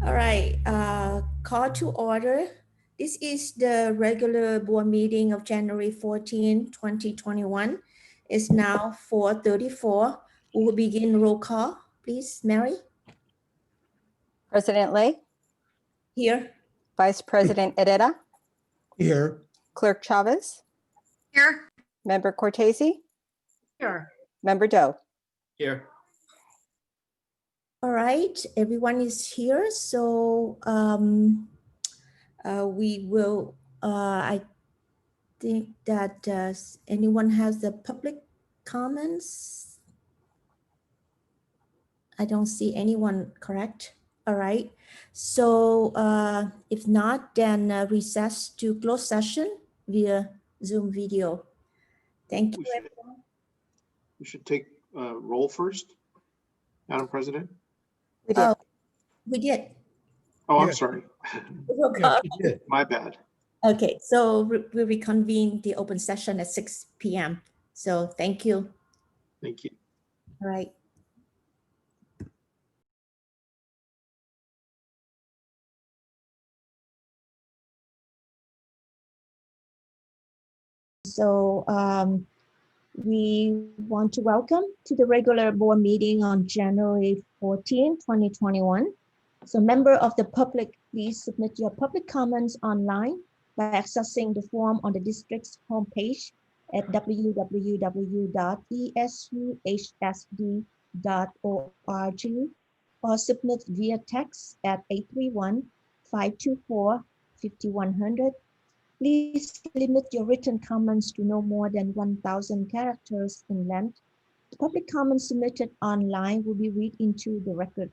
All right, call to order. This is the regular board meeting of January 14, 2021. It's now 4:34. We will begin roll call. Please, Mary, President Lay, here. Vice President Herrera, Here. Clerk Chavez, Here. Member Cortese, Here. Member Doe. Here. All right, everyone is here. So we will, I think that anyone has the public comments? I don't see anyone, correct? All right. So if not, then recess to closed session via Zoom video. Thank you. We should take roll first, Madam President. We did. Oh, we did. Oh, I'm Yeah. sorry. Roll Yeah, call. she did. My bad. Okay, so we reconvene the open session at 6 p.m. So thank you. Thank you. All right. So we want to welcome to the regular board meeting on January 14, 2021. So member of the public, please submit your public comments online by accessing the form on the district's homepage at www.esuhsd.org or submit via text at 831-524-5100. Please limit your written comments to no more than 1,000 characters in length. The public comments submitted online will be read into the record.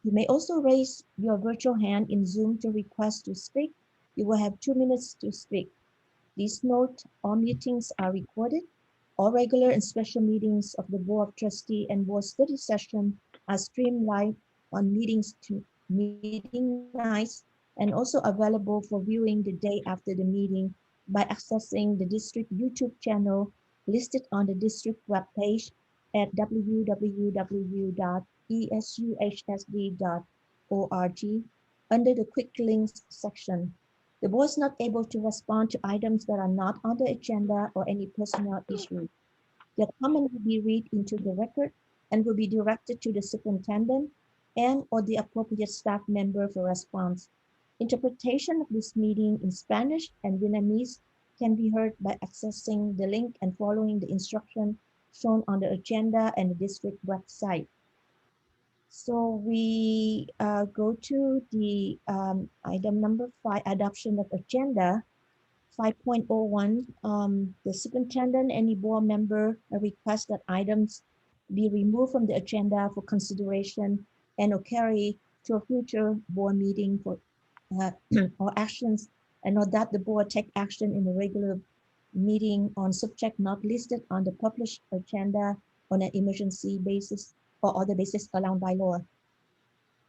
You may also raise your virtual hand in Zoom to request to speak. You will have 2 minutes to speak. Please note, all meetings are recorded. All regular and special meetings of the Board of Trustees and Board Study Session are streamed live on meeting nights and also available for viewing the day after the meeting by accessing the district YouTube channel listed on the district webpage at www.esuhsd.org under the quick links section. The board is not able to respond to items that are not on the agenda or any personal issue. Your comment will be read into the record and will be directed to the superintendent and or the appropriate staff member for response. Interpretation of this meeting in Spanish and Vietnamese can be heard by accessing the link and following the instruction shown on the agenda and the district website. So we go to the item number 5, adoption of agenda. 5.01, the superintendent, any board member request that items be removed from the agenda for consideration and or carry to a future board meeting for or actions, and or that the board take action in a regular meeting on subject not listed on the published agenda on an emergency basis or other basis allowed by law.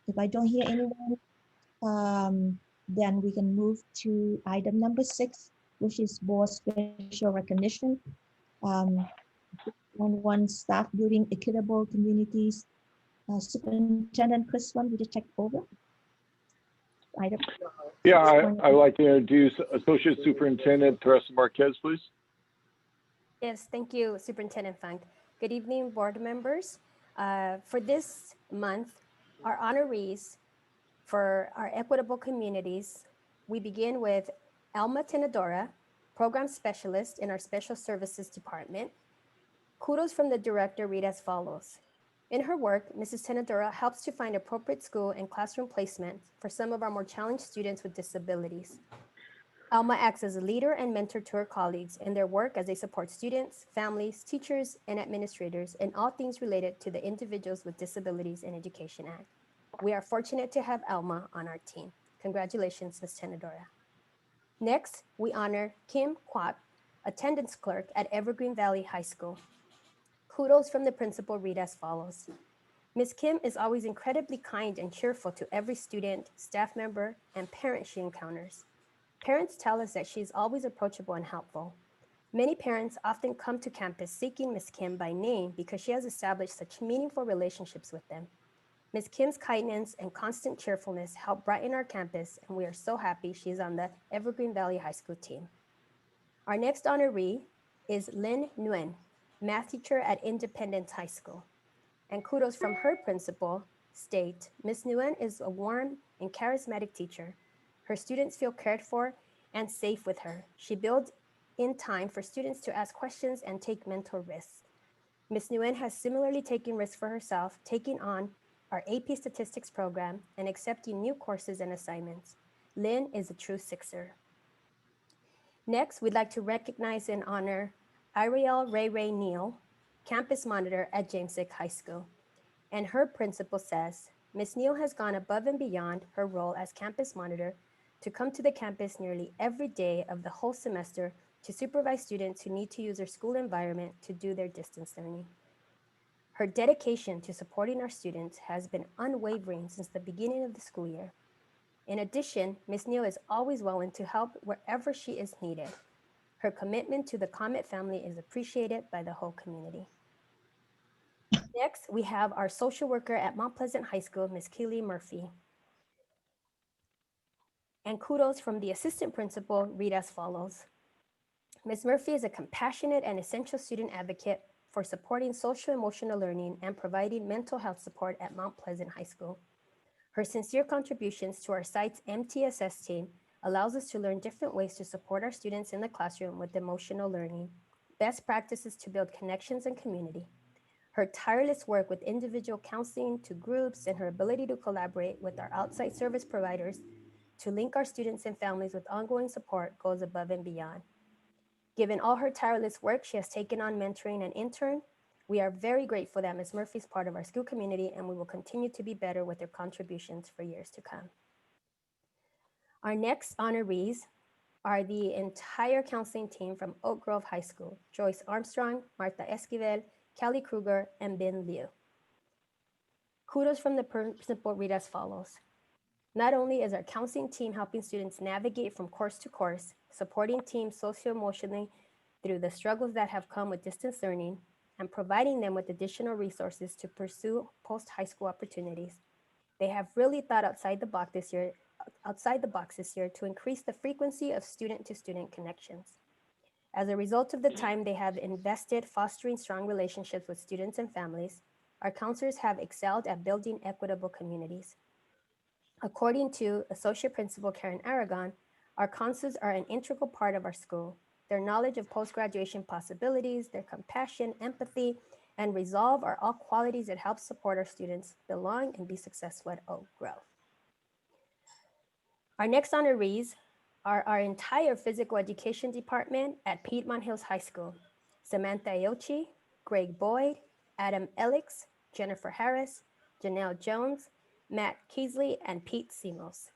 If I don't hear anyone, then we can move to item number 6, which is board special recognition. One staff building equitable communities. Superintendent Chris, would you take over? Item. Yeah, I would like to introduce Associate Superintendent Teresa Marquez, please. Yes, thank you, Superintendent Funk. Good evening, board members. For this month, our honorees for our equitable communities, we begin with Alma Tenedora, Program Specialist in our Special Services Department. Kudos from the director read as follows. In her work, Mrs. Tenedora helps to find appropriate school and classroom placement for some of our more challenged students with disabilities. Alma acts as a leader and mentor to her colleagues in their work as they support students, families, teachers, and administrators in all things related to the Individuals with Disabilities in Education Act. We are fortunate to have Alma on our team. Congratulations, Ms. Tenedora. Next, we honor Kim Kwok, attendance clerk at Evergreen Valley High School. Kudos from the principal read as follows. Ms. Kim is always incredibly kind and cheerful to every student, staff member, and parent she encounters. Parents tell us that she is always approachable and helpful. Many parents often come to campus seeking Ms. Kim by name because she has established such meaningful relationships with them. Ms. Kim's kindness and constant cheerfulness help brighten our campus, and we are so happy she's on the Evergreen Valley High School team. Our next honoree is Lynn Nguyen, math teacher at Independence High School. And kudos from her principal state, Ms. Nguyen is a warm and charismatic teacher. Her students feel cared for and safe with her. She builds in time for students to ask questions and take mental risks. Ms. Nguyen has similarly taken risks for herself, taking on our AP Statistics program and accepting new courses and assignments. Lynn is a true sixer. Next, we'd like to recognize and honor Ariel Ray Ray Neal, campus monitor at James Sick High School. And her principal says, Ms. Neal has gone above and beyond her role as campus monitor to come to the campus nearly every day of the whole semester to supervise students who need to use their school environment to do their distance learning. Her dedication to supporting our students has been unwavering since the beginning of the school year. In addition, Ms. Neal is always willing to help wherever she is needed. Her commitment to the Comet family is appreciated by the whole community. Next, we have our social worker at Mount Pleasant High School, Ms. Keely Murphy. And kudos from the assistant principal read as follows. Ms. Murphy is a compassionate and essential student advocate for supporting social emotional learning and providing mental health support at Mount Pleasant High School. Her sincere contributions to our site's MTSS team allows us to learn different ways to support our students in the classroom with emotional learning, best practices to build connections and community. Her tireless work with individual counseling to groups and her ability to collaborate with our outside service providers to link our students and families with ongoing support goes above and beyond. Given all her tireless work, she has taken on mentoring an intern. We are very grateful that Ms. Murphy is part of our school community, and we will continue to be better with her contributions for years to come. Our next honorees are the entire counseling team from Oak Grove High School: Joyce Armstrong, Martha Esquivel, Kelly Kruger, and Bin Liu. Kudos from the principal read as follows. Not only is our counseling team helping students navigate from course to course, supporting teams socio-emotionally through the struggles that have come with distance learning, and providing them with additional resources to pursue post-high school opportunities, they have really thought outside the box this year to increase the frequency of student-to-student connections. As a result of the time they have invested fostering strong relationships with students and families, our counselors have excelled at building equitable communities. According to Associate Principal Karen Aragon, our counselors are an integral part of our school. Their knowledge of post-graduation possibilities, their compassion, empathy, and resolve are all qualities that help support our students belong and be successful at Oak Grove. Our next honorees are our entire physical education department at Piedmont Hills High School: Samantha Ayochi, Greg Boyd, Adam Elix, Jennifer Harris, Janelle Jones, Matt Keasley, and Pete Simos.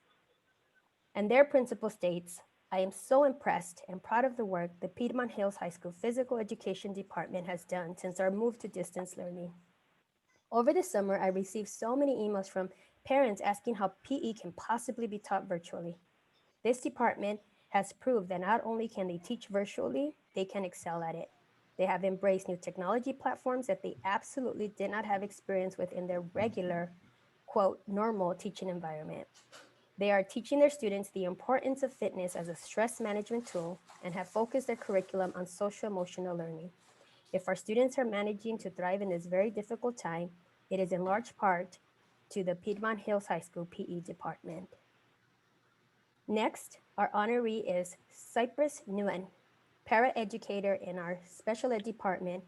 And their principal states, I am so impressed and proud of the work the Piedmont Hills High School Physical Education Department has done since our move to distance learning. Over the summer, I received so many emails from parents asking how PE can possibly be taught virtually. This department has proved that not only can they teach virtually, they can excel at it. They have embraced new technology platforms that they absolutely did not have experience with in their regular, quote, normal teaching environment. They are teaching their students the importance of fitness as a stress management tool and have focused their curriculum on social emotional learning. If our students are managing to thrive in this very difficult time, it is in large part to the Piedmont Hills High School PE department. Next, our honoree is Cypress Nguyen, paraeducator in our special ed department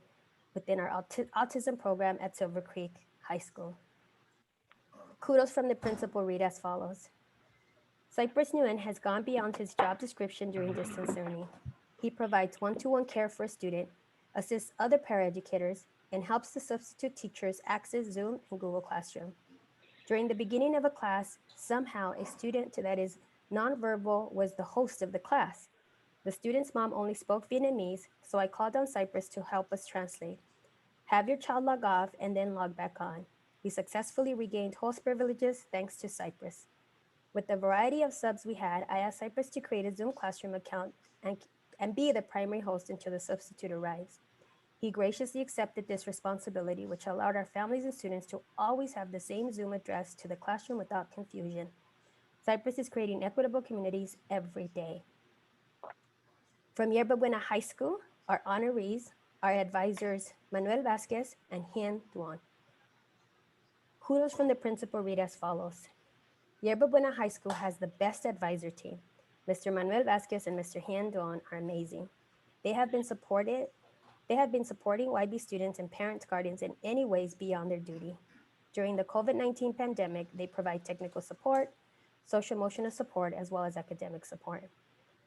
within our autism program at Silver Creek High School. Kudos from the principal read as follows. Cypress Nguyen has gone beyond his job description during distance learning. He provides one-to-one care for a student, assists other paraeducators, and helps the substitute teachers access Zoom and Google Classroom. During the beginning of a class, somehow a student that is nonverbal was the host of the class. The student's mom only spoke Vietnamese, so I called on Cypress to help us translate. Have your child log off and then log back on. We successfully regained host privileges thanks to Cypress. With the variety of subs we had, I asked Cypress to create a Zoom Classroom account and be the primary host until the substitute arrives. He graciously accepted this responsibility, which allowed our families and students to always have the same Zoom address to the classroom without confusion. Cypress is creating equitable communities every day. From Yerba Buena High School, our honorees are advisors Manuel Vasquez and Hien Duan. Kudos from the principal read as follows. Yerba Buena High School has the best advisor team. Mr. Manuel Vasquez and Mr. Hien Duan are amazing. They have been supporting YB students and parents, guardians in any ways beyond their duty. During the COVID-19 pandemic, they provide technical support, social emotional support, as well as academic support.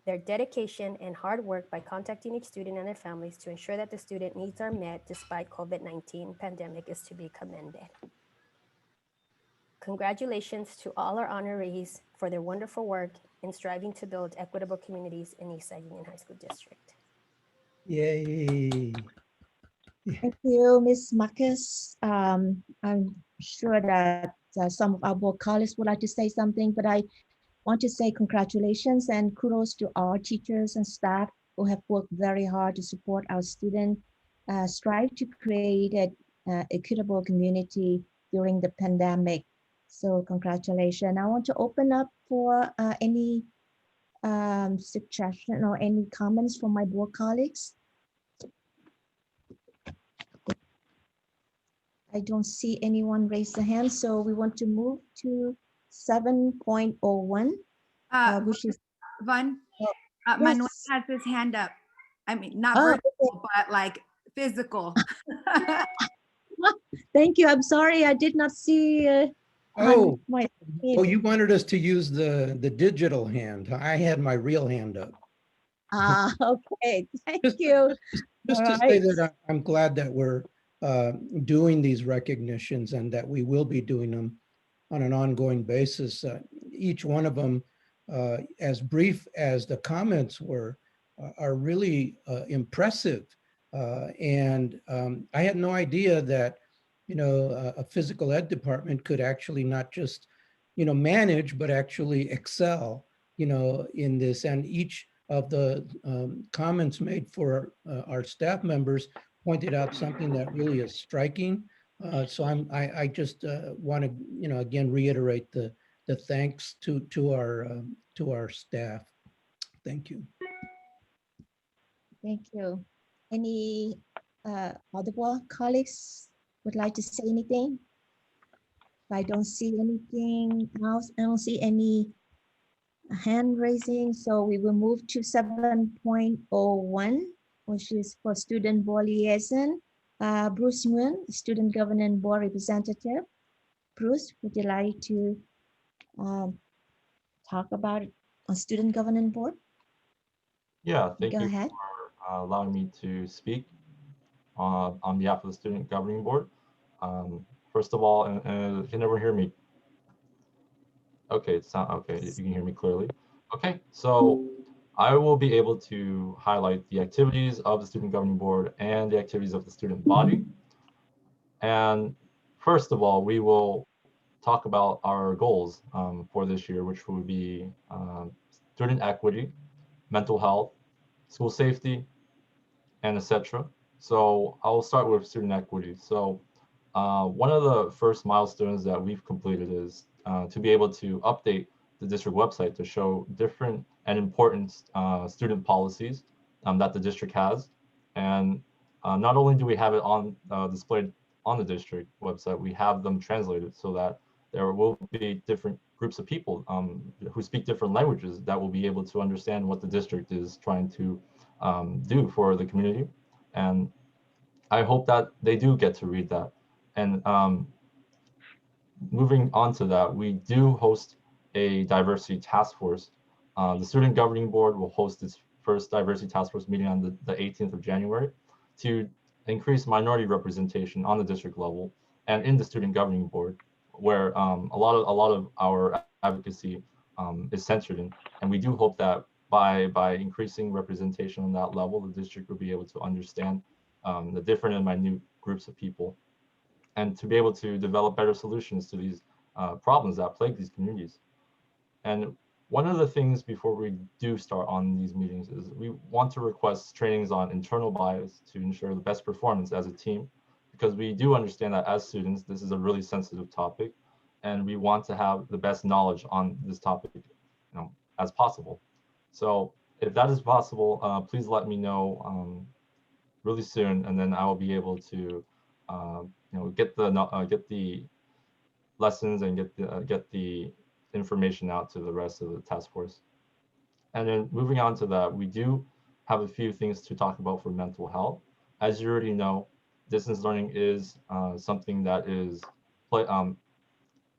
Their dedication and hard work by contacting each student and their families to ensure that the student needs are met despite COVID-19 pandemic is to be commended. Congratulations to all our honorees for their wonderful work in striving to build equitable communities in East Side Union High School District. Yay. Thank you, Ms. Marcus. I'm sure that some of our board colleagues would like to say something, but I want to say congratulations and kudos to our teachers and staff who have worked very hard to support our students, strive to create an equitable community during the pandemic. So congratulations. I want to open up for any suggestion or any comments from my board colleagues. I don't see anyone raise the hand, so we want to move to 7.01, which is Vaughn, yes. Manuel has his hand up. I mean, not Oh, virtual, but like physical. thank you. I'm sorry, I did not see Oh, my oh, you wanted us to use the digital hand. I had my real hand up. Okay, thank Just- you. Just to All say right. that I'm glad that we're doing these recognitions and that we will be doing them on an ongoing basis. Each one of them, as brief as the comments were, are really impressive. And I had no idea that, you know, a physical ed department could actually not just, you know, manage, but actually excel, you know, in this. And each of the comments made for our staff members pointed out something that really is striking. So I just want to, you know, again, reiterate the thanks to our staff. Thank you. Thank you. Any other board colleagues would like to say anything? If I don't see anything else, I don't see any hand raising, so we will move to 7.01, which is for student board liaison. Bruce Nguyen, student governing board representative. Bruce, would you like to talk about a student governing board? Yeah, thank Go you ahead. for allowing me to speak on behalf of the Student Governing Board. First of all, can everyone hear me? Okay, it's not okay. You can hear me clearly. Okay, so I will be able to highlight the activities of the Student Governing Board and the activities of the student body. And first of all, we will talk about our goals for this year, which will be student equity, mental health, school safety, and etc. So I'll start with student equity. So one of the first milestones that we've completed is to be able to update the district website to show different and important student policies that the district has. And not only do we have it on displayed on the district website, we have them translated so that there will be different groups of people who speak different languages that will be able to understand what the district is trying to do for the community. And I hope that they do get to read that. And moving on to that, we do host a diversity task force. The Student Governing Board will host its first diversity task force meeting on the 18th of January to increase minority representation on the district level and in the Student Governing Board, where a lot of our advocacy is centered in. And we do hope that by increasing representation on that level, the district will be able to understand the different and minute groups of people and to be able to develop better solutions to these problems that plague these communities. And one of the things before we do start on these meetings is we want to request trainings on internal bias to ensure the best performance as a team, because we do understand that as students, this is a really sensitive topic, and we want to have the best knowledge on this topic, as possible. So if that is possible, please let me know really soon, and then I will be able to, get the lessons and get the information out to the rest of the task force. And then moving on to that, we do have a few things to talk about for mental health. As you already know, distance learning is something that is an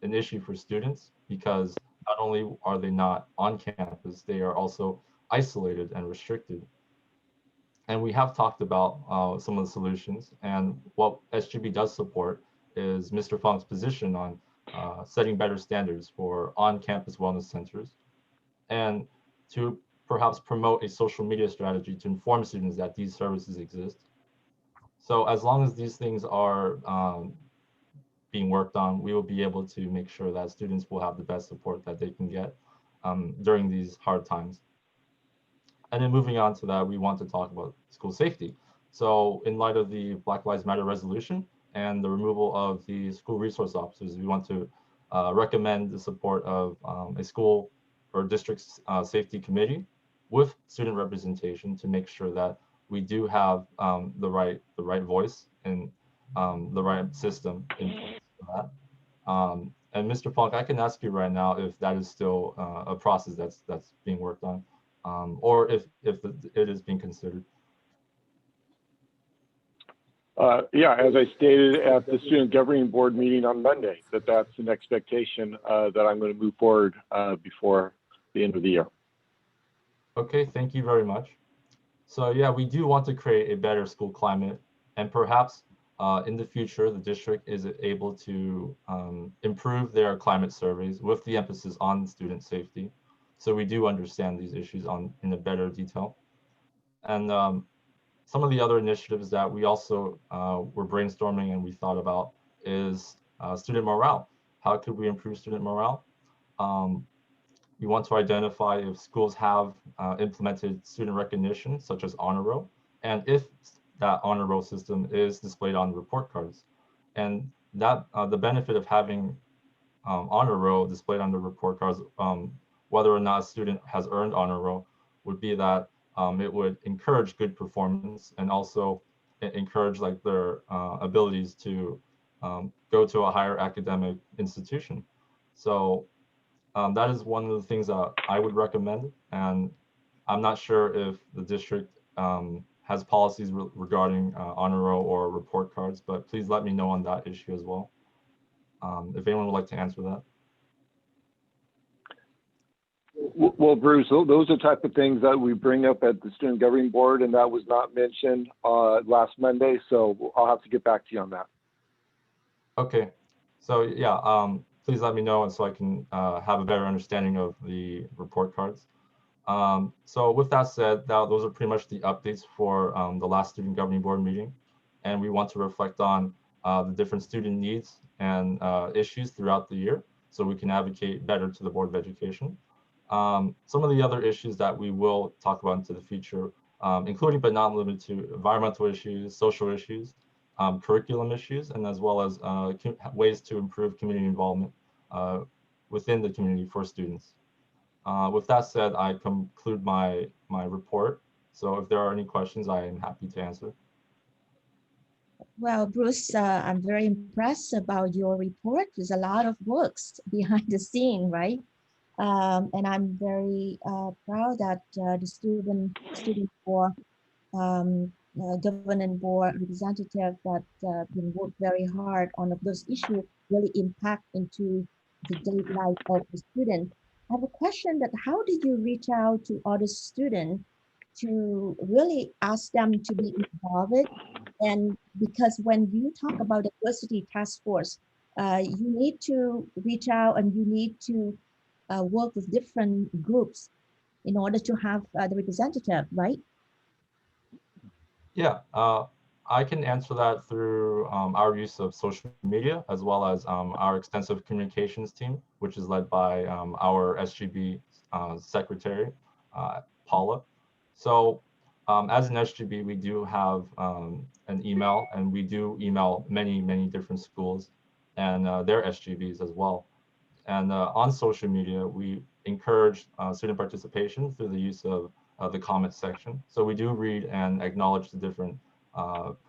issue for students, because not only are they not on campus, they are also isolated and restricted. And we have talked about some of the solutions, and what SGB does support is Mr. Fong's position on setting better standards for on-campus wellness centers, and to perhaps promote a social media strategy to inform students that these services exist. So as long as these things are being worked on, we will be able to make sure that students will have the best support that they can get during these hard times. And then moving on to that, we want to talk about school safety. So in light of the Black Lives Matter resolution and the removal of the school resource officers, we want to recommend the support of a school or district safety committee with student representation to make sure that we do have the right voice and the right system in place for that. And Mr. Fong, I can ask you right now if that is still a process that's being worked on, or if it is being considered. Yeah, as I stated at the Student Governing Board meeting on Monday, that's an expectation that I'm going to move forward before the end of the year. Okay, thank you very much. So yeah, we do want to create a better school climate, and perhaps in the future, the district is able to improve their climate surveys with the emphasis on student safety. So we do understand these issues in a better detail. And some of the other initiatives that we also were brainstorming and we thought about is student morale. How could we improve student morale? We want to identify if schools have implemented student recognition, such as honor roll, and if that honor roll system is displayed on report cards. And that the benefit of having honor roll displayed on the report cards, whether or not a student has earned honor roll, would be that it would encourage good performance and also encourage like their abilities to go to a higher academic institution. So that is one of the things that I would recommend. And I'm not sure if the district has policies regarding honor roll or report cards, but please let me know on that issue as well. If anyone would like to answer that. Well, Bruce, those are the type of things that we bring up at the Student Governing Board, and that was not mentioned last Monday, so I'll have to get back to you on that. Okay, so yeah, please let me know, and so I can have a better understanding of the report cards. So with that said, those are pretty much the updates for the last Student Governing Board meeting, and we want to reflect on the different student needs and issues throughout the year, so we can advocate better to the Board of Education. Some of the other issues that we will talk about into the future, including but not limited to environmental issues, social issues, curriculum issues, and as well as ways to improve community involvement within the community for students. With that said, I conclude my report. So if there are any questions, I am happy to answer. Well, Bruce, I'm very impressed about your report. There's a lot of works behind the scene, right? And I'm very proud that the student board, governing board representative that been worked very hard on those issues really impact into the daily life of the student. I have a question that how did you reach out to other students to really ask them to be involved? And because when you talk about diversity task force, you need to reach out and you need to work with different groups in order to have the representative, right? Yeah, I can answer that through our use of social media, as well as our extensive communications team, which is led by our SGB secretary, Paula. So as an SGB, we do have an email, and we do email many, many different schools and their SGBs as well. And on social media, we encourage student participation through the use of the comment section. So we do read and acknowledge the different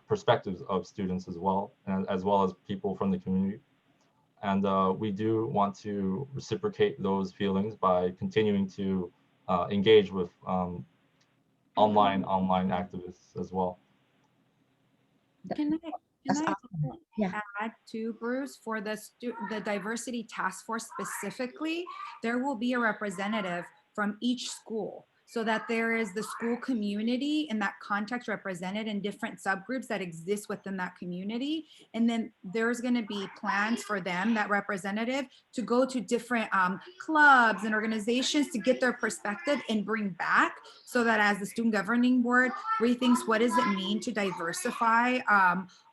perspectives of students as well, and as well as people from the community. And we do want to reciprocate those feelings by continuing to engage with online activists as well. Can That's I awesome. Yeah. add to Bruce for the diversity task force specifically? There will be a representative from each school, so that there is the school community in that context represented in different subgroups that exist within that community. And then there's going to be plans for them, that representative, to go to different clubs and organizations to get their perspective and bring back, so that as the student governing board rethinks what does it mean to diversify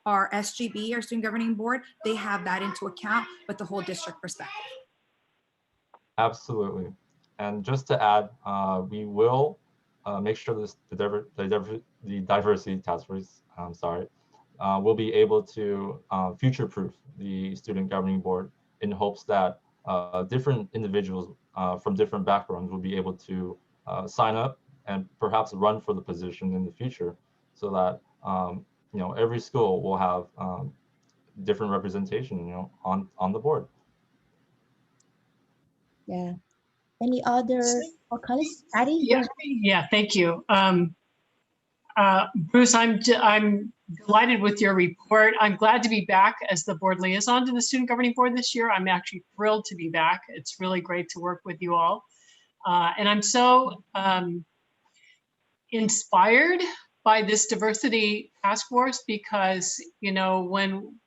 our SGB, our student governing board, they have that into account with the whole district perspective. Absolutely. And just to add, we will make sure the diversity task force, will be able to future-proof the student governing board, in hopes that different individuals from different backgrounds will be able to sign up and perhaps run for the position in the future, so that every school will have different representation, on the board. Yeah. Any other colleagues? Patty? Yeah, thank you. Bruce, I'm delighted with your report. I'm glad to be back as the board liaison to the student governing board this year. I'm actually thrilled to be back. It's really great to work with you all. And I'm so inspired by this diversity task force, because, when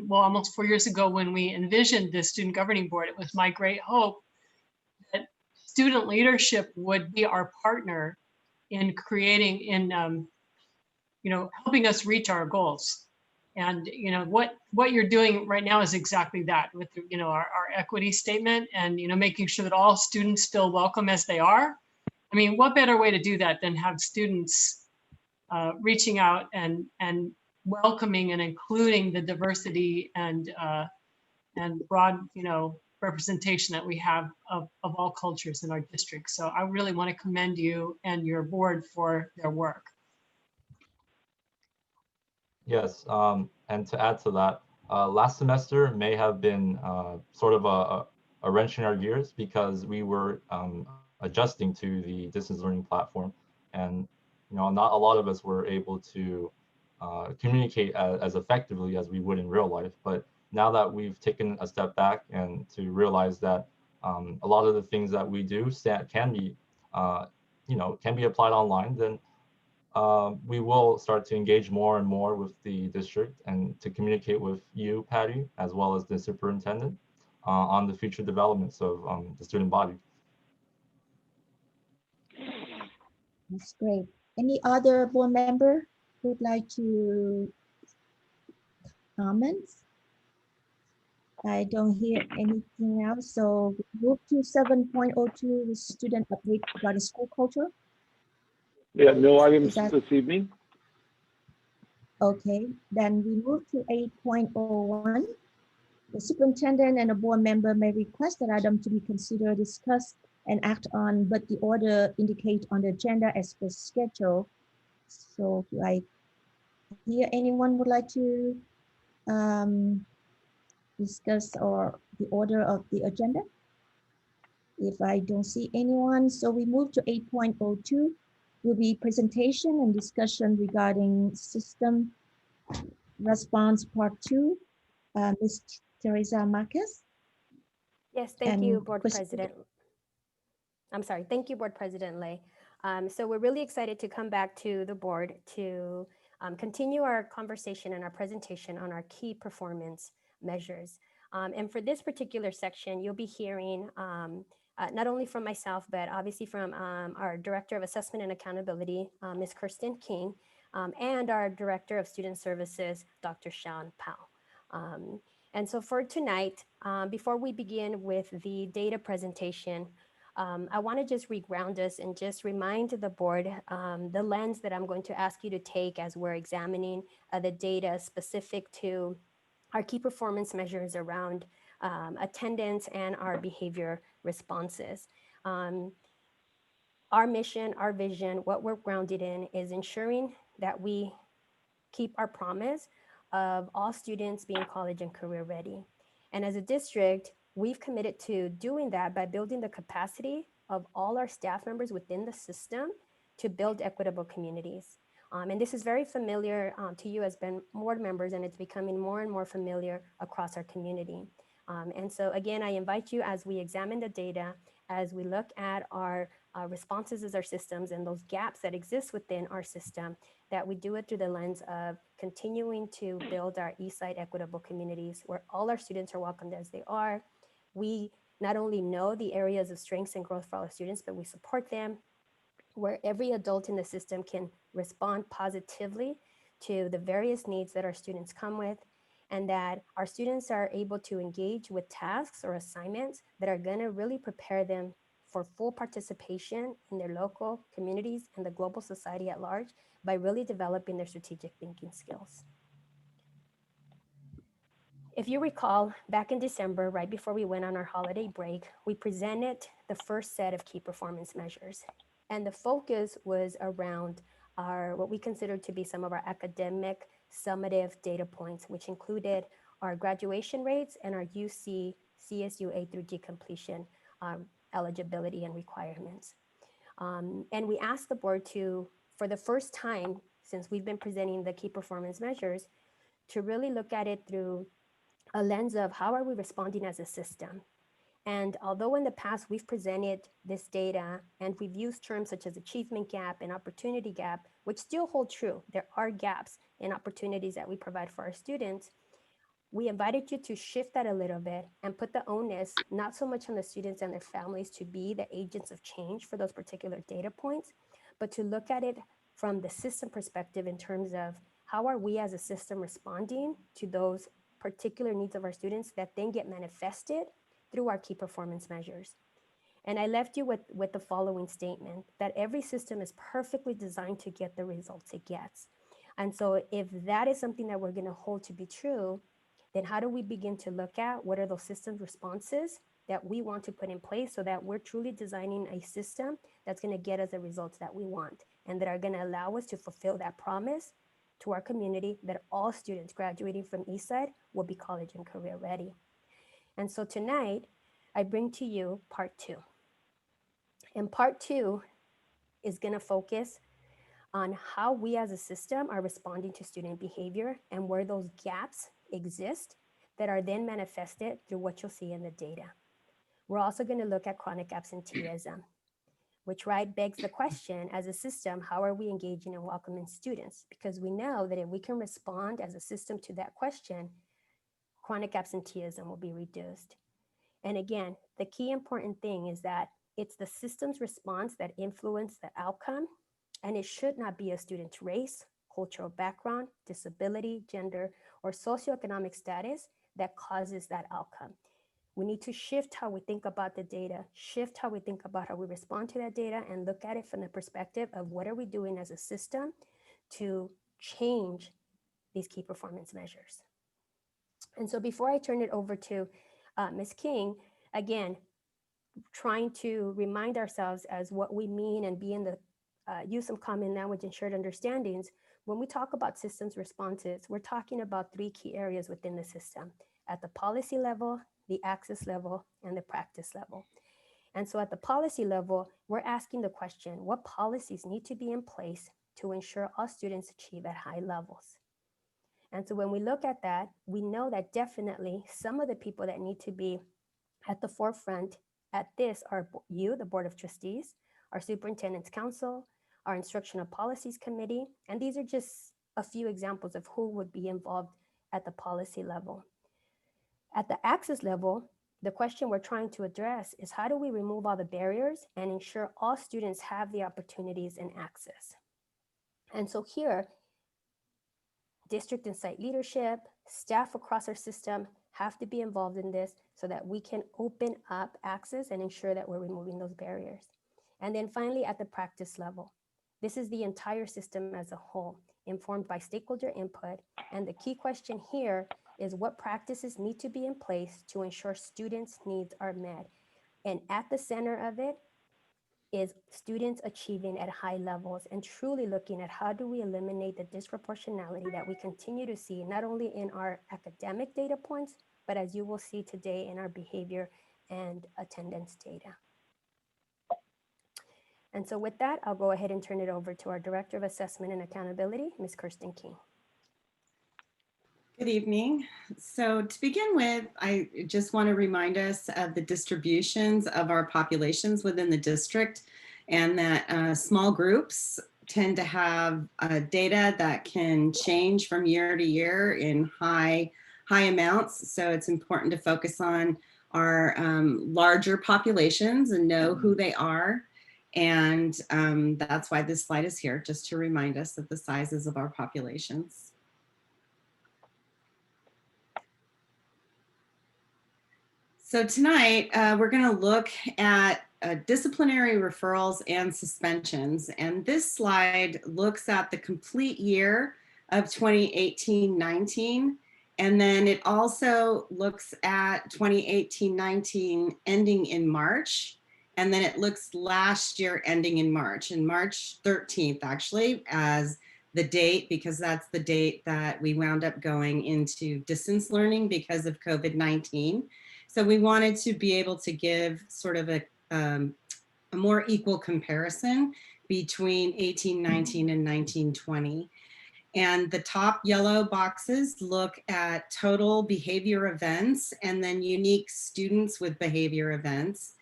almost 4 years ago, when we envisioned this student governing board, it was my great hope that student leadership would be our partner in creating, helping us reach our goals. And what you're doing right now is exactly that, with our equity statement, and making sure that all students feel welcome as they are. I mean, what better way to do that than have students reaching out and welcoming and including the diversity and broad representation that we have of all cultures in our district. So I really want to commend you and your board for their work. Yes, and to add to that, last semester may have been sort of a wrench in our gears, because we were adjusting to the distance learning platform, and not a lot of us were able to communicate as effectively as we would in real life. But now that we've taken a step back and to realize that a lot of the things that we do can be applied online, then we will start to engage more and more with the district, and to communicate with you, Patty, as well as the superintendent, on the future developments of the student body. That's great. Any other board member who would like to comment? I don't hear anything else. So we move to 7.02, the student update regarding school culture. Yeah, no items that- this evening. Okay, then we move to 8.01. The superintendent and a board member may request that item to be considered, discussed, and act on, but the order indicate on the agenda as per schedule. So like here, anyone would like to discuss or the order of the agenda? If I don't see anyone, so we move to 8.02. Will be presentation and discussion regarding system response part 2. Ms. Teresa Marquez. Yes, thank you, And Board question- President. I'm sorry, thank you, Board President Lay. So we're really excited to come back to the board to continue our conversation and our presentation on our key performance measures. And for this particular section, you'll be hearing not only from myself, but obviously from our Director of Assessment and Accountability, Ms. Kirsten King, and our Director of Student Services, Dr. Sean Powell. And so for tonight, before we begin with the data presentation, I want to just reground us and just remind the board the lens that I'm going to ask you to take as we're examining the data specific to our key performance measures around attendance and our behavior responses. Our mission, our vision, what we're grounded in is ensuring that we keep our promise of all students being college and career ready. And as a district, we've committed to doing that by building the capacity of all our staff members within the system to build equitable communities. And this is very familiar to you as board members, and it's becoming more and more familiar across our community. And so again, I invite you as we examine the data, as we look at our responses as our systems and those gaps that exist within our system, that we do it through the lens of continuing to build our Eastside equitable communities where all our students are welcomed as they are. We not only know the areas of strengths and growth for all our students, but we support them, where every adult in the system can respond positively to the various needs that our students come with, and that our students are able to engage with tasks or assignments that are going to really prepare them for full participation in their local communities and the global society at large by really developing their strategic thinking skills. If you recall, back in December, right before we went on our holiday break, we presented the first set of key performance measures. And the focus was around what we considered to be some of our academic summative data points, which included our graduation rates and our UC CSU A through G completion eligibility and requirements. And we asked the board to, for the first time since we've been presenting the key performance measures, to really look at it through a lens of how are we responding as a system. And although in the past we've presented this data and we've used terms such as achievement gap and opportunity gap, which still hold true, there are gaps in opportunities that we provide for our students, we invited you to shift that a little bit and put the onus not so much on the students and their families to be the agents of change for those particular data points, but to look at it from the system perspective in terms of how are we as a system responding to those particular needs of our students that then get manifested through our key performance measures. And I left you with the following statement, that every system is perfectly designed to get the results it gets. And so if that is something that we're going to hold to be true, then how do we begin to look at what are those systems responses that we want to put in place so that we're truly designing a system that's going to get us the results that we want and that are going to allow us to fulfill that promise to our community that all students graduating from Eastside will be college and career ready. And so tonight, I bring to you part 2. And part 2 is going to focus on how we as a system are responding to student behavior and where those gaps exist that are then manifested through what you'll see in the data. We're also going to look at chronic absenteeism, which begs the question, as a system, how are we engaging and welcoming students? Because we know that if we can respond as a system to that question, chronic absenteeism will be reduced. And again, the key important thing is that it's the system's response that influence the outcome, and it should not be a student's race, cultural background, disability, gender, or socioeconomic status that causes that outcome. We need to shift how we think about the data, shift how we think about how we respond to that data, and look at it from the perspective of what are we doing as a system to change these key performance measures. And so before I turn it over to Ms. King, again, trying to remind ourselves as what we mean and be in the use of common language and shared understandings. When we talk about systems responses, we're talking about 3 key areas within the system: at the policy level, the access level, and the practice level. And so at the policy level, we're asking the question, what policies need to be in place to ensure all students achieve at high levels? And so when we look at that, we know that definitely some of the people that need to be at the forefront at this are you, the Board of Trustees, our Superintendent's Council, our Instructional Policies Committee, and these are just a few examples of who would be involved at the policy level. At the access level, the question we're trying to address is how do we remove all the barriers and ensure all students have the opportunities and access? And so here, District and site leadership, staff across our system have to be involved in this so that we can open up access and ensure that we're removing those barriers. And then finally, at the practice level, this is the entire system as a whole, informed by stakeholder input. And the key question here is what practices need to be in place to ensure students' needs are met. And at the center of it is students achieving at high levels and truly looking at how do we eliminate the disproportionality that we continue to see, not only in our academic data points, but as you will see today in our behavior and attendance data. And so with that, I'll go ahead and turn it over to our Director of Assessment and Accountability, Ms. Kirsten King. Good evening. So to begin with, I just want to remind us of the distributions of our populations within the district, and that small groups tend to have data that can change from year to year in high amounts. So it's important to focus on our larger populations and know who they are. And that's why this slide is here, just to remind us of the sizes of our populations. So tonight, we're going to look at disciplinary referrals and suspensions. And this slide looks at the complete year of 2018-19. And then it also looks at 2018-19 ending in March. And then it looks last year ending in March, and March 13th actually as the date, because that's the date that we wound up going into distance learning because of COVID-19. So we wanted to be able to give sort of a more equal comparison between 18-19 and 19-20. And the top yellow boxes look at total behavior events and then unique students with behavior events.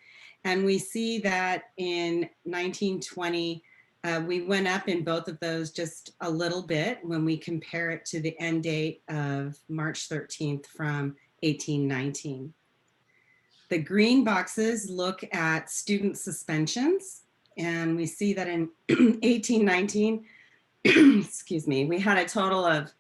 And we see that in 19-20, we went up in both of those just a little bit when we compare it to the end date of March 13th from 18-19. The green boxes look at student suspensions, and we see that in 18-19, excuse me, we had a total of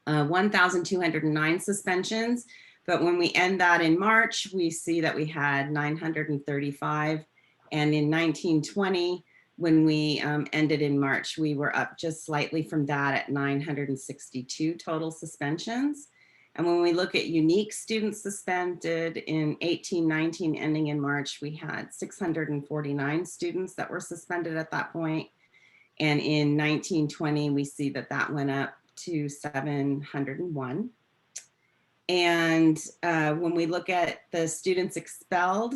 1,209 suspensions. But when we end that in March, we see that we had 935. And in 19-20, when we ended in March, we were up just slightly from that at 962 total suspensions. And when we look at unique students suspended in 18-19 ending in March, we had 649 students that were suspended at that point. And in 19-20, we see that that went up to 701. And when we look at the students expelled,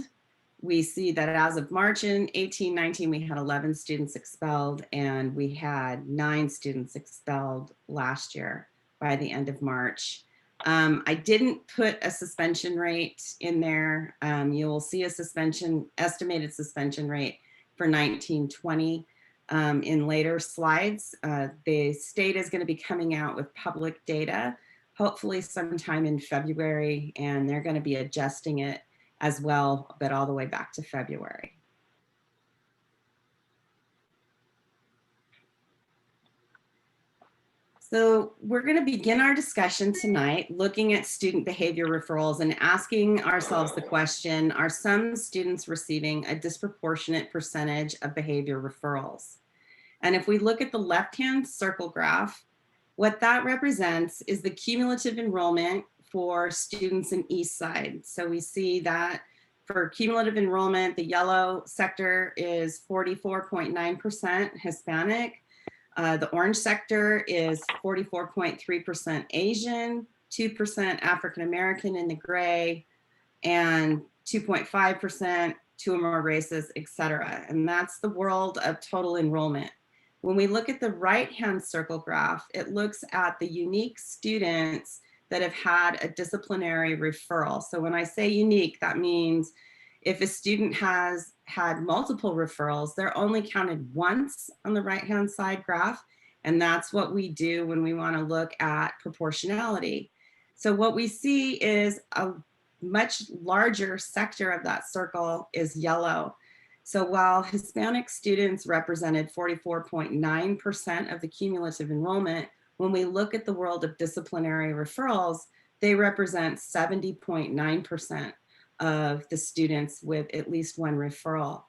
we see that as of March in 18-19, we had 11 students expelled, and we had 9 students expelled last year by the end of March. I didn't put a suspension rate in there. You will see a estimated suspension rate for 19-20 in later slides. The state is going to be coming out with public data, hopefully sometime in February, and they're going to be adjusting it as well, but all the way back to February. So we're going to begin our discussion tonight looking at student behavior referrals and asking ourselves the question, are some students receiving a disproportionate percentage of behavior referrals? And if we look at the left-hand circle graph, what that represents is the cumulative enrollment for students in East Side. So we see that for cumulative enrollment, the yellow sector is 44.9% Hispanic. The orange sector is 44.3% Asian, 2% African American in the gray, and 2.5% two or more races, et cetera. And that's the world of total enrollment. When we look at the right-hand circle graph, it looks at the unique students that have had a disciplinary referral. So when I say unique, that means if a student has had multiple referrals, they're only counted once on the right-hand side graph. And that's what we do when we want to look at proportionality. So what we see is a much larger sector of that circle is yellow. So while Hispanic students represented 44.9% of the cumulative enrollment, When we look at the world of disciplinary referrals, they represent 70.9% of the students with at least one referral.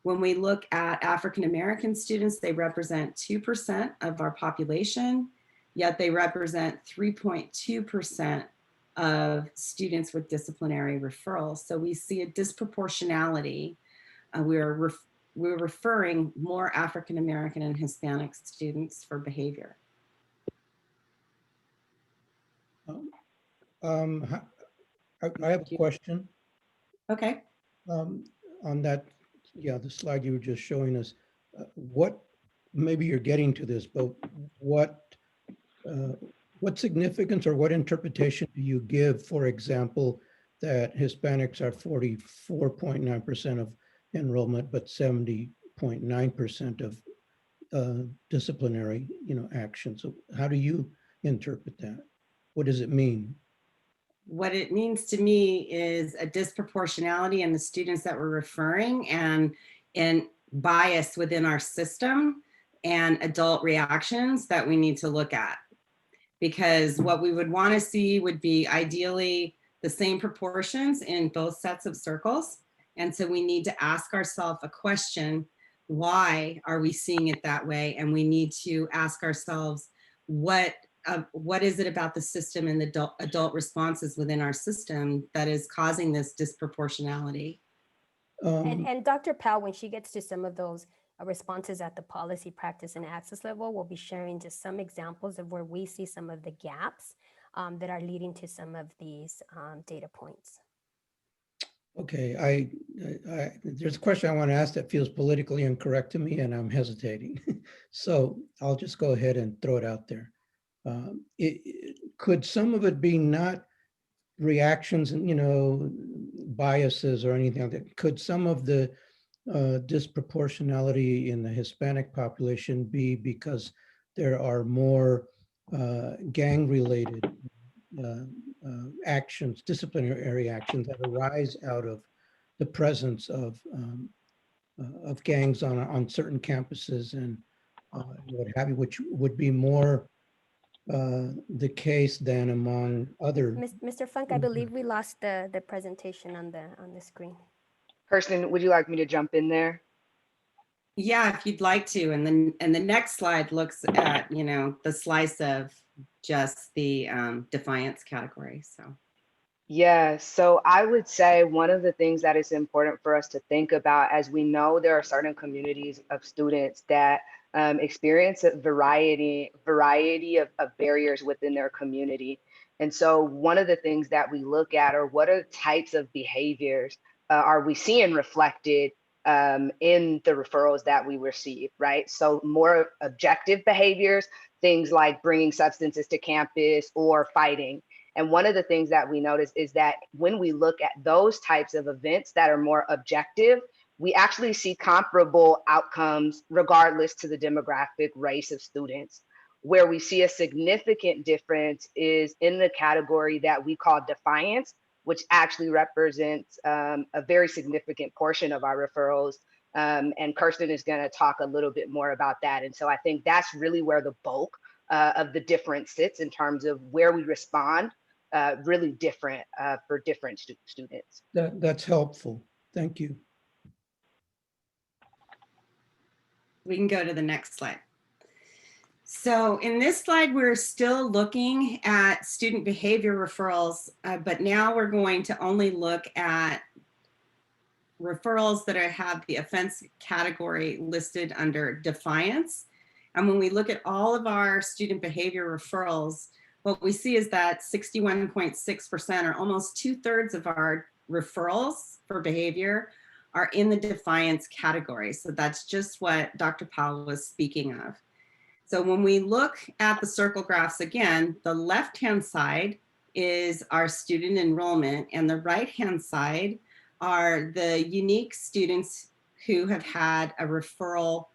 When we look at African American students, they represent 2% of our population, yet they represent 3.2% of students with disciplinary referrals. So we see a disproportionality. We're referring more African American and Hispanic students for behavior. I have a question. Okay. On that, yeah, the slide you were just showing us, maybe you're getting to this, but what significance or what interpretation do you give, for example, that Hispanics are 44.9% of enrollment, but 70.9% of disciplinary, action? So how do you interpret that? What does it mean? What it means to me is a disproportionality in the students that we're referring and bias within our system and adult reactions that we need to look at. Because what we would want to see would be ideally the same proportions in both sets of circles. And so we need to ask ourselves a question, why are we seeing it that way? And we need to ask ourselves, what is it about the system and the adult responses within our system that is causing this disproportionality? And Dr. Powell, when she gets to some of those responses at the policy, practice, and access level, we'll be sharing just some examples of where we see some of the gaps that are leading to some of these data points. Okay, there's a question I want to ask that feels politically incorrect to me, and I'm hesitating. So I'll just go ahead and throw it out there. Could some of it be not reactions and biases or anything like that? Could some of the disproportionality in the Hispanic population be because there are more gang-related actions, disciplinary actions that arise out of the presence of gangs on certain campuses and what have you, which would be more the case than among other. Mr. Funk, I believe we lost the presentation on the screen. Kirsten, would you like me to jump in there? Yeah, if you'd like to. And then the next slide looks at, the slice of just the defiance category. So. Yeah, so I would say one of the things that is important for us to think about, as we know there are certain communities of students that experience a variety of barriers within their community. And so one of the things that we look at are what are types of behaviors are we seeing reflected in the referrals that we receive, right? So more objective behaviors, things like bringing substances to campus or fighting. And one of the things that we notice is that when we look at those types of events that are more objective, we actually see comparable outcomes regardless to the demographic race of students. Where we see a significant difference is in the category that we call defiance, which actually represents a very significant portion of our referrals. And Kirsten is going to talk a little bit more about that. And so I think that's really where the bulk of the difference sits in terms of where we respond, really different for different students. That's helpful. Thank you. We can go to the next slide. So in this slide, we're still looking at student behavior referrals, but now we're going to only look at referrals that have the offense category listed under defiance. And when we look at all of our student behavior referrals, what we see is that 61.6%, or almost 2/3 of our referrals for behavior, are in the defiance category. So that's just what Dr. Powell was speaking of. So when we look at the circle graphs again, the left-hand side is our student enrollment, and the right-hand side are the unique students who have had a referral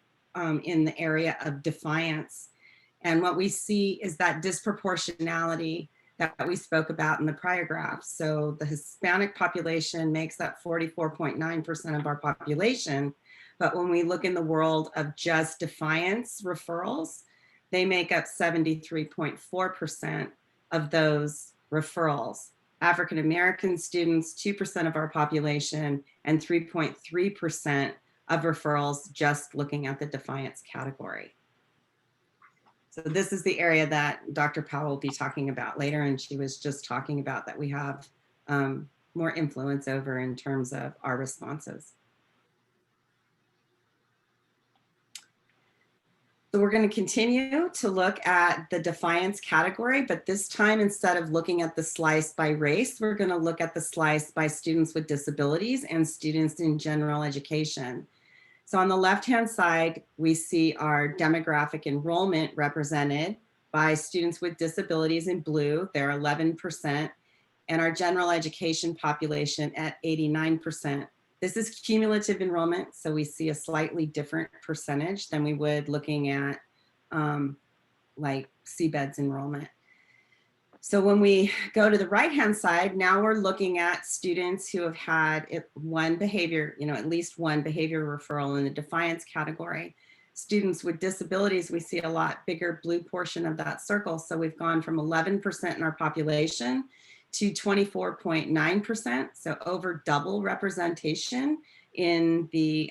in the area of defiance. And what we see is that disproportionality that we spoke about in the prior graph. So the Hispanic population makes up 44.9% of our population. But when we look in the world of just defiance referrals, They make up 73.4% of those referrals. African American students, 2% of our population, and 3.3% of referrals just looking at the defiance category. So this is the area that Dr. Powell will be talking about later, and she was just talking about that we have more influence over in terms of our responses. So we're going to continue to look at the defiance category, but this time, instead of looking at the slice by race, we're going to look at the slice by students with disabilities and students in general education. So on the left-hand side, we see our demographic enrollment represented by students with disabilities in blue, they're 11%, and our general education population at 89%. This is cumulative enrollment, so we see a slightly different percentage than we would looking at like CBED's enrollment. So when we go to the right-hand side, now we're looking at students who have had one behavior, at least one behavior referral in the defiance category. Students with disabilities, we see a lot bigger blue portion of that circle. So we've gone from 11% in our population to 24.9%, so over double representation in the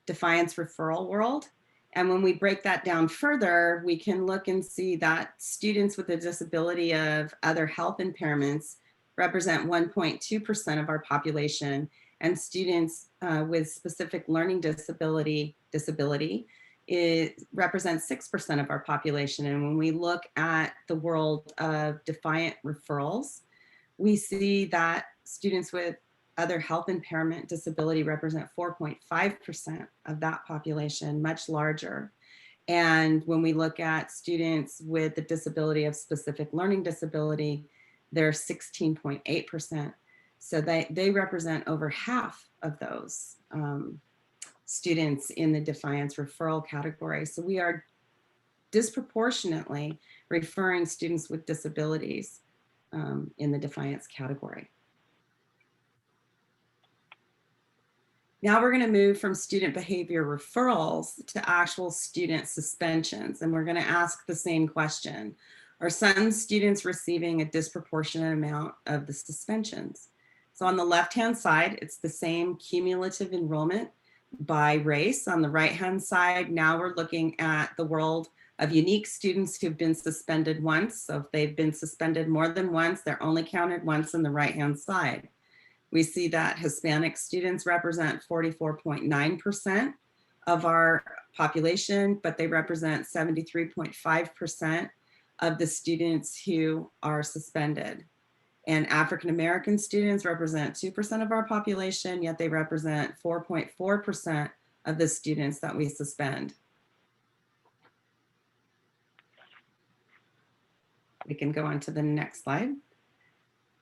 defiance referral world. And when we break that down further, we can look and see that students with a disability of other health impairments represent 1.2% of our population, and students with specific learning disability it represents 6% of our population. And when we look at the world of defiant referrals, we see that students with other health impairment disability represent 4.5% of that population, much larger. And when we look at students with the disability of specific learning disability, they're 16.8%. So they represent over half of those students in the defiance referral category. So we are disproportionately referring students with disabilities in the defiance category. Now we're going to move from student behavior referrals to actual student suspensions. And we're going to ask the same question. Are some students receiving a disproportionate amount of the suspensions? So on the left-hand side, it's the same cumulative enrollment by race. On the right-hand side, now we're looking at the world of unique students who've been suspended once. So if they've been suspended more than once, they're only counted once on the right-hand side. We see that Hispanic students represent 44.9% of our population, but they represent 73.5% of the students who are suspended. And African American students represent 2% of our population, yet they represent 4.4% of the students that we suspend. We can go on to the next slide.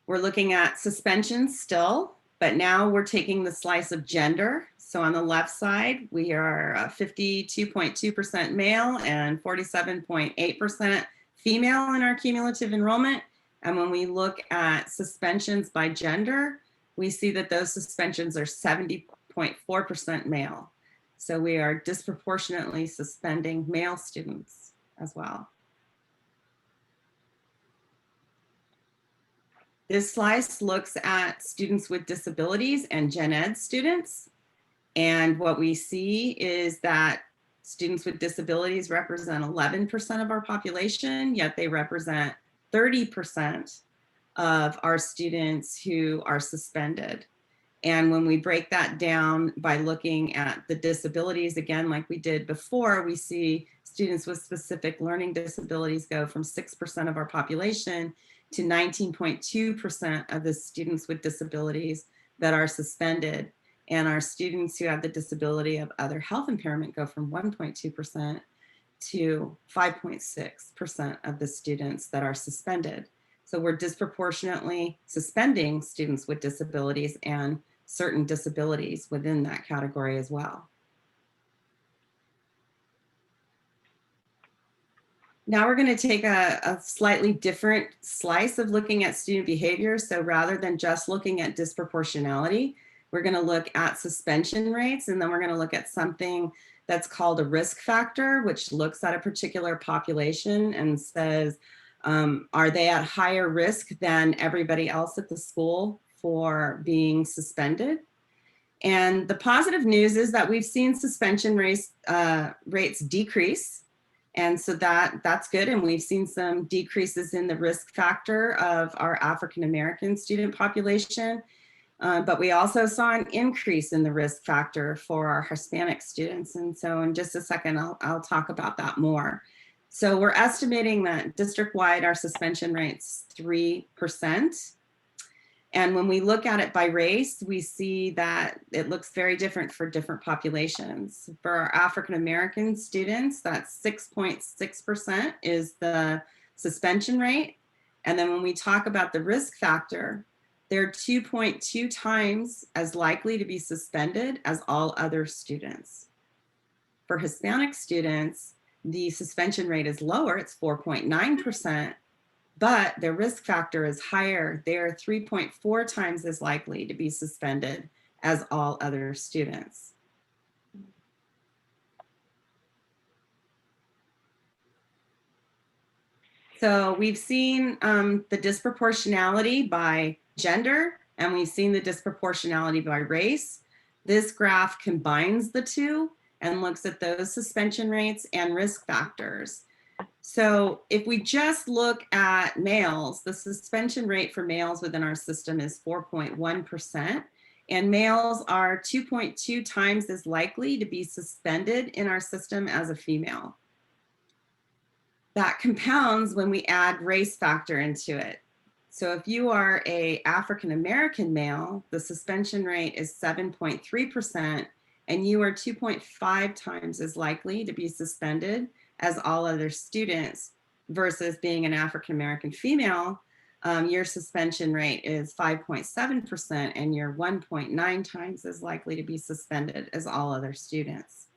We're looking at suspensions still, but now we're taking the slice of gender. So on the left side, we are 52.2% male and 47.8% female in our cumulative enrollment. And when we look at suspensions by gender, we see that those suspensions are 70.4% male. So we are disproportionately suspending male students as well. This slice looks at students with disabilities and gen ed students. And what we see is that students with disabilities represent 11% of our population, yet they represent 30% of our students who are suspended. And when we break that down by looking at the disabilities, again, like we did before, we see students with specific learning disabilities go from 6% of our population to 19.2% of the students with disabilities that are suspended. And our students who have the disability of other health impairment go from 1.2% to 5.6% of the students that are suspended. So we're disproportionately suspending students with disabilities and certain disabilities within that category as well. Now we're going to take a slightly different slice of looking at student behavior. So rather than just looking at disproportionality, We're going to look at suspension rates, and then we're going to look at something that's called a risk factor, which looks at a particular population and says, are they at higher risk than everybody else at the school for being suspended? And the positive news is that we've seen suspension rates decrease. And so that's good. And we've seen some decreases in the risk factor of our African-American student population. But we also saw an increase in the risk factor for our Hispanic students. And so in just a second, I'll talk about that more. So we're estimating that district-wide, our suspension rate's 3%. And when we look at it by race, we see that it looks very different for different populations. For our African-American students, that's 6.6% is the suspension rate. And then when we talk about the risk factor, they're 2.2 times as likely to be suspended as all other students. For Hispanic students, the suspension rate is lower, it's 4.9%, but their risk factor is higher. They're 3.4 times as likely to be suspended as all other students. So we've seen the disproportionality by gender, and we've seen the disproportionality by race. This graph combines the two and looks at those suspension rates and risk factors. So if we just look at males, the suspension rate for males within our system is 4.1%, and males are 2.2 times as likely to be suspended in our system as a female. That compounds when we add race factor into it. So if you are an African-American male, the suspension rate is 7.3%, and you are 2.5 times as likely to be suspended as all other students, versus being an African-American female, your suspension rate is 5.7%, and you're 1.9 times as likely to be suspended as all other students.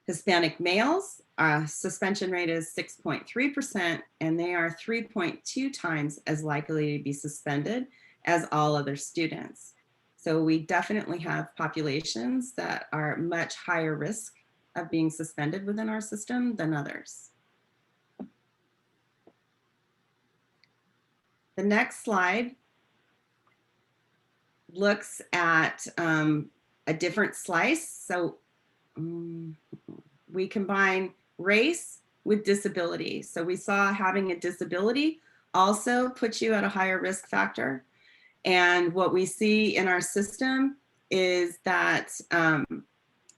Hispanic males, suspension rate is 6.3%, and they are 3.2 times as likely to be suspended as all other students. So we definitely have populations that are much higher risk of being suspended within our system than others. The next slide looks at a different slice. So we combine race with disability. So we saw having a disability also puts you at a higher risk factor. And what we see in our system is that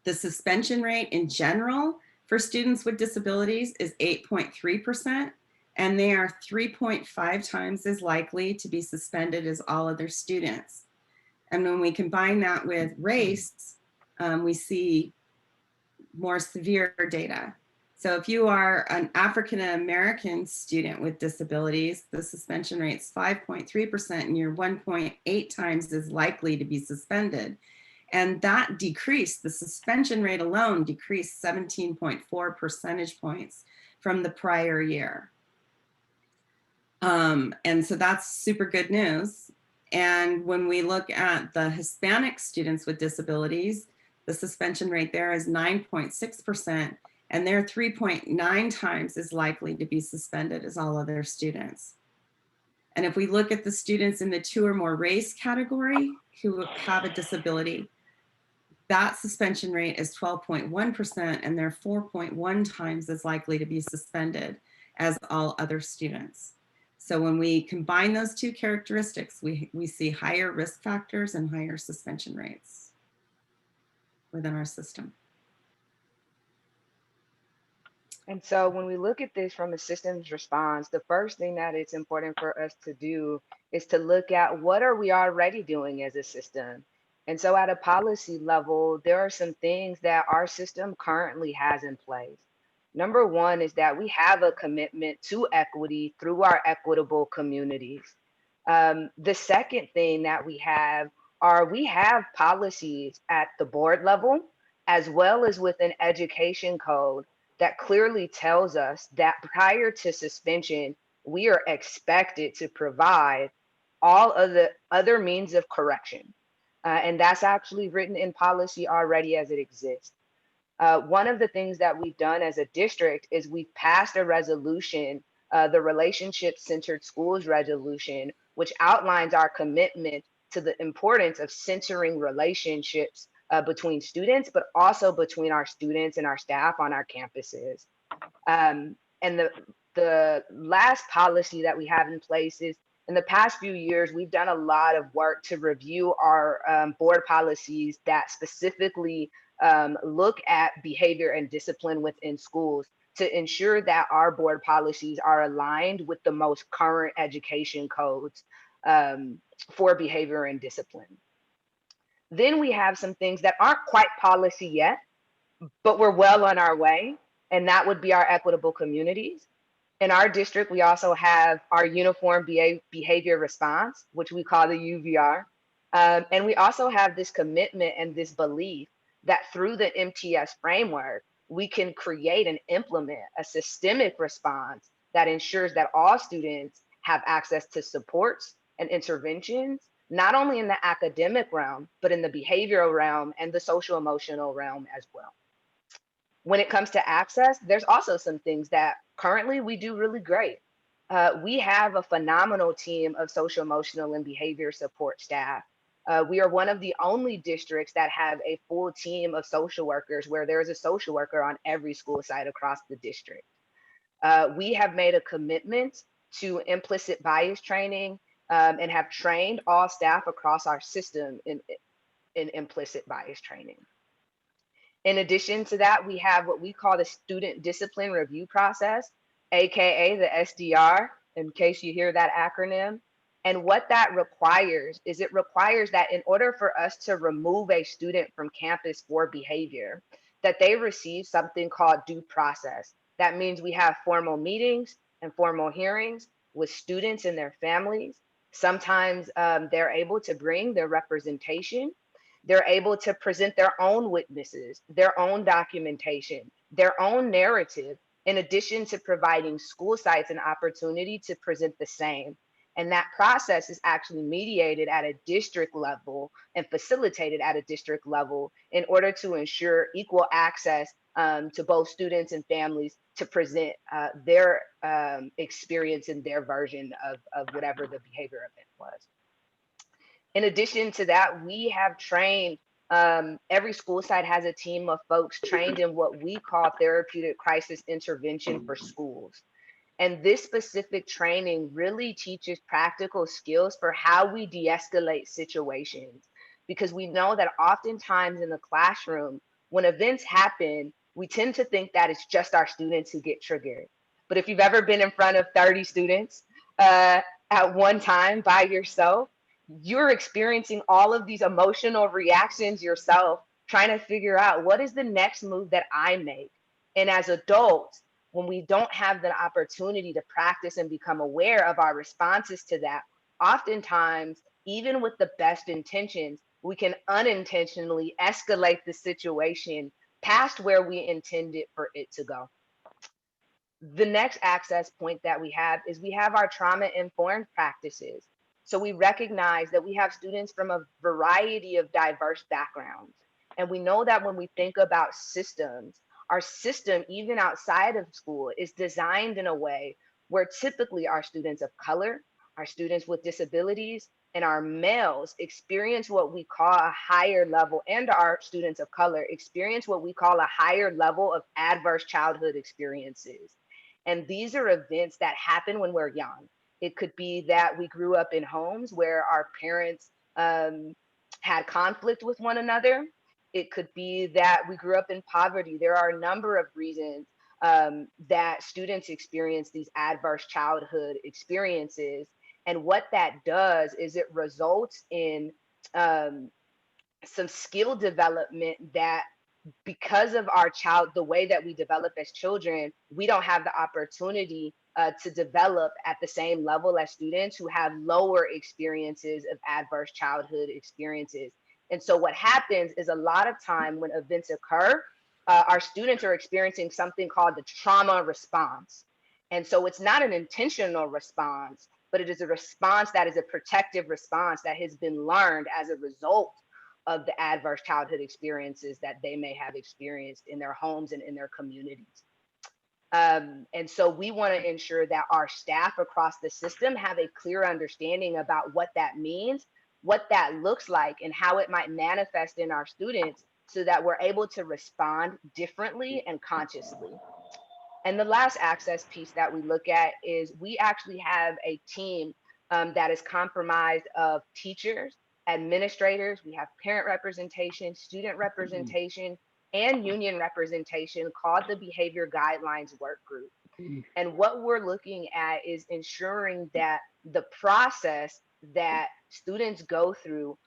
the suspension rate in general for students with disabilities is 8.3%, and they are 3.5 times as likely to be suspended as all other students. And when we combine that with race, we see more severe data. So if you are an African-American student with disabilities, the suspension rate is 5.3%, and you're 1.8 times as likely to be suspended. And that decreased, the suspension rate alone decreased 17.4 percentage points from the prior year. And so that's super good news. And when we look at the Hispanic students with disabilities, the suspension rate there is 9.6%, and they're 3.9 times as likely to be suspended as all other students. And if we look at the students in the 2 or more race category who have a disability, that suspension rate is 12.1%, and they're 4.1 times as likely to be suspended as all other students. So when we combine those two characteristics, we see higher risk factors and higher suspension rates within our system. And so when we look at this from a systems response, the first thing that it's important for us to do is to look at what are we already doing as a system. And so at a policy level, there are some things that our system currently has in place. Number one is that we have a commitment to equity through our equitable communities. The second thing that we have policies at the board level, as well as with an education code that clearly tells us that prior to suspension, we are expected to provide all of the other means of correction. And that's actually written in policy already as it exists. One of the things that we've done as a district is we've passed a resolution, the Relationship-Centered Schools Resolution, which outlines our commitment to the importance of centering relationships between students, but also between our students and our staff on our campuses. And the last policy that we have in place is, in the past few years, we've done a lot of work to review our board policies that specifically look at behavior and discipline within schools to ensure that our board policies are aligned with the most current education codes for behavior and discipline. Then we have some things that aren't quite policy yet, but we're well on our way, and that would be our equitable communities. In our district, we also have our uniform behavior response, which we call the UVR. And we also have this commitment and this belief that through the MTS framework, we can create and implement a systemic response that ensures that all students have access to supports and interventions, not only in the academic realm, but in the behavioral realm and the social emotional realm as well. When it comes to access, there's also some things that currently we do really great. We have a phenomenal team of social emotional and behavior support staff. We are one of the only districts that have a full team of social workers where there is a social worker on every school site across the district. We have made a commitment to implicit bias training and have trained all staff across our system in implicit bias training. In addition to that, we have what we call the student discipline review process, AKA the SDR, in case you hear that acronym. And what that requires is it requires that in order for us to remove a student from campus for behavior, that they receive something called due process. That means we have formal meetings and formal hearings with students and their families. Sometimes they're able to bring their representation. They're able to present their own witnesses, their own documentation, their own narrative, in addition to providing school sites an opportunity to present the same. And that process is actually mediated at a district level and facilitated at a district level in order to ensure equal access to both students and families to present their experience and their version of whatever the behavior event was. In addition to that, we have trained, every school site has a team of folks trained in what we call therapeutic crisis intervention for schools. And this specific training really teaches practical skills for how we de-escalate situations. Because we know that oftentimes in the classroom, when events happen, we tend to think that it's just our students who get triggered. But if you've ever been in front of 30 students at one time by yourself, you're experiencing all of these emotional reactions yourself, trying to figure out what is the next move that I make. And as adults, when we don't have the opportunity to practice and become aware of our responses to that, oftentimes, even with the best intentions, we can unintentionally escalate the situation past where we intended for it to go. The next access point that we have is we have our trauma-informed practices. So we recognize that we have students from a variety of diverse backgrounds. And we know that when we think about systems, our system, even outside of school, is designed in a way where typically our students of color, our students with disabilities, and our males experience what we call a higher level, and our students of color experience what we call a higher level of adverse childhood experiences. And these are events that happen when we're young. It could be that we grew up in homes where our parents had conflict with one another. It could be that we grew up in poverty. There are a number of reasons that students experience these adverse childhood experiences. And what that does is it results in some skill development that, because of the way that we develop as children, we don't have the opportunity to develop at the same level as students who have lower experiences of adverse childhood experiences. And so what happens is a lot of time when events occur, our students are experiencing something called the trauma response. And so it's not an intentional response, but it is a response that is a protective response that has been learned as a result of the adverse childhood experiences that they may have experienced in their homes and in their communities. And so we want to ensure that our staff across the system have a clear understanding about what that means, what that looks like, and how it might manifest in our students so that we're able to respond differently and consciously. And the last access piece that we look at is we actually have a team that is comprised of teachers, administrators, we have parent representation, student representation, and union representation called the Behavior Guidelines Work Group. And what we're looking at is ensuring that the process that students go through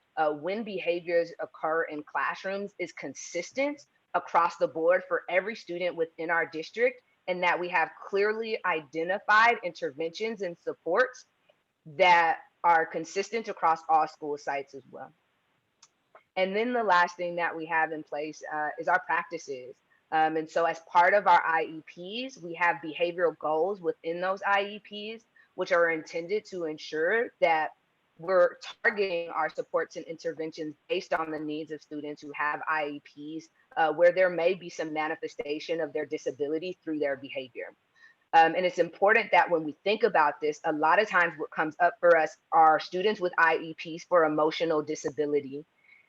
when behaviors occur in classrooms is consistent across the board for every student within our district, and that we have clearly identified interventions and supports that are consistent across all school sites as well. And then the last thing that we have in place is our practices. And so as part of our IEPs, we have behavioral goals within those IEPs, which are intended to ensure that we're targeting our supports and interventions based on the needs of students who have IEPs, where there may be some manifestation of their disability through their behavior. And it's important that when we think about this, a lot of times what comes up for us are students with IEPs for emotional disability.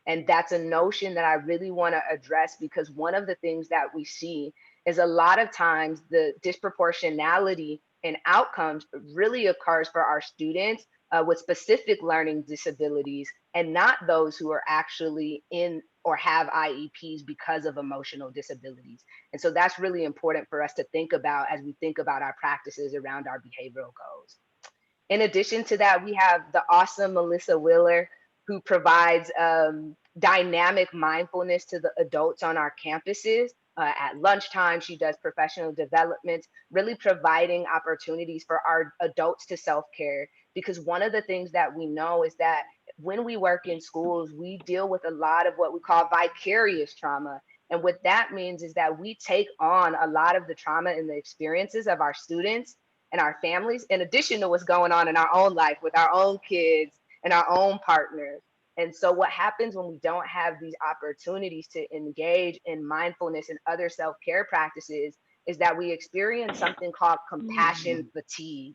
And that's a notion that I really want to address, because one of the things that we see is a lot of times the disproportionality in outcomes really occurs for our students with specific learning disabilities, and not those who are actually in or have IEPs because of emotional disabilities. And so that's really important for us to think about as we think about our practices around our behavioral goals. In addition to that, we have the awesome Melissa Wheeler, who provides dynamic mindfulness to the adults on our campuses. At lunchtime, she does professional development, really providing opportunities for our adults to self-care. Because one of the things that we know is that when we work in schools, we deal with a lot of what we call vicarious trauma. And what that means is that we take on a lot of the trauma and the experiences of our students and our families, in addition to what's going on in our own life with our own kids and our own partners. And so what happens when we don't have these opportunities to engage in mindfulness and other self-care practices is that we experience something called compassion fatigue.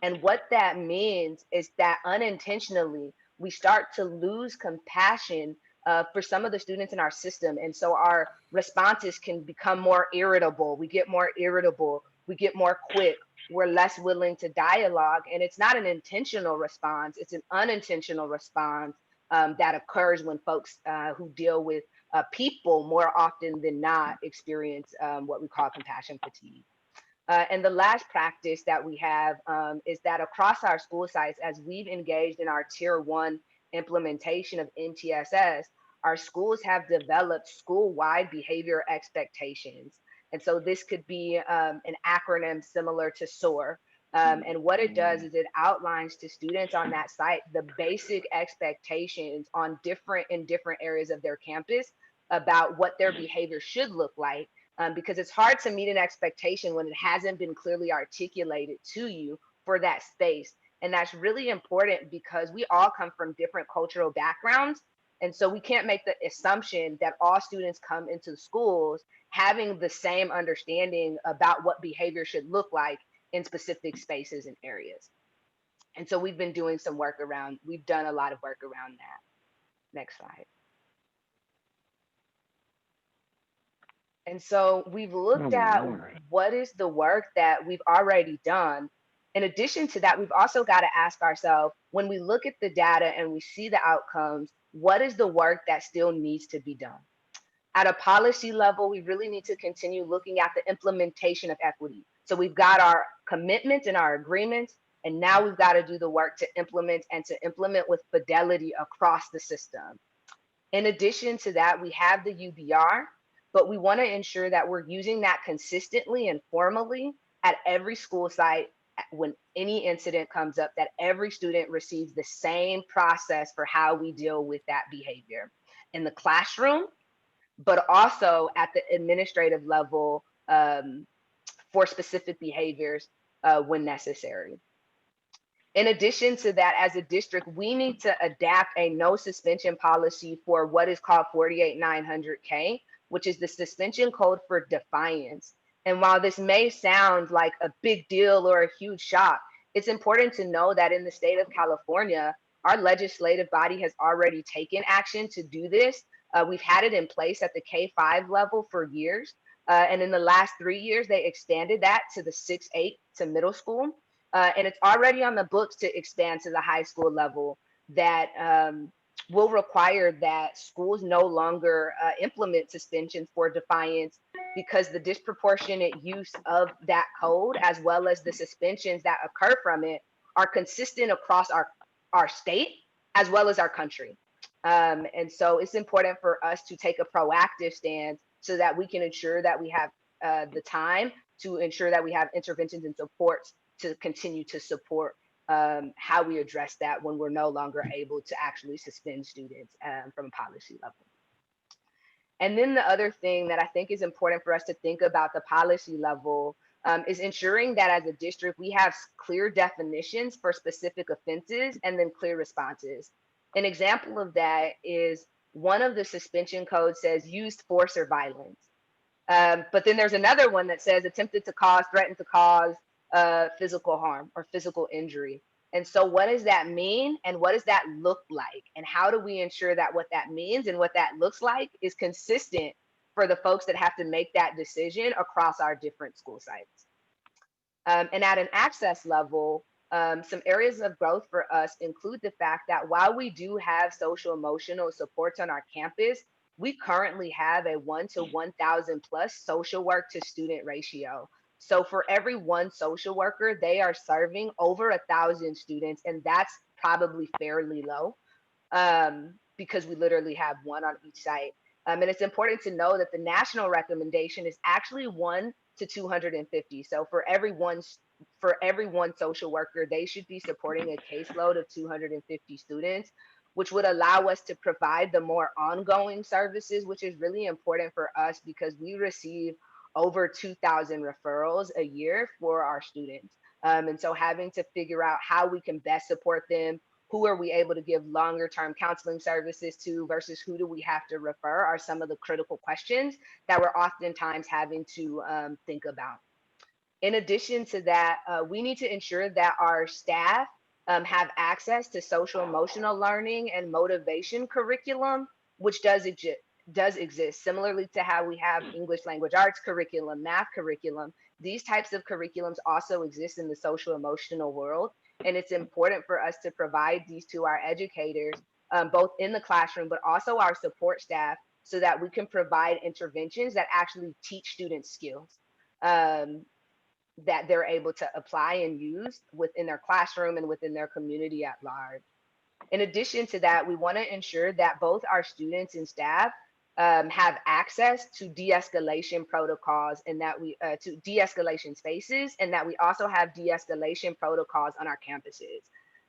And what that means is that unintentionally, we start to lose compassion for some of the students in our system. And so our responses can become more irritable. We get more irritable, we get more quick, we're less willing to dialogue. And it's not an intentional response, it's an unintentional response that occurs when folks who deal with people more often than not experience what we call compassion fatigue. And the last practice that we have is that across our school sites, as we've engaged in our Tier 1 implementation of MTSS, our schools have developed school-wide behavior expectations. And so this could be an acronym similar to SOAR. And what it does is it outlines to students on that site the basic expectations on in different areas of their campus about what their behavior should look like. Because it's hard to meet an expectation when it hasn't been clearly articulated to you for that space. And that's really important because we all come from different cultural backgrounds. And so we can't make the assumption that all students come into schools having the same understanding about what behavior should look like in specific spaces and areas. And so we've been doing some work around, we've done a lot of work around that. Next slide. And so we've looked at what is the work that we've already done. In addition to that, we've also got to ask ourselves, when we look at the data and we see the outcomes, what is the work that still needs to be done? At a policy level, we really need to continue looking at the implementation of equity. So we've got our commitments and our agreements, and now we've got to do the work to implement and to implement with fidelity across the system. In addition to that, we have the UBR, but we want to ensure that we're using that consistently and formally at every school site when any incident comes up, that every student receives the same process for how we deal with that behavior in the classroom, but also at the administrative level for specific behaviors when necessary. In addition to that, as a district, we need to adapt a no suspension policy for what is called 48900K, which is the suspension code for defiance. And while this may sound like a big deal or a huge shock, it's important to know that in the state of California, our legislative body has already taken action to do this. We've had it in place at the K-5 level for years. And in the last 3 years, they expanded that to the 6-8 to middle school. And it's already on the books to expand to the high school level that will require that schools no longer implement suspensions for defiance, because the disproportionate use of that code, as well as the suspensions that occur from it, are consistent across our state as well as our country. And so it's important for us to take a proactive stance so that we can ensure that we have the time to ensure that we have interventions and supports to continue to support how we address that when we're no longer able to actually suspend students from a policy level. And then the other thing that I think is important for us to think about the policy level is ensuring that as a district, we have clear definitions for specific offenses and then clear responses. An example of that is one of the suspension codes says used force or violence. But then there's another one that says attempted to cause, threatened to cause physical harm or physical injury. And so what does that mean? And what does that look like? And how do we ensure that what that means and what that looks like is consistent for the folks that have to make that decision across our different school sites? And at an access level, some areas of growth for us include the fact that while we do have social emotional supports on our campus, we currently have a 1 to 1,000 plus social work to student ratio. So for every one social worker, they are serving over 1,000 students, and that's probably fairly low because we literally have one on each site. And it's important to know that the national recommendation is actually 1 to 250. So for every one social worker, they should be supporting a caseload of 250 students, which would allow us to provide the more ongoing services, which is really important for us because we receive over 2,000 referrals a year for our students. And so having to figure out how we can best support them, who are we able to give longer term counseling services to versus who do we have to refer are some of the critical questions that we're oftentimes having to think about. In addition to that, we need to ensure that our staff have access to social emotional learning and motivation curriculum, which does exist. Similarly to how we have English language arts curriculum, math curriculum, these types of curriculums also exist in the social emotional world. And it's important for us to provide these to our educators, both in the classroom, but also our support staff, so that we can provide interventions that actually teach students skills that they're able to apply and use within their classroom and within their community at large. In addition to that, we want to ensure that both our students and staff have access to de-escalation protocols and that we to de-escalation spaces, and that we also have de-escalation protocols on our campuses.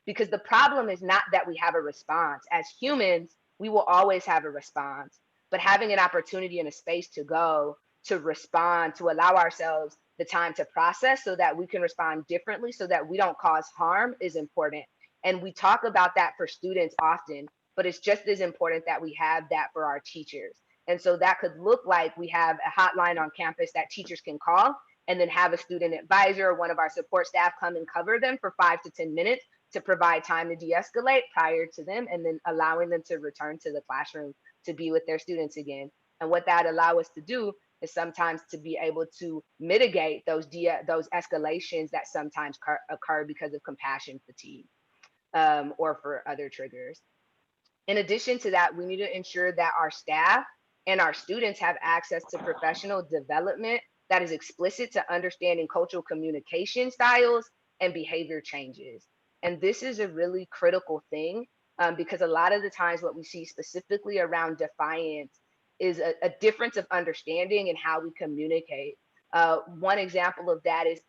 Because the problem is not that we have a response. As humans, we will always have a response, but having an opportunity and a space to go to respond, to allow ourselves the time to process so that we can respond differently so that we don't cause harm is important. And we talk about that for students often, but it's just as important that we have that for our teachers. And so that could look like we have a hotline on campus that teachers can call and then have a student advisor or one of our support staff come and cover them for 5 to 10 minutes to provide time to de-escalate prior to them, and then allowing them to return to the classroom to be with their students again. And what that allows us to do is sometimes to be able to mitigate those escalations that sometimes occur because of compassion fatigue or for other triggers. In addition to that, we need to ensure that our staff and our students have access to professional development that is explicit to understanding cultural communication styles and behavior changes. And this is a really critical thing because a lot of the times what we see specifically around defiance is a difference of understanding in how we communicate. One example of that is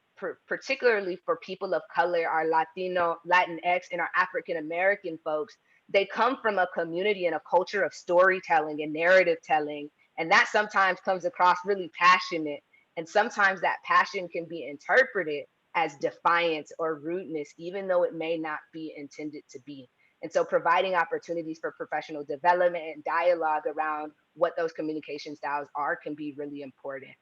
particularly for people of color, our Latino, Latinx, and our African American folks. They come from a community and a culture of storytelling and narrative telling, and that sometimes comes across really passionate. And sometimes that passion can be interpreted as defiance or rudeness, even though it may not be intended to be. And so providing opportunities for professional development and dialogue around what those communication styles are can be really important.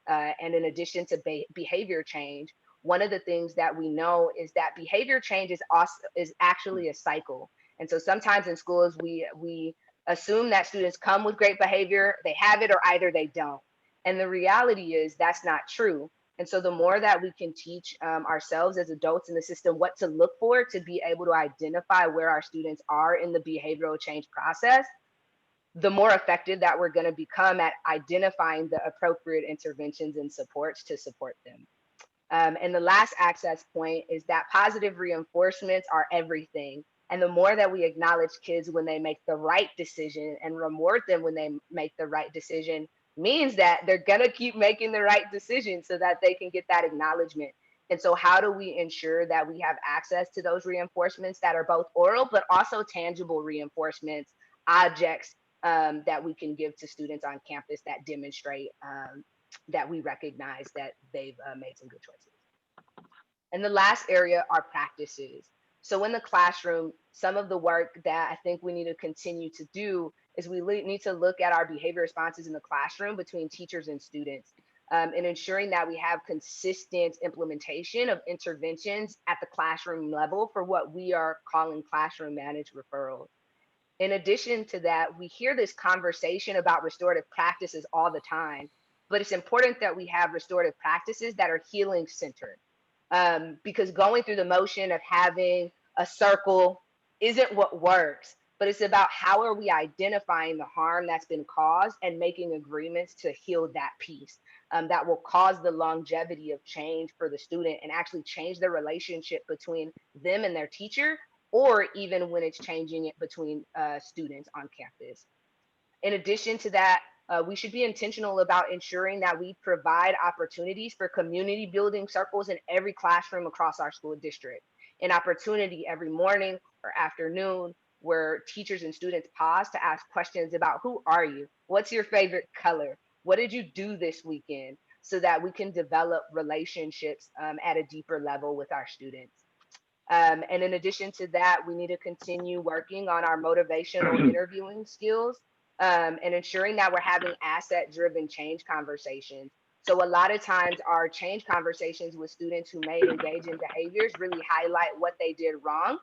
And in addition to behavior change, one of the things that we know is that behavior change is actually a cycle. And so sometimes in schools, we assume that students come with great behavior, they have it, or either they don't. And the reality is that's not true. And so the more that we can teach ourselves as adults in the system what to look for to be able to identify where our students are in the behavioral change process, the more effective that we're going to become at identifying the appropriate interventions and supports to support them. And the last access point is that positive reinforcements are everything. And the more that we acknowledge kids when they make the right decision and reward them when they make the right decision, means that they're gonna keep making the right decision so that they can get that acknowledgement. And so how do we ensure that we have access to those reinforcements that are both oral, but also tangible reinforcements, objects that we can give to students on campus that demonstrate that we recognize that they've made some good choices. And the last area are practices. So in the classroom, some of the work that I think we need to continue to do is we need to look at our behavior responses in the classroom between teachers and students, and ensuring that we have consistent implementation of interventions at the classroom level for what we are calling classroom managed referrals. In addition to that, we hear this conversation about restorative practices all the time, but it's important that we have restorative practices that are healing centered. Because going through the motion of having a circle isn't what works, but it's about how are we identifying the harm that's been caused and making agreements to heal that piece that will cause the longevity of change for the student and actually change the relationship between them and their teacher, or even when it's changing it between students on campus. In addition to that, we should be intentional about ensuring that we provide opportunities for community building circles in every classroom across our school district. An opportunity every morning or afternoon where teachers and students pause to ask questions about who are you? What's your favorite color? What did you do this weekend? So that we can develop relationships at a deeper level with our students. And in addition to that, we need to continue working on our motivational interviewing skills and ensuring that we're having asset-driven change conversations. So a lot of times our change conversations with students who may engage in behaviors really highlight what they did wrong,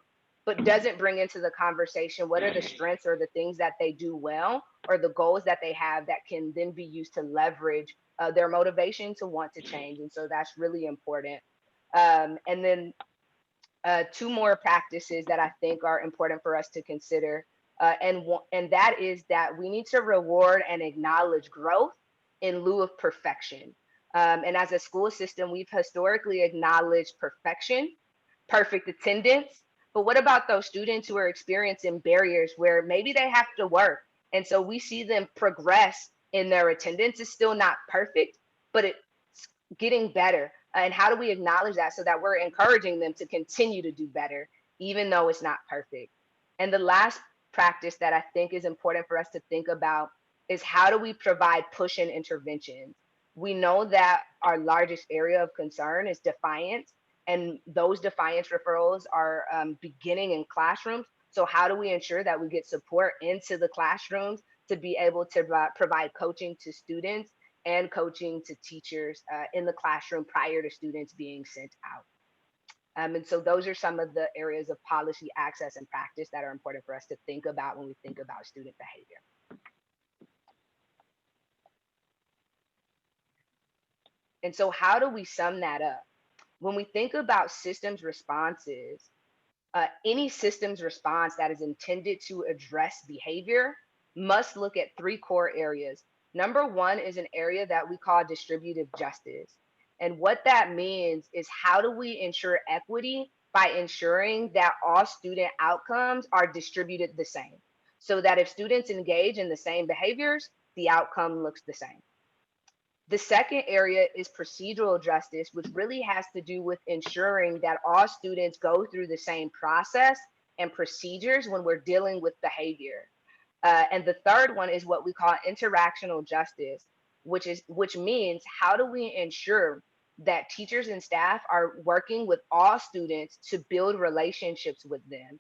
but doesn't bring into the conversation what are the strengths or the things that they do well or the goals that they have that can then be used to leverage their motivation to want to change. And so that's really important. And then two more practices that I think are important for us to consider. And that is that we need to reward and acknowledge growth in lieu of perfection. And as a school system, we've historically acknowledged perfection, perfect attendance, but what about those students who are experiencing barriers where maybe they have to work? And so we see them progress in their attendance. It's still not perfect, but it's getting better. And how do we acknowledge that so that we're encouraging them to continue to do better, even though it's not perfect? And the last practice that I think is important for us to think about is how do we provide push and interventions? We know that our largest area of concern is defiance, and those defiance referrals are beginning in classrooms. So how do we ensure that we get support into the classrooms to be able to provide coaching to students and coaching to teachers in the classroom prior to students being sent out? And so those are some of the areas of policy, access, and practice that are important for us to think about when we think about student behavior. And so how do we sum that up? When we think about systems responses, any systems response that is intended to address behavior must look at three core areas. Number one is an area that we call distributive justice. And what that means is how do we ensure equity by ensuring that all student outcomes are distributed the same, so that if students engage in the same behaviors, the outcome looks the same. The second area is procedural justice, which really has to do with ensuring that all students go through the same process and procedures when we're dealing with behavior. And the third one is what we call interactional justice, which means how do we ensure that teachers and staff are working with all students to build relationships with them.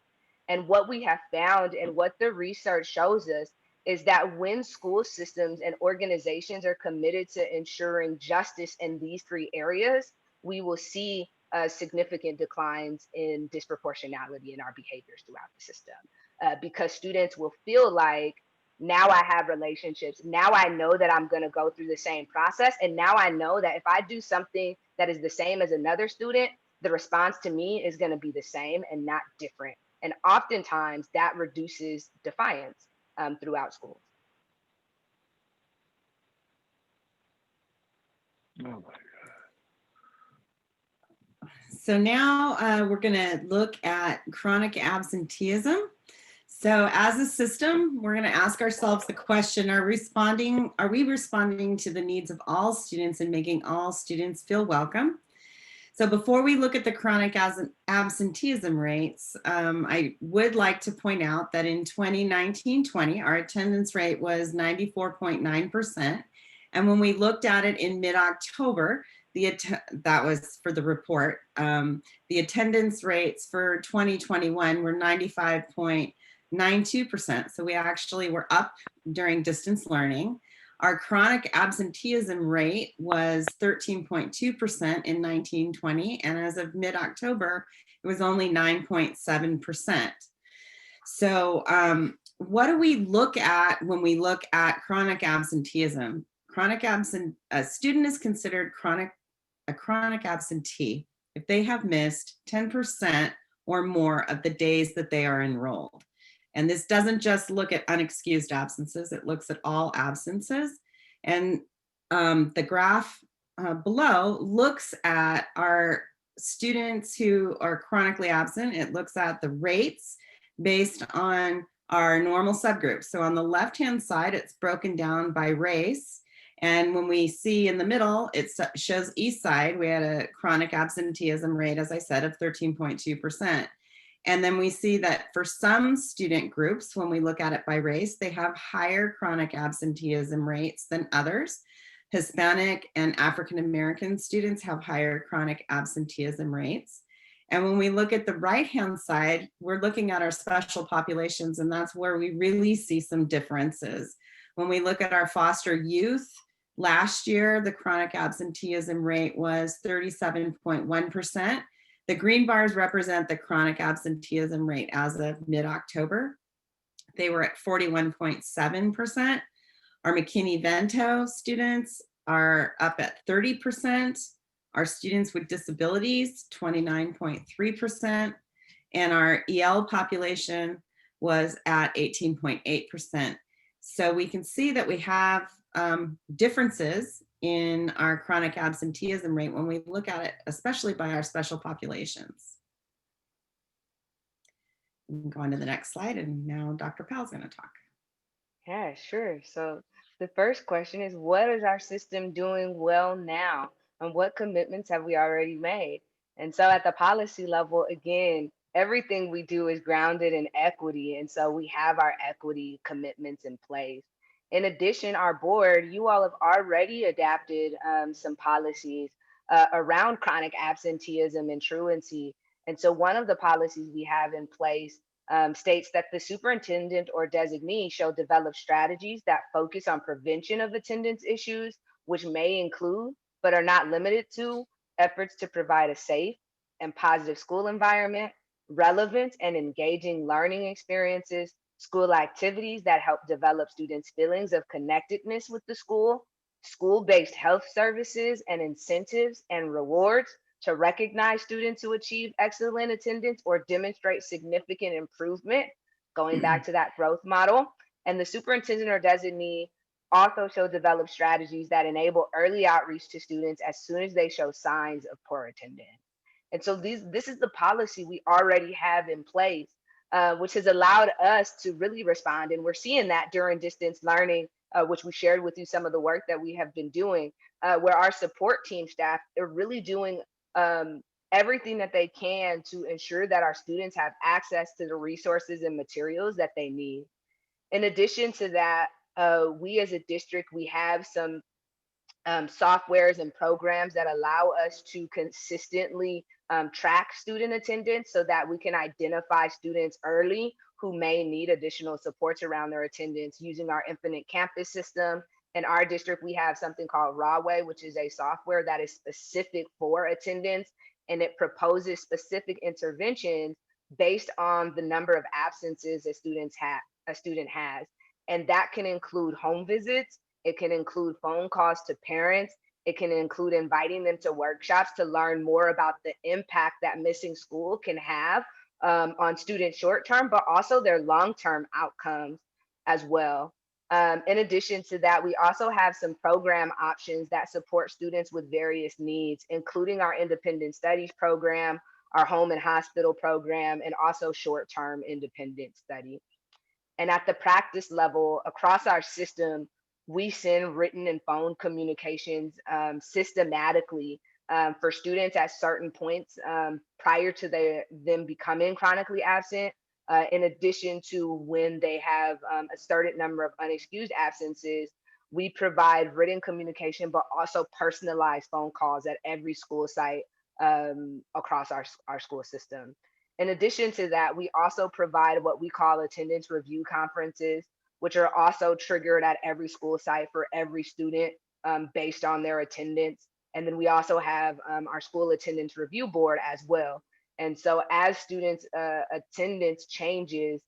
And what we have found and what the research shows us is that when school systems and organizations are committed to ensuring justice in these three areas, we will see significant declines in disproportionality in our behaviors throughout the system. Because students will feel like, now I have relationships. Now I know that I'm going to go through the same process. And now I know that if I do something that is the same as another student, the response to me is going to be the same and not different. And oftentimes that reduces defiance throughout schools. Oh, So now we're going to look at chronic absenteeism. So as a system, we're going to ask ourselves the question, are we responding to the needs of all students and making all students feel welcome? So before we look at the chronic absenteeism rates, I would like to point out that in 2019-20, our attendance rate was 94.9%. And when we looked at it in mid-October, that was for the report, the attendance rates for 2021 were 95.92%. So we actually were up during distance learning. Our chronic absenteeism rate was 13.2% in 1920, and as of mid-October, it was only 9.7%. So what do we look at when we look at chronic absenteeism? A student is considered a chronic absentee if they have missed 10% or more of the days that they are enrolled. And this doesn't just look at unexcused absences, it looks at all absences. And the graph below looks at our students who are chronically absent. It looks at the rates based on our normal subgroups. So on the left-hand side, it's broken down by race. And when we see in the middle, it shows East Side, we had a chronic absenteeism rate, as I said, of 13.2%. And then we see that for some student groups, when we look at it by race, they have higher chronic absenteeism rates than others. Hispanic and African-American students have higher chronic absenteeism rates. And when we look at the right-hand side, we're looking at our special populations, and that's where we really see some differences. When we look at our foster youth, last year, the chronic absenteeism rate was 37.1%. The green bars represent the chronic absenteeism rate as of mid-October. They were at 41.7%. Our McKinney-Vento students are up at 30%. Our students with disabilities, 29.3%. And our EL population was at 18.8%. So we can see that we have differences in our chronic absenteeism rate when we look at it, especially by our special populations. We can go on to the next slide, and now Dr. Powell's going to talk. Yeah, sure. So the first question is, what is our system doing well now? And what commitments have we already made? And so at the policy level, again, everything we do is grounded in equity. And so we have our equity commitments in place. In addition, our board, you all have already adapted some policies around chronic absenteeism and truancy. And so one of the policies we have in place states that the superintendent or designee shall develop strategies that focus on prevention of attendance issues, which may include, but are not limited to, efforts to provide a safe and positive school environment, relevant and engaging learning experiences, school activities that help develop students' feelings of connectedness with the school, school-based health services and incentives and rewards to recognize students who achieve excellent attendance or demonstrate significant improvement, going back to that growth model. And the superintendent or designee also shall develop strategies that enable early outreach to students as soon as they show signs of poor attendance. And so this is the policy we already have in place, which has allowed us to really respond. And we're seeing that during distance learning, which we shared with you some of the work that we have been doing, where our support team staff are really doing everything that they can to ensure that our students have access to the resources and materials that they need. In addition to that, we as a district, we have some softwares and programs that allow us to consistently track student attendance so that we can identify students early who may need additional supports around their attendance using our Infinite Campus system. In our district, we have something called Rawway, which is a software that is specific for attendance, and it proposes specific interventions based on the number of absences a student has. And that can include home visits, it can include phone calls to parents, it can include inviting them to workshops to learn more about the impact that missing school can have on students short term, but also their long-term outcomes as well. In addition to that, we also have some program options that support students with various needs, including our independent studies program, our home and hospital program, and also short-term independent study. And at the practice level, across our system, we send written and phone communications systematically for students at certain points prior to them becoming chronically absent, in addition to when they have a certain number of unexcused absences. We provide written communication, but also personalized phone calls at every school site across our school system. In addition to that, we also provide what we call attendance review conferences, which are also triggered at every school site for every student based on their attendance. And then we also have our school attendance review board as well. And so as students' attendance changes,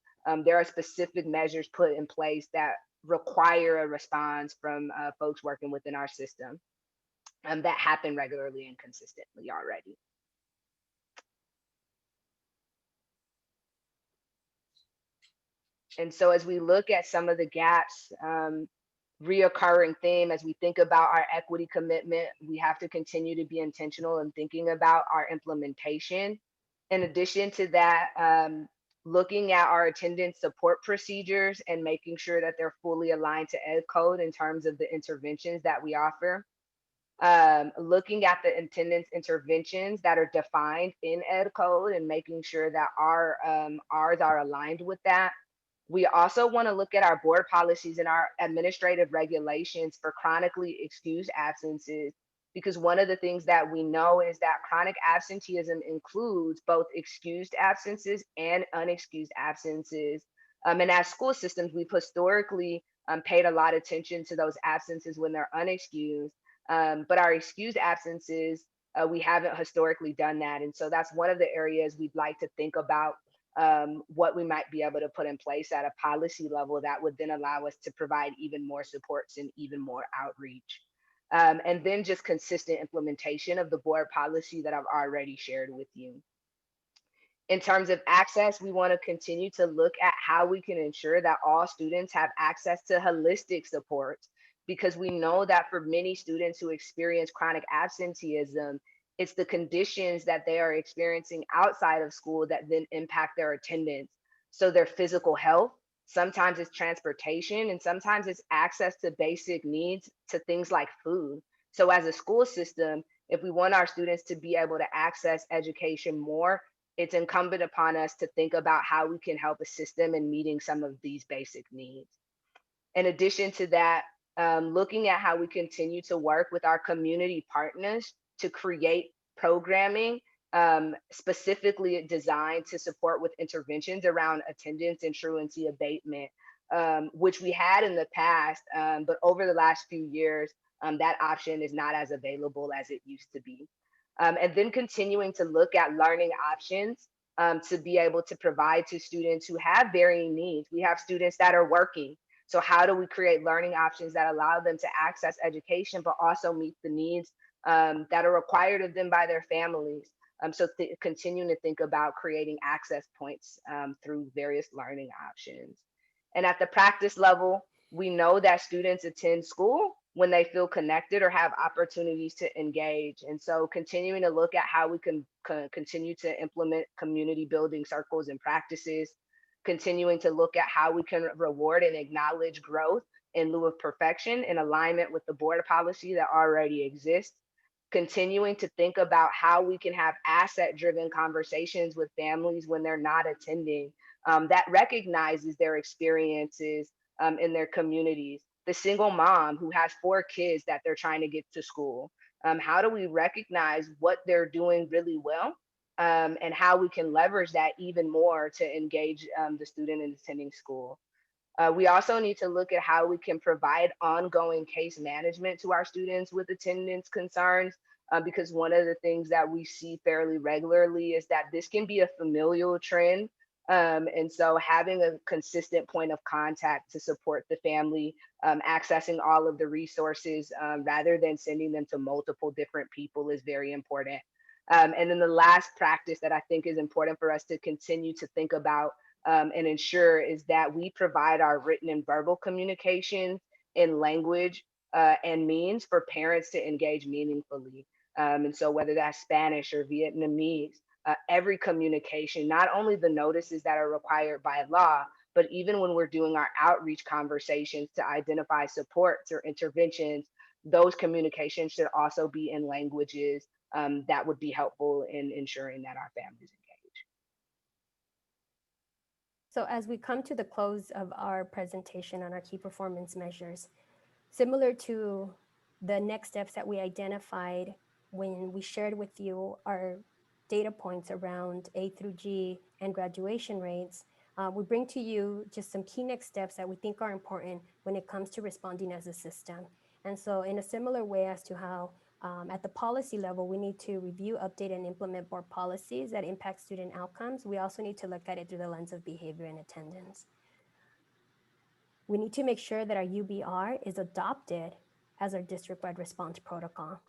there are specific measures put in place that require a response from folks working within our system that happen regularly and consistently already. And so as we look at some of the gaps, reoccurring theme, as we think about our equity commitment, we have to continue to be intentional in thinking about our implementation. In addition to that, looking at our attendance support procedures and making sure that they're fully aligned to Ed Code in terms of the interventions that we offer. Looking at the attendance interventions that are defined in Ed Code and making sure that ours are aligned with that. We also want to look at our board policies and our administrative regulations for chronically excused absences, because one of the things that we know is that chronic absenteeism includes both excused absences and unexcused absences. And as school systems, we've historically paid a lot of attention to those absences when they're unexcused, but our excused absences, we haven't historically done that. And so that's one of the areas we'd like to think about what we might be able to put in place at a policy level that would then allow us to provide even more supports and even more outreach. And then just consistent implementation of the board policy that I've already shared with you. In terms of access, we want to continue to look at how we can ensure that all students have access to holistic support, because we know that for many students who experience chronic absenteeism, it's the conditions that they are experiencing outside of school that then impact their attendance. So their physical health, sometimes it's transportation, and sometimes it's access to basic needs, to things like food. So as a school system, if we want our students to be able to access education more, it's incumbent upon us to think about how we can help assist them in meeting some of these basic needs. In addition to that, looking at how we continue to work with our community partners to create programming specifically designed to support with interventions around attendance and truancy abatement, which we had in the past, but over the last few years, that option is not as available as it used to be. And then continuing to look at learning options to be able to provide to students who have varying needs. We have students that are working. So how do we create learning options that allow them to access education, but also meet the needs that are required of them by their families? So continuing to think about creating access points through various learning options. And at the practice level, we know that students attend school when they feel connected or have opportunities to engage. And so continuing to look at how we can continue to implement community building circles and practices, continuing to look at how we can reward and acknowledge growth in lieu of perfection in alignment with the board policy that already exists, continuing to think about how we can have asset-driven conversations with families when they're not attending, that recognizes their experiences in their communities, the single mom who has 4 kids that they're trying to get to school. How do we recognize what they're doing really well, and how we can leverage that even more to engage the student in attending school? We also need to look at how we can provide ongoing case management to our students with attendance concerns, because one of the things that we see fairly regularly is that this can be a familial trend. And so having a consistent point of contact to support the family, accessing all of the resources rather than sending them to multiple different people is very important. And then the last practice that I think is important for us to continue to think about and ensure is that we provide our written and verbal communications in language and means for parents to engage meaningfully. And so whether that's Spanish or Vietnamese, every communication, not only the notices that are required by law, but even when we're doing our outreach conversations to identify supports or interventions, those communications should also be in languages that would be helpful in ensuring that our families engage. So as we come to the close of our presentation on our key performance measures, similar to the next steps that we identified when we shared with you our data points around A through G and graduation rates, we bring to you just some key next steps that we think are important when it comes to responding as a system. And so in a similar way as to how at the policy level, we need to review, update, and implement board policies that impact student outcomes. We also need to look at it through the lens of behavior and attendance. We need to make sure that our UBR is adopted as our district-wide response protocol.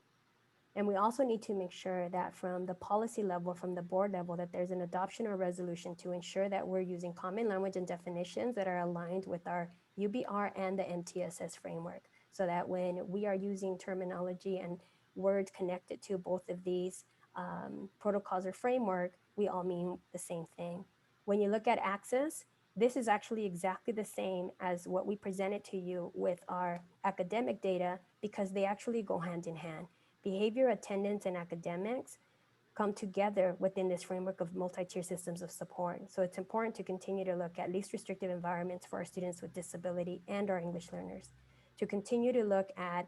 And we also need to make sure that from the policy level, from the board level, that there's an adoption or resolution to ensure that we're using common language and definitions that are aligned with our UBR and the MTSS framework, so that when we are using terminology and words connected to both of these protocols or framework, we all mean the same thing. When you look at access, this is actually exactly the same as what we presented to you with our academic data, because they actually go hand in hand. Behavior, attendance, and academics come together within this framework of multi-tier systems of support. So it's important to continue to look at least restrictive environments for our students with disability and our English learners, to continue to look at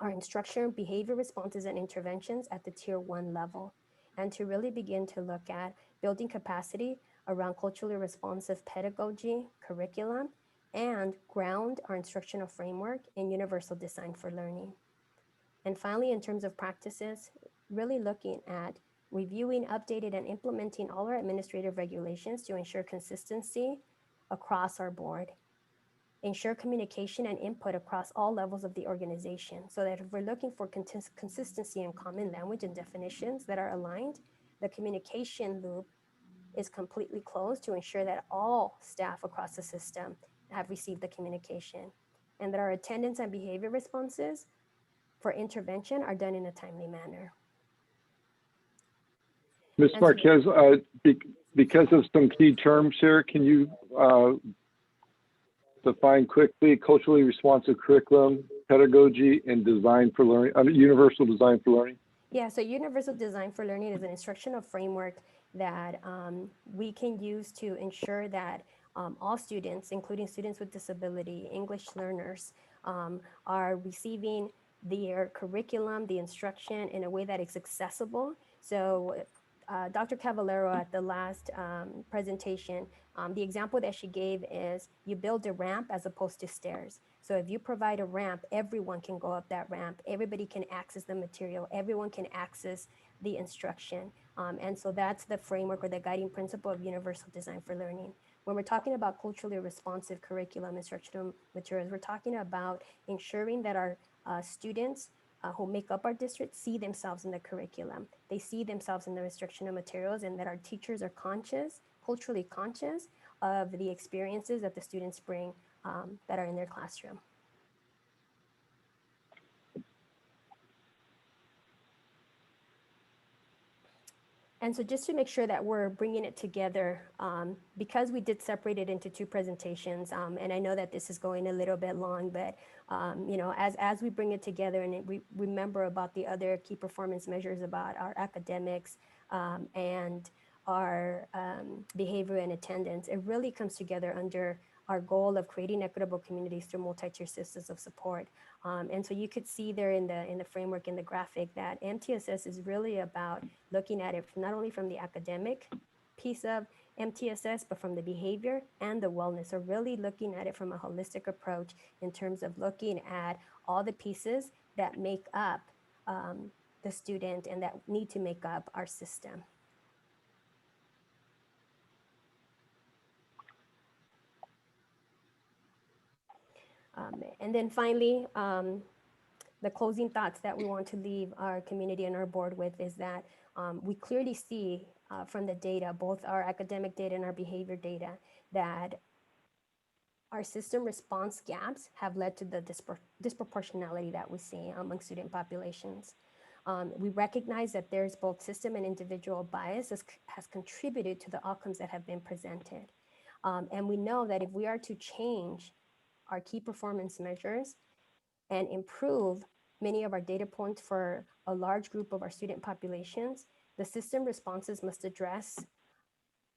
our instruction, behavior responses, and interventions at the tier 1 level, and to really begin to look at building capacity around culturally responsive pedagogy, curriculum, and ground our instructional framework in universal design for learning. And finally, in terms of practices, really looking at reviewing, updating, and implementing all our administrative regulations to ensure consistency across our board. Ensure communication and input across all levels of the organization, so that if we're looking for consistency in common language and definitions that are aligned, the communication loop is completely closed to ensure that all staff across the system have received the communication, and that our attendance and behavior responses for intervention are done in a timely manner. Ms. Marquez, because of some key terms here, can you define quickly culturally responsive curriculum, pedagogy, and design for learning, universal design for learning? Yeah, so universal design for learning is an instructional framework that we can use to ensure that all students, including students with disability, English learners, are receiving their curriculum, the instruction in a way that is accessible. So Dr. Cavallero at the last presentation, the example that she gave is you build a ramp as opposed to stairs. So if you provide a ramp, everyone can go up that ramp. Everybody can access the material. Everyone can access the instruction. And so that's the framework or the guiding principle of universal design for learning. When we're talking about culturally responsive curriculum, instructional materials, we're talking about ensuring that our students who make up our district see themselves in the curriculum. They see themselves in the instructional materials, and that our teachers are conscious, culturally conscious of the experiences that the students bring that are in their classroom. And so just to make sure that we're bringing it together, because we did separate it into 2 presentations, and I know that this is going a little bit long, but you know, as we bring it together and we remember about the other key performance measures about our academics and our behavior and attendance, it really comes together under our goal of creating equitable communities through multi-tier systems of support. And so you could see there in the framework, in the graphic, that MTSS is really about looking at it not only from the academic piece of MTSS, but from the behavior and the wellness. So really looking at it from a holistic approach in terms of looking at all the pieces that make up the student and that need to make up our system. And then finally, the closing thoughts that we want to leave our community and our board with is that we clearly see from the data, both our academic data and our behavior data, that our system response gaps have led to the disproportionality that we see among student populations. We recognize that there's both system and individual bias has contributed to the outcomes that have been presented. And we know that if we are to change our key performance measures and improve many of our data points for a large group of our student populations, the system responses must address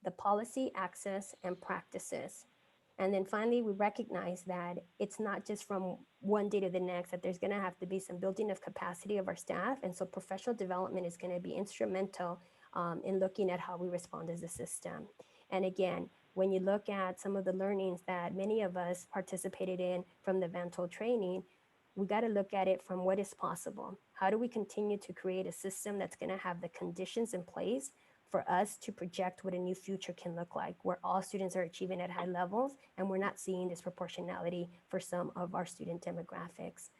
the policy, access, and practices. And then finally, we recognize that it's not just from one day to the next, that there's gonna have to be some building of capacity of our staff. And so professional development is gonna be instrumental in looking at how we respond as a system. And again, when you look at some of the learnings that many of us participated in from the Vantel training, we gotta look at it from what is possible. How do we continue to create a system that's gonna have the conditions in place for us to project what a new future can look like, where all students are achieving at high levels and we're not seeing disproportionality for some of our student demographics.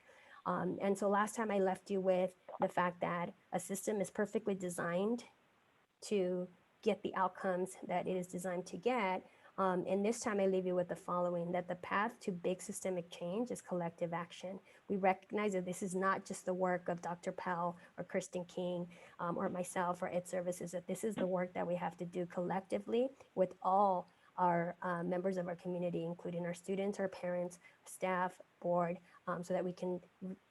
And so last time I left you with the fact that a system is perfectly designed to get the outcomes that it is designed to get. And this time I leave you with the following, that the path to big systemic change is collective action. We recognize that this is not just the work of Dr. Powell or Kristen King or myself or Ed Services, that this is the work that we have to do collectively with all our members of our community, including our students, our parents, staff, board, so that we can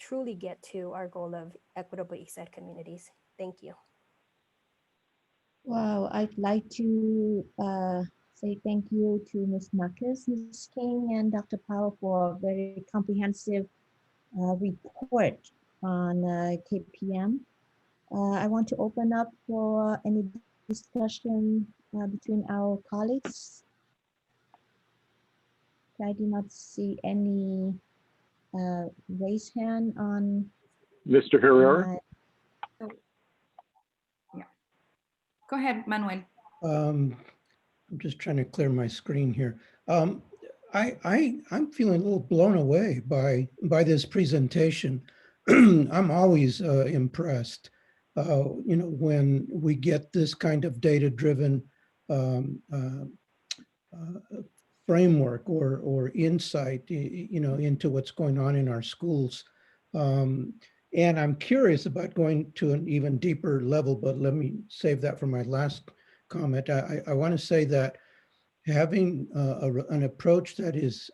truly get to our goal of equitable ESUHSD communities. Thank you. Wow, I'd like to say thank you to Ms. Marcus, Ms. King, and Dr. Powell for a very comprehensive report on KPM. I want to open up for any discussion between our colleagues. I do not see any raised hand on. Mr. Herrera? Go ahead, Manuel. I'm just trying to clear my screen here. I'm feeling a little blown away by this presentation. I'm always impressed, you know, when we get this kind of data-driven framework or insight, you know, into what's going on in our schools. And I'm curious about going to an even deeper level, but let me save that for my last comment. I want to say that having an approach that is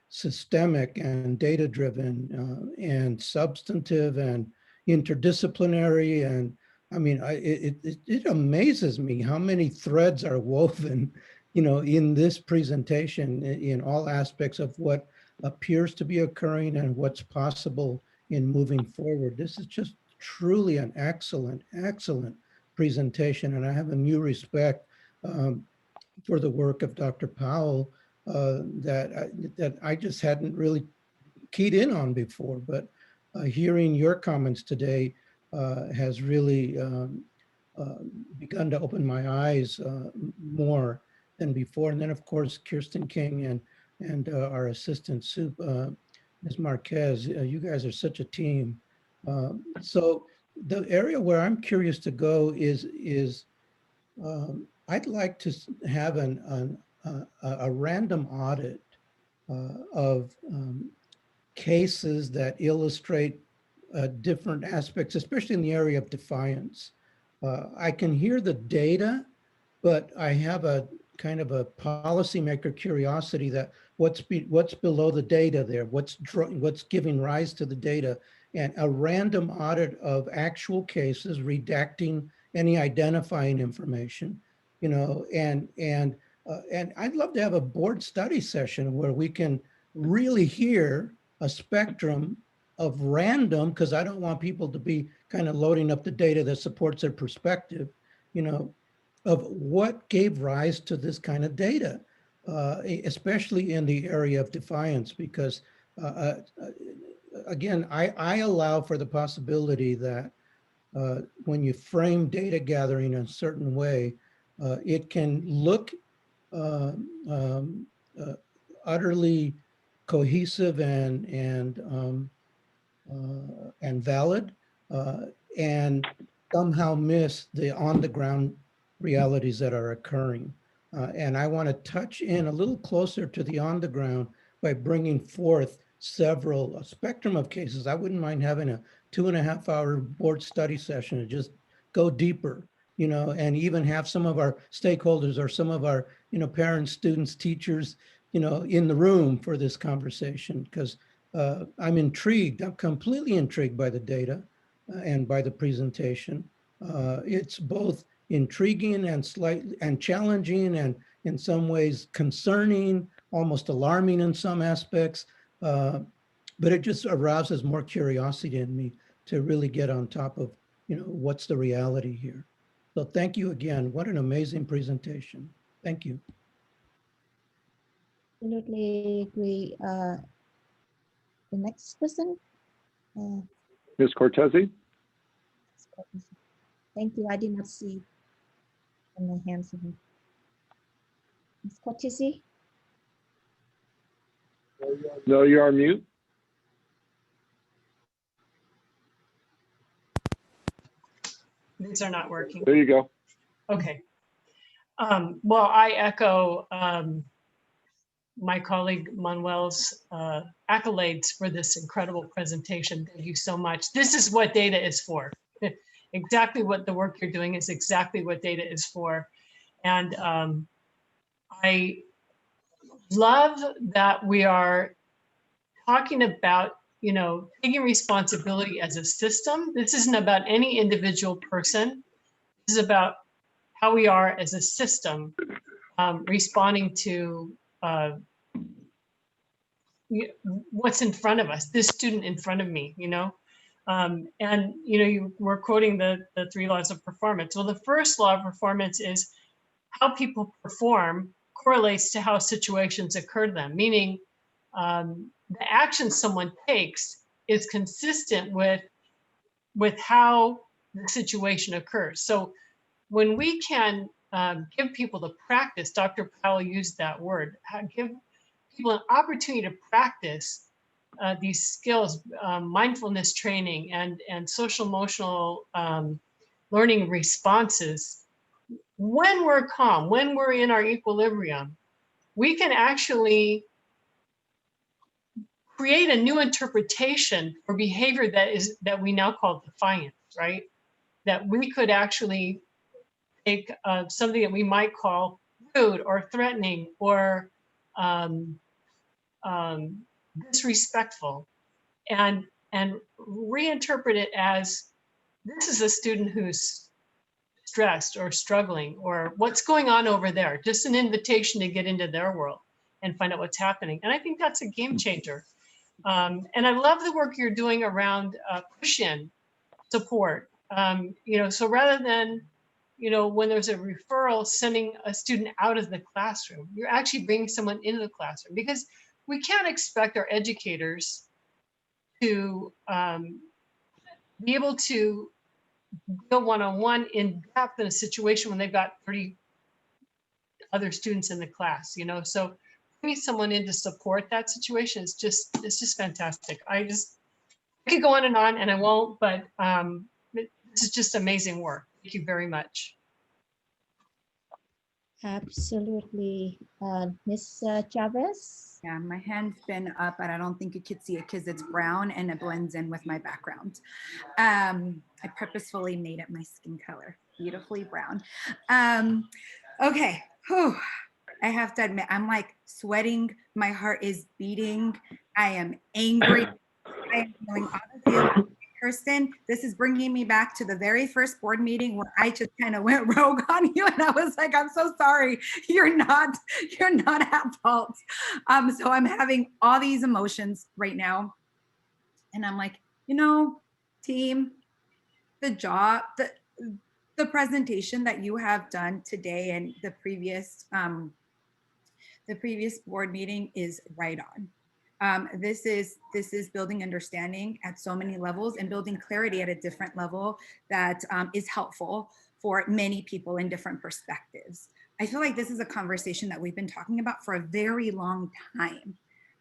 systemic and data-driven and substantive and interdisciplinary, and I mean, it amazes me how many threads are woven, you know, in this presentation in all aspects of what appears to be occurring and what's possible in moving forward. This is just truly an excellent, excellent presentation. And I have a new respect for the work of Dr. Powell that I just hadn't really keyed in on before. But hearing your comments today has really begun to open my eyes more than before. And then of course, Kirsten King and our assistant Ms. Marquez, you guys are such a team. So the area where I'm curious to go is I'd like to have a random audit of cases that illustrate different aspects, especially in the area of defiance. I can hear the data, but I have a kind of a policymaker curiosity that what's below the data there, what's giving rise to the data, and a random audit of actual cases, redacting any identifying information, you know, and And I'd love to have a board study session where we can really hear a spectrum of random, because I don't want people to be kind of loading up the data that supports their perspective, you know, of what gave rise to this kind of data, especially in the area of defiance, because again, I allow for the possibility that when you frame data gathering in a certain way, it can look utterly cohesive and valid, and somehow miss the on-the-ground realities that are occurring. And I want to touch in a little closer to the on-the-ground by bringing forth a spectrum of cases. I wouldn't mind having a 2.5-hour board study session to just go deeper, you know, and even have some of our stakeholders or some of our, you know, parents, students, teachers, you know, in the room for this conversation, because I'm intrigued. I'm completely intrigued by the data and by the presentation. It's both intriguing and slightly and challenging, and in some ways concerning, almost alarming in some aspects. But it just arouses more curiosity in me to really get on top of, you know, what's the reality here. So thank you again. What an amazing presentation. Thank you. Absolutely agree. The next person. Ms. Cortese? Thank you. I did not see any hands. Ms. Cortese? No, you're on mute. These are not working. There you go. Okay. Well, I echo my colleague Manuel's accolades for this incredible presentation. Thank you so much. This is what data is for. Exactly what the work you're doing is exactly what data is for. And I love that we are talking about, you know, taking responsibility as a system. This isn't about any individual person. This is about how we are as a system responding to what's in front of us, this student in front of me, you know. And, you know, you were quoting the 3 laws of performance. Well, the first law of performance is how people perform correlates to how situations occur to them, meaning the action someone takes is consistent with how the situation occurs. So when we can give people the practice, Dr. Powell used that word, give people an opportunity to practice these skills, mindfulness training and social emotional learning responses. When we're calm, when we're in our equilibrium, we can actually create a new interpretation for behavior that we now call defiance, right? That we could actually take something that we might call rude or threatening or disrespectful and reinterpret it as, this is a student who's stressed or struggling, or what's going on over there, just an invitation to get into their world and find out what's happening. And I think that's a game changer. And I love the work you're doing around push-in support. You know, so rather than, you know, when there's a referral, sending a student out of the classroom, you're actually bringing someone into the classroom, because we can't expect our educators to be able to go one-on-one in depth in a situation when they've got 30 other students in the class, you know. So bringing someone in to support that situation is just, it's just fantastic. I could go on and I won't, but this is just amazing work. Thank you very much. Absolutely. Ms. Chavez? Yeah, my hand's been up, but I don't think you could see it because it's brown and it blends in with my background. I purposefully made it my skin color, beautifully brown. Okay, whew. I have to admit, I'm like sweating. My heart is beating. I am angry. I am feeling all the feelings. I person, this is bringing me back to the very first board meeting where I just kind of went rogue on you, and I was like, I'm so sorry, you're not at fault. So I'm having all these emotions right now, and I'm like, team, the presentation that you have done today and the previous board meeting is right on. This is building understanding at so many levels and building clarity at a different level that is helpful for many people in different perspectives. I feel like this is a conversation that we've been talking about for a very long time,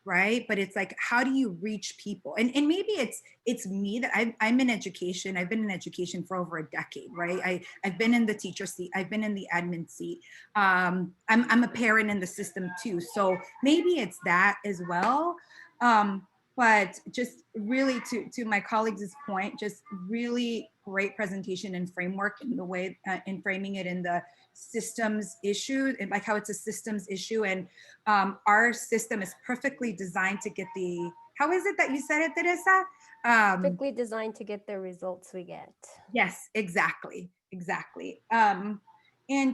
right? But it's like, how do you reach people? And maybe it's me that I'm in education. I've been in education for over a decade, right? I've been in the teacher seat. I've been in the admin seat. I'm a parent in the system too. So maybe it's that as well. But just really to my colleagues' point, just really great presentation and framework in the way, in framing it in the systems issue, and like how it's a systems issue. And our system is perfectly designed to get the, how is it that you said it, Teresa? Perfectly designed to get the results we get. Yes, exactly. And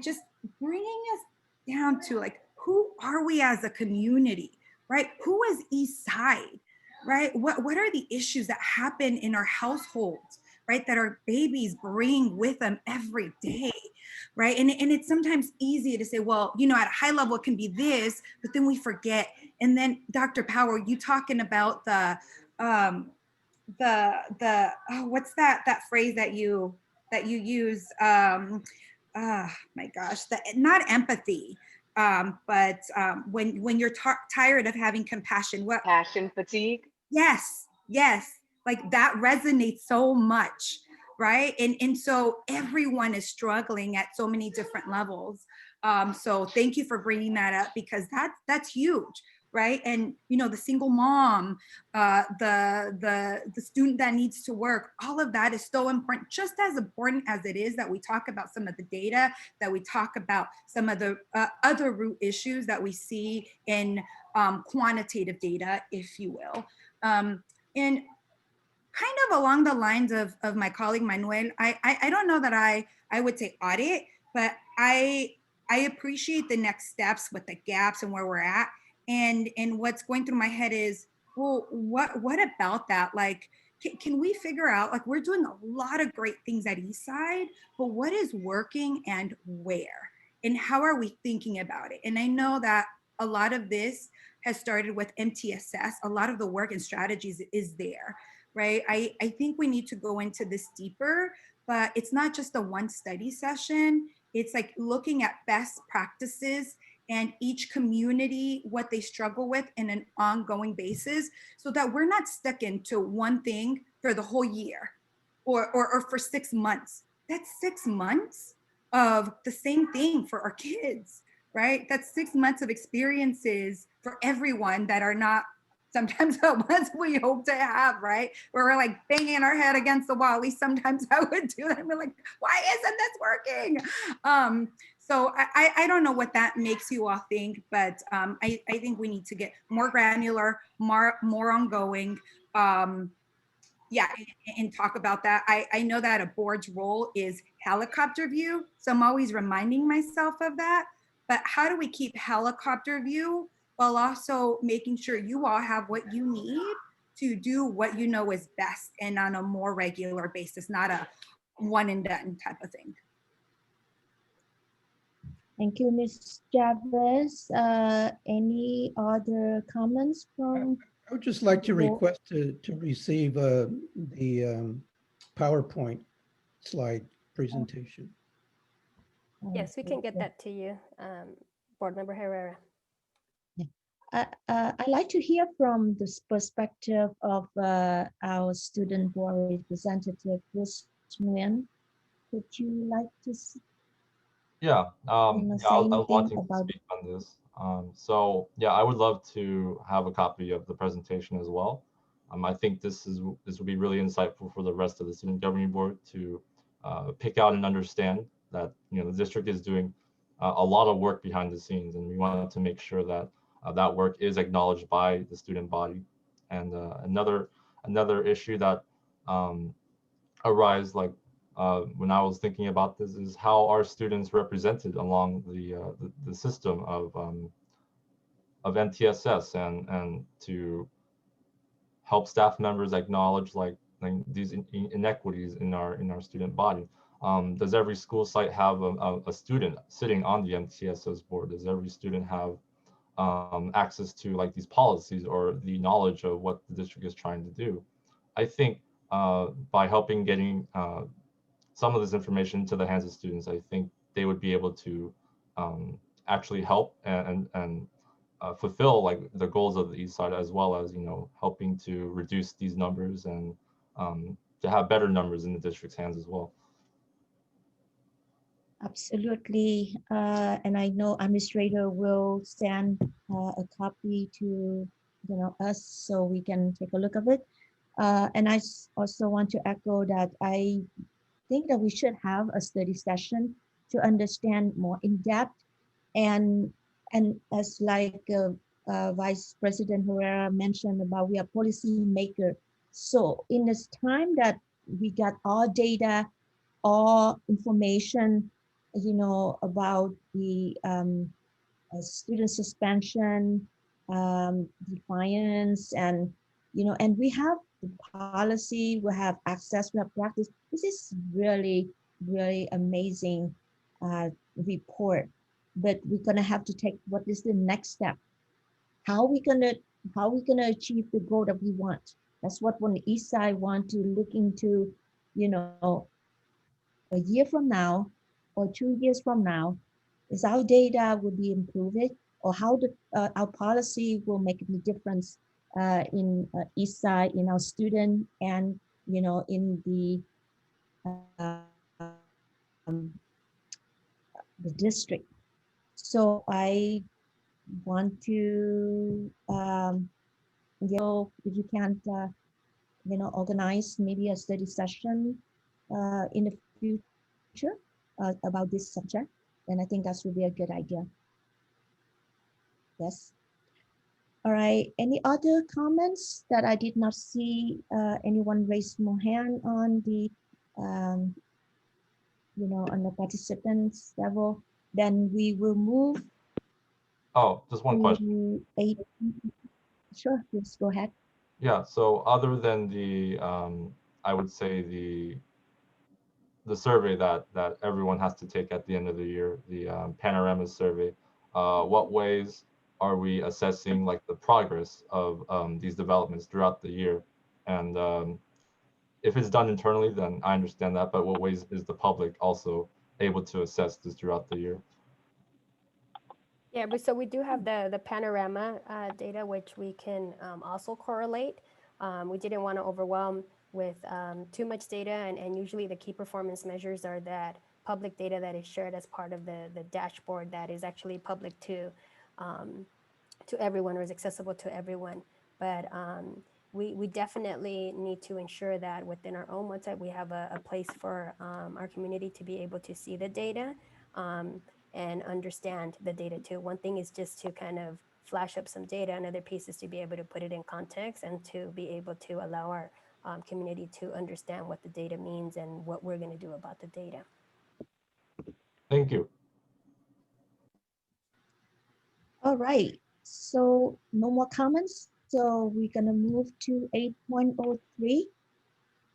just bringing us down to like, who are we as a community, right? Who is East Side, right? What are the issues that happen in our households, right? That our babies bring with them every day, right? And it's sometimes easy to say, well, at a high level it can be this, but then we forget. And then Dr. Power, you talking about the what's that phrase that you use, my gosh, not empathy, but when you're tired of having compassion, what? Passion fatigue. Yes, like that resonates so much, right? And so everyone is struggling at so many different levels. So thank you for bringing that up, because that's huge, right? And the single mom, the student that needs to work, all of that is so important, just as important as it is that we talk about some of the data, that we talk about some of the other root issues that we see in quantitative data, if you will. And kind of along the lines of my colleague Manuel, I don't know that I would say audit, but I appreciate the next steps with the gaps and where we're at. And what's going through my head is, well, what about that? Like, can we figure out, like, we're doing a lot of great things at Eastside, but what is working and where? And how are we thinking about it? And I know that a lot of this has started with MTSS. A lot of the work and strategies is there, right? I think we need to go into this deeper, but it's not just a one study session. It's like looking at best practices and each community, what they struggle with in an ongoing basis, so that we're not stuck into one thing for the whole year or for 6 months. That's 6 months of the same thing for our kids, right? That's 6 months of experiences for everyone that are not sometimes the ones we hope to have, right? Where we're like banging our head against the wall. At least sometimes I would do that. And we're like, why isn't this working? So I don't know what that makes you all think, but I think we need to get more granular, more ongoing, and talk about that. I know that a board's role is helicopter view, so I'm always reminding myself of that. But how do we keep helicopter view while also making sure you all have what you need to do what you know is best, and on a more regular basis, not a one and done type of thing? Thank you, Ms. Chavez. Any other comments from? I would just like to Well- request to receive the PowerPoint slide presentation. Yes, we can get that to you, Board Member Herrera. I'd like to hear from the perspective of our student board representative, Ms. Nguyen. Would you like to say I was anything wanting to about? speak on this. So yeah, I would love to have a copy of the presentation as well. I think this would be really insightful for the rest of the student governing board to pick out and understand that the district is doing a lot of work behind the scenes, and we wanted to make sure that that work is acknowledged by the student body. And another issue that arise, like when I was thinking about this, is how are students represented along the system of MTSS, and to help staff members acknowledge like these inequities in our student body. Does every school site have a student sitting on the MTSS board? Does every student have access to like these policies or the knowledge of what the district is trying to do? I think by helping getting some of this information to the hands of students, I think they would be able to actually help and fulfill like the goals of the East Side, as well as, helping to reduce these numbers and to have better numbers in the district's hands as well. Absolutely. And I know administrator will send a copy to us so we can take a look of it. And I also want to echo that I think that we should have a study session to understand more in depth, and as like Vice President Herrera mentioned about, we are policy maker. So in this time that we got all data, all information, about the student suspension, defiance, and and we have the policy, we have access, we have practice. This is really, really amazing report. But we're gonna have to take what is the next step. How we gonna achieve the goal that we want? That's what when the East Side want to look into, a year from now or 2 years from now, is our data will be improved, or how our policy will make a difference in East Side, in our student, and in the district. So I want to if you can't organize maybe a study session in the future about this subject, then I think that would be a good idea. Yes. All right. Any other comments that I did not see anyone raise more hand on the on the participants level? Then we will move. Oh, just one question. 8. Sure, please go ahead. Yeah, so other than the I would say the survey that everyone has to take at the end of the year, the panorama survey, what ways are we assessing like the progress of these developments throughout the year? And if it's done internally, then I understand that, but what ways is the public also able to assess this throughout the year? Yeah, but so we do have the panorama data, which we can also correlate. We didn't want to overwhelm with too much data, and usually the key performance measures are that public data that is shared as part of the dashboard that is actually public to everyone, or is accessible to everyone. But we definitely need to ensure that within our own website, we have a place for our community to be able to see the data and understand the data too. One thing is just to kind of flash up some data, another piece is to be able to put it in context and to be able to allow our community to understand what the data means and what we're going to do about the data. Thank you. All right, so no more comments. So we're gonna move to 8.03,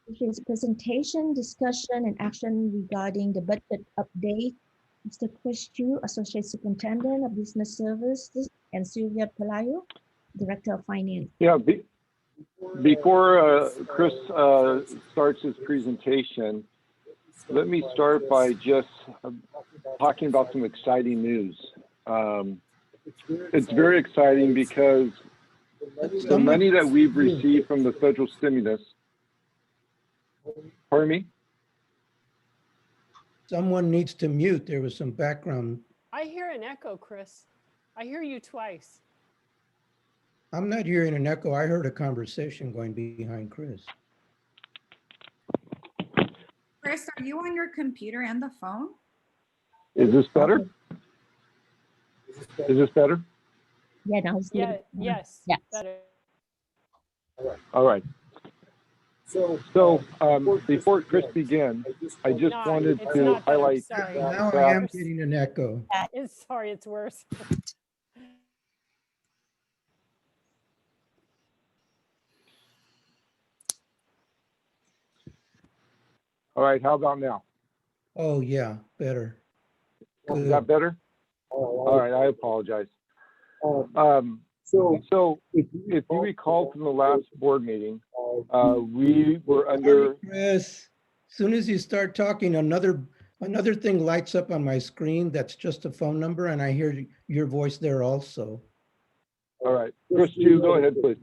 which is presentation, discussion, and action regarding the budget update. Mr. Chris Chu, Associate Superintendent of Business Services, and Sylvia Pelayo, Director of Finance. Yeah, before Chris starts his presentation, let me start by just talking about some exciting news. It's very exciting because the money that we've received from the federal stimulus, pardon me? Someone needs to mute. There was some background. I hear an echo, Chris. I hear you twice. I'm not hearing an echo. I heard a conversation going behind Chris. Chris, are you on your computer and the phone? Is this better? Is this better? Yeah, now it's Yeah, yes, yes. better. All right. So before Chris begins, I just Not, wanted it's to not better, highlight sorry. Now I that am getting an echo. It's sorry, it's worse. all right, how about now? Oh, yeah, better. Is Good. that better? All right, I apologize. So if you recall from the last board meeting, we were under, Chris, as soon as you start talking, another thing lights up on my screen. That's just a phone number, and I hear your voice there also. all right, Chris, you go ahead, please.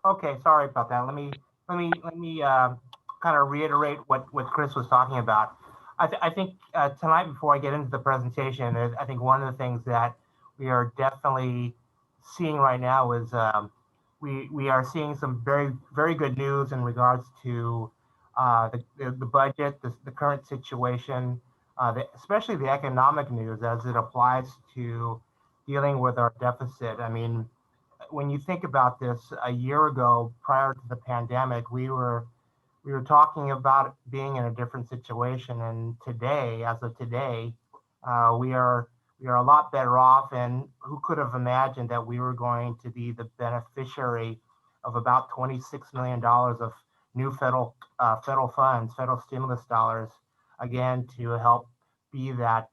Okay, sorry about that. Let me kind of reiterate what Chris was talking about. I think tonight, before I get into the presentation, I think one of the things that we are definitely seeing right now is we are seeing some very good news in regards to the budget, the current situation, especially the economic news as it applies to dealing with our deficit. I mean, when you think about this, a year ago, prior to the pandemic, we were talking about being in a different situation, and today, as of today, we are a lot better off. And who could have imagined that we were going to be the beneficiary of about $26 million of new federal funds, federal stimulus dollars, again to help be that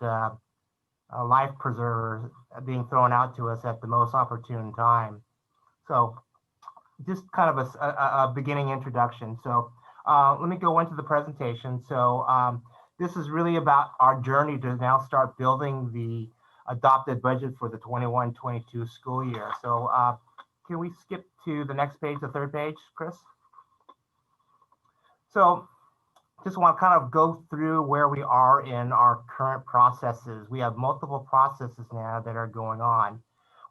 life preserver being thrown out to us at the most opportune time. So just kind of a beginning introduction. So let me go into the presentation. So this is really about our journey to now start building the adopted budget for the 21-22 school year. So can we skip to the next page, the third page, Chris? So just want to kind of go through where we are in our current processes. We have multiple processes now that are going on.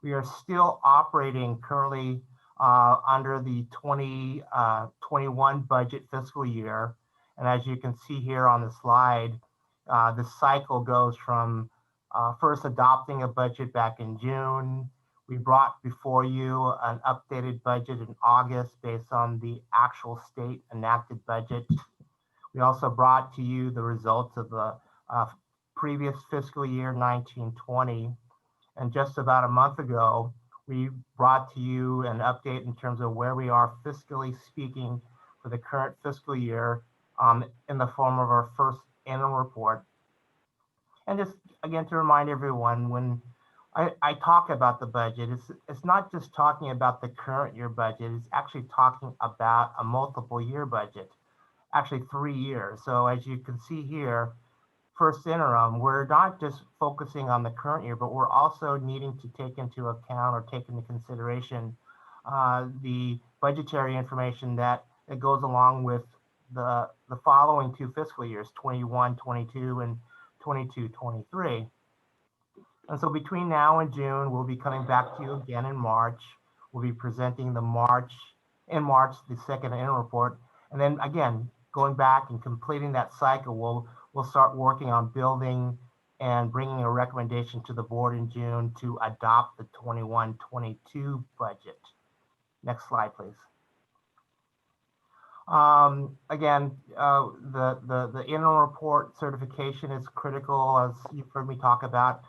We are still operating currently under the 2021 budget fiscal year. And as you can see here on the slide, the cycle goes from first adopting a budget back in June. We brought before you an updated budget in August based on the actual state enacted budget. We also brought to you the results of the previous fiscal year 1920. And just about a month ago, we brought to you an update in terms of where we are fiscally speaking for the current fiscal year in the form of our first annual report. And just again, to remind everyone, when I talk about the budget, it's not just talking about the current year budget, it's actually talking about a multiple year budget, actually 3 years. So as you can see here, first interim, we're not just focusing on the current year, but we're also needing to take into account or take into consideration the budgetary information that goes along with the following 2 fiscal years, 21-22 and 22-23. And so between now and June, we'll be coming back to you again in March. We'll be presenting the the second interim report. And then again, going back and completing that cycle, we'll start working on building and bringing a recommendation to the board in June to adopt the 21-22 budget. Next slide, please. Again, the interim report certification is critical, as you've heard me talk about.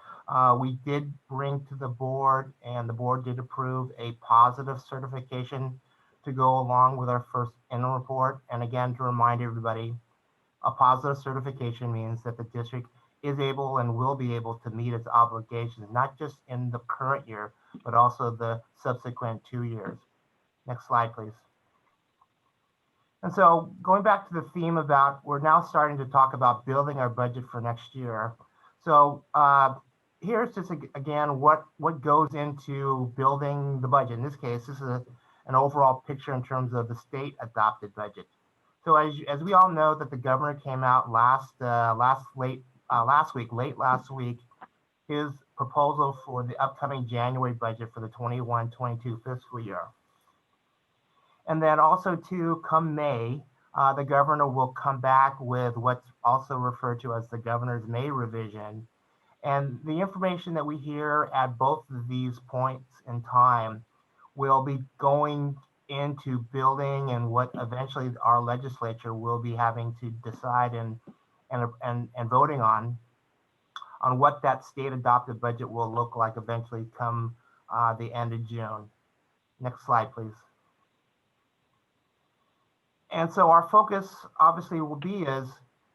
We did bring to the board, and the board did approve a positive certification to go along with our first interim report. And again, to remind everybody, a positive certification means that the district is able and will be able to meet its obligations, not just in the current year, but also the subsequent 2 years. Next slide, please. And so going back to the theme about, we're now starting to talk about building our budget for next year. So here's just, again, what goes into building the budget. In this case, this is an overall picture in terms of the state adopted budget. So as we all know, that the governor came out late last week, his proposal for the upcoming January budget for the 21-22 fiscal year. And then also to come May, the governor will come back with what's also referred to as the governor's May revision. And the information that we hear at both of these points in time will be going into building and what eventually our legislature will be having to decide and voting on what that state adopted budget will look like eventually come the end of June. Next slide, please. And so our focus obviously will be is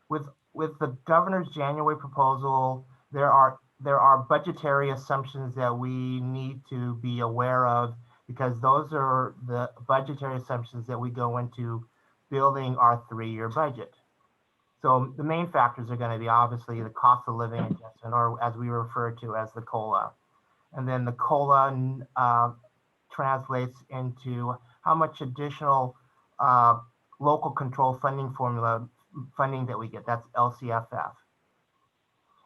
with the governor's January proposal, there are budgetary assumptions that we need to be aware of, because those are the budgetary assumptions that we go into building our 3-year budget. So the main factors are going to be obviously the cost of living adjustment, or as we refer to as the COLA. And then the COLA translates into how much additional local control funding formula funding that we get. That's LCFF.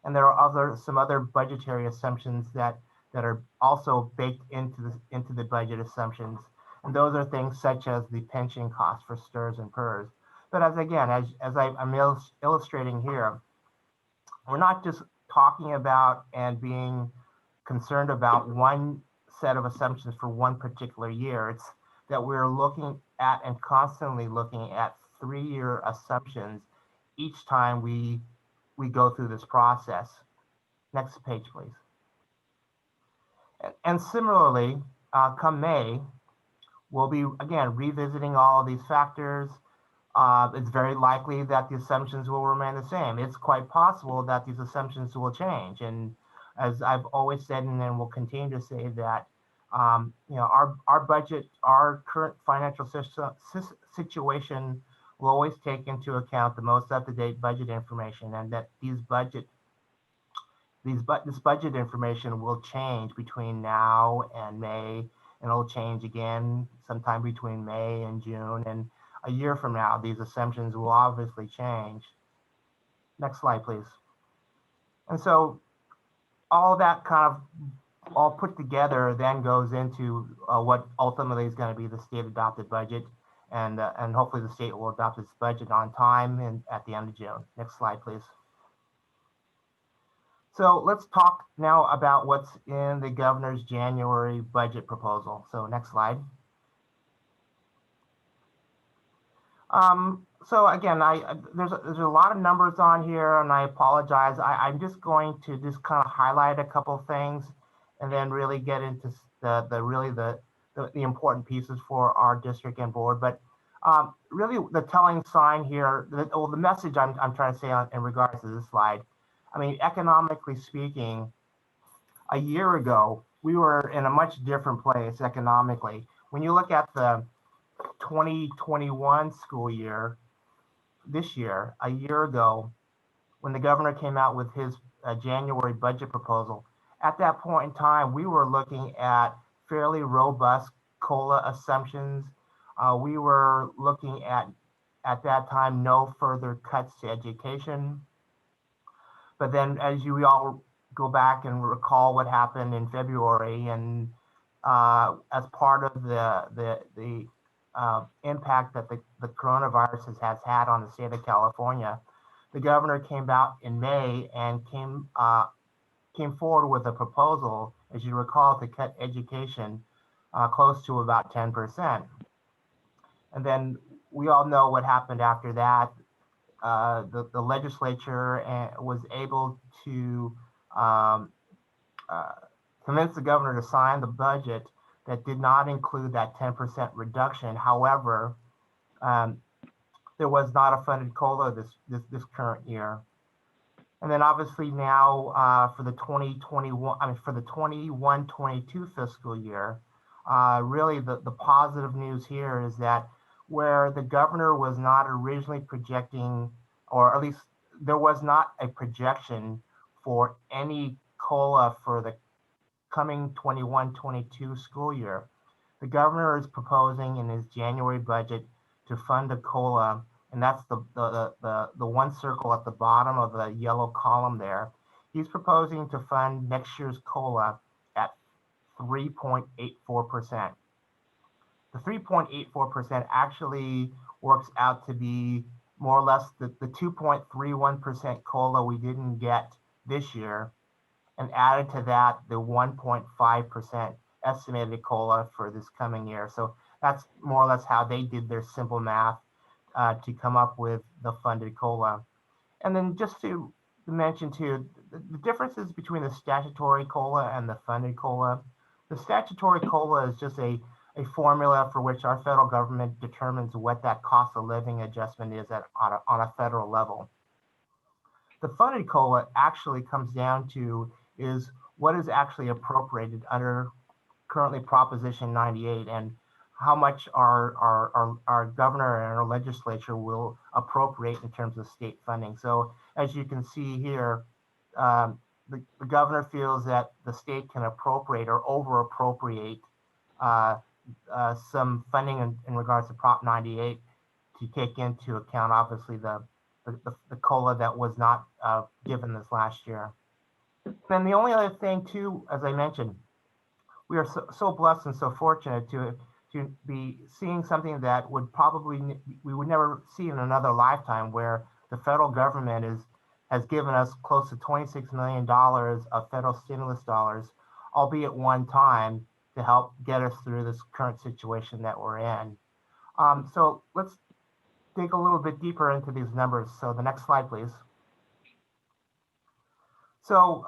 And there are some other budgetary assumptions that are also baked into the budget assumptions. And those are things such as the pension cost for STRS and PERS. But as I'm illustrating here, we're not just talking about and being concerned about one set of assumptions for one particular year. It's that we're looking at and constantly looking at 3-year assumptions each time we go through this process. Next page, please. And similarly, come May, we'll be, again, revisiting all of these factors. It's very likely that the assumptions will remain the same. It's quite possible that these assumptions will change. And as I've always said, and then will continue to say, that our budget, our current financial situation will always take into account the most up-to-date budget information, and that this budget information will change between now and May, and it'll change again sometime between May and June, and a year from now, these assumptions will obviously change. Next slide, please. And so all that kind of all put together then goes into what ultimately is going to be the state adopted budget, and hopefully the state will adopt its budget on time and at the end of June. Next slide, please. So let's talk now about what's in the governor's January budget proposal. So next slide. So again, there's a lot of numbers on here, and I apologize. I'm just going to just kind of highlight a couple of things, and then really get into the important pieces for our district and board. But really, the telling sign here, the message I'm trying to say in regards to this slide. I mean, economically speaking, a year ago we were in a much different place economically. When you look at the 2021 school year, this year, a year ago, when the governor came out with his January budget proposal, at that point in time, we were looking at fairly robust COLA assumptions. We were looking at that time, no further cuts to education. But then, as you all go back and recall what happened in February, and as part of the impact that the coronavirus has had on the state of California, the governor came out in May and came forward with a proposal, as you recall, to cut education close to about 10%. And then we all know what happened after that. The legislature was able to convince the governor to sign the budget that did not include that 10% reduction. However, there was not a funded COLA this current year. And then obviously now for the 21-22 fiscal year, really the positive news here is that where the governor was not originally projecting, or at least there was not a projection for any COLA for the coming 21-22 school year, the governor is proposing in his January budget to fund a COLA, and that's the one circle at the bottom of the yellow column there. He's proposing to fund next year's COLA at 3.84%. The 3.84% actually works out to be more or less the 2.31% COLA we didn't get this year, and added to that the 1.5% estimated COLA for this coming year. So that's more or less how they did their simple math to come up with the funded COLA. And then just to mention too, the differences between the statutory COLA and the funded COLA. The statutory COLA is just a formula for which our federal government determines what that cost of living adjustment is on a federal level. The funded COLA actually comes down to is what is actually appropriated under currently Proposition 98 and how much our governor and our legislature will appropriate in terms of state funding. So as you can see here, the governor feels that the state can appropriate or over appropriate some funding in regards to Prop 98 to take into account, obviously, the COLA that was not given this last year. And the only other thing too, as I mentioned, we are so blessed and so fortunate to be seeing something that would probably, we would never see in another lifetime, where the federal government has given us close to $26 million of federal stimulus dollars, albeit one time, to help get us through this current situation that we're in. So let's dig a little bit deeper into these numbers. So the next slide, please. So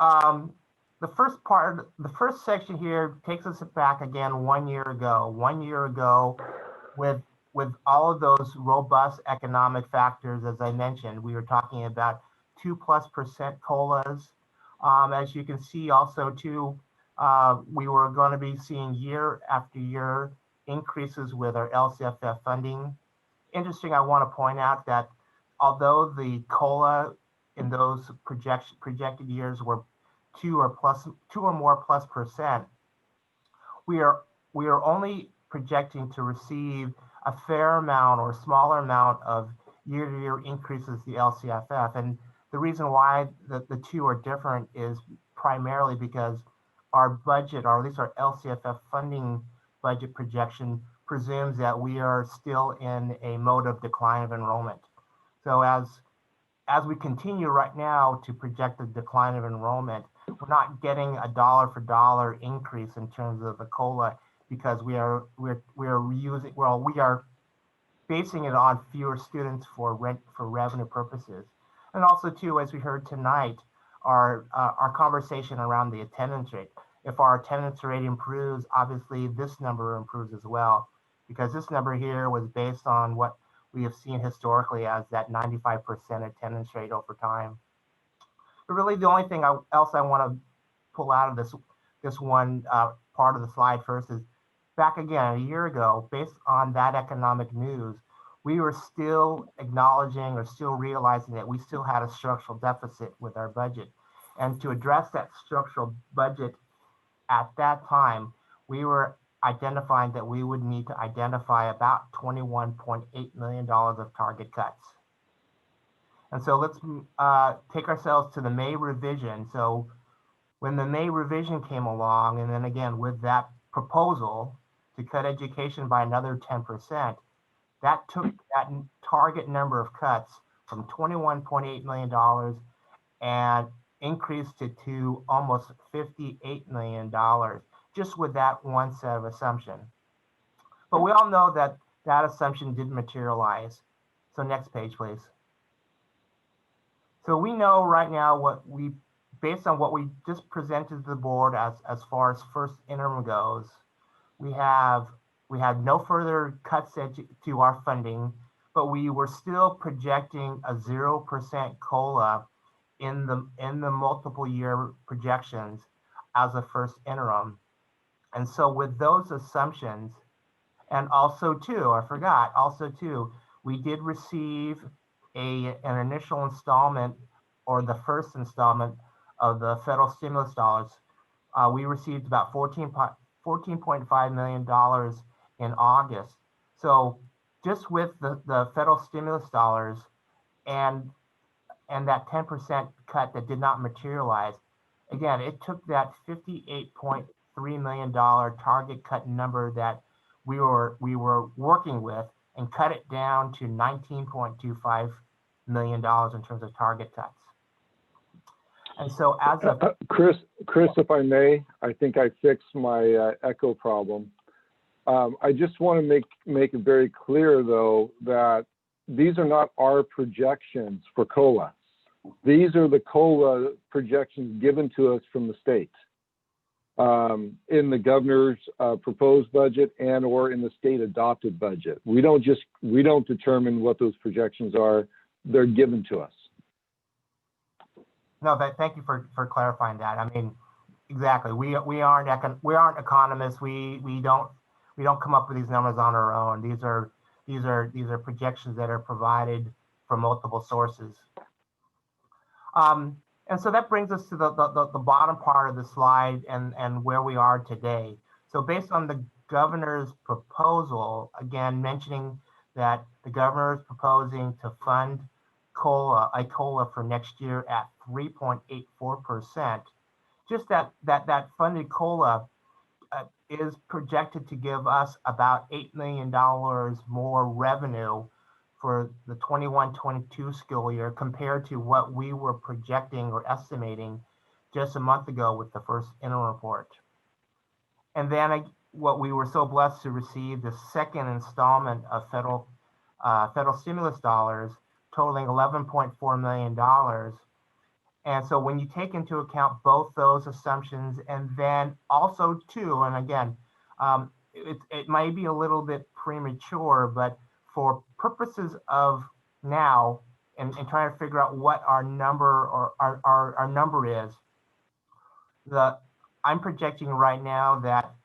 the first section here takes us back again 1 year ago. 1 year ago, with all of those robust economic factors, as I mentioned, we were talking about 2+% COLAs. As you can see also too, we were going to be seeing year after year increases with our LCFF funding. Interesting, I want to point out that although the COLA in those projected years were 2 or more plus percent, we are only projecting to receive a fair amount or smaller amount of year-to-year increases the LCFF. And the reason why the two are different is primarily because our budget, or at least our LCFF funding budget projection, presumes that we are still in a mode of decline of enrollment. So as we continue right now to project the decline of enrollment, we're not getting a dollar for dollar increase in terms of the COLA, because we are basing it on fewer students for revenue purposes. And also too, as we heard tonight, our conversation around the attendance rate. If our attendance rate improves, obviously this number improves as well, because this number here was based on what we have seen historically as that 95% attendance rate over time. But really the only thing else I want to pull out of this one part of the slide first is back again a year ago, based on that economic news, we were still acknowledging or still realizing that we still had a structural deficit with our budget. And to address that structural budget at that time, we were identifying that we would need to identify about $21.8 million of target cuts. And so let's take ourselves to the May revision. So when the May revision came along, and then again with that proposal to cut education by another 10%, that took that target number of cuts from $21.8 million and increased it to almost $58 million, just with that one set of assumption. But we all know that that assumption didn't materialize. So next page, please. So we know right now based on what we just presented to the board as far as first interim goes, we had no further cuts to our funding, but we were still projecting a 0% COLA in the multiple year projections as a first interim. And so with those assumptions, and also too, I forgot, also too, we did receive an initial installment, or the first installment of the federal stimulus dollars. We received about $14.5 million in August. So just with the federal stimulus dollars and that 10% cut that did not materialize, again, it took that $58.3 million target cut number that we were working with and cut it down to $19.25 million in terms of target cuts. And so as a Chris, if I may, I think I fixed my echo problem. I just want to make it very clear, though, that these are not our projections for COLA. These are the COLA projections given to us from the state in the governor's proposed budget and or in the state adopted budget. We don't determine what those projections are. They're given to us. No, thank you for clarifying that. I mean, exactly. We aren't economists. We don't come up with these numbers on our own. These are projections that are provided from multiple sources. And so that brings us to the bottom part of the slide and where we are today. So based on the governor's proposal, again, mentioning that the governor is proposing to fund COLA for next year at 3.84%, just that funded COLA is projected to give us about $8 million more revenue for the 21-22 school year compared to what we were projecting or estimating just a month ago with the first interim report. And then what we were so blessed to receive the second installment of federal stimulus dollars totaling $11.4 million. And so when you take into account both those assumptions and then also too, and again, it might be a little bit premature, but for purposes of now and trying to figure out what our number or our number is, I'm projecting right now that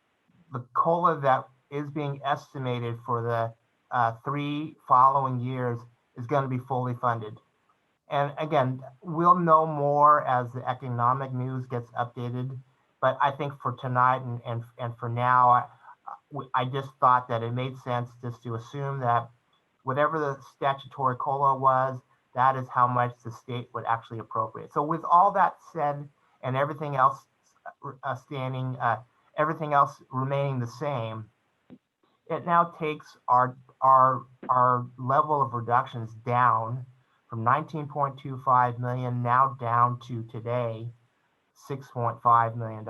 the COLA that is being estimated for the 3 following years is going to be fully funded. And again, we'll know more as the economic news gets updated. But I think for tonight and for now, I just thought that it made sense just to assume that whatever the statutory COLA was, that is how much the state would actually appropriate. So with all that said and everything else everything else remaining the same, it now takes our level of reductions down from 19.25 million now down to today $6.5 million.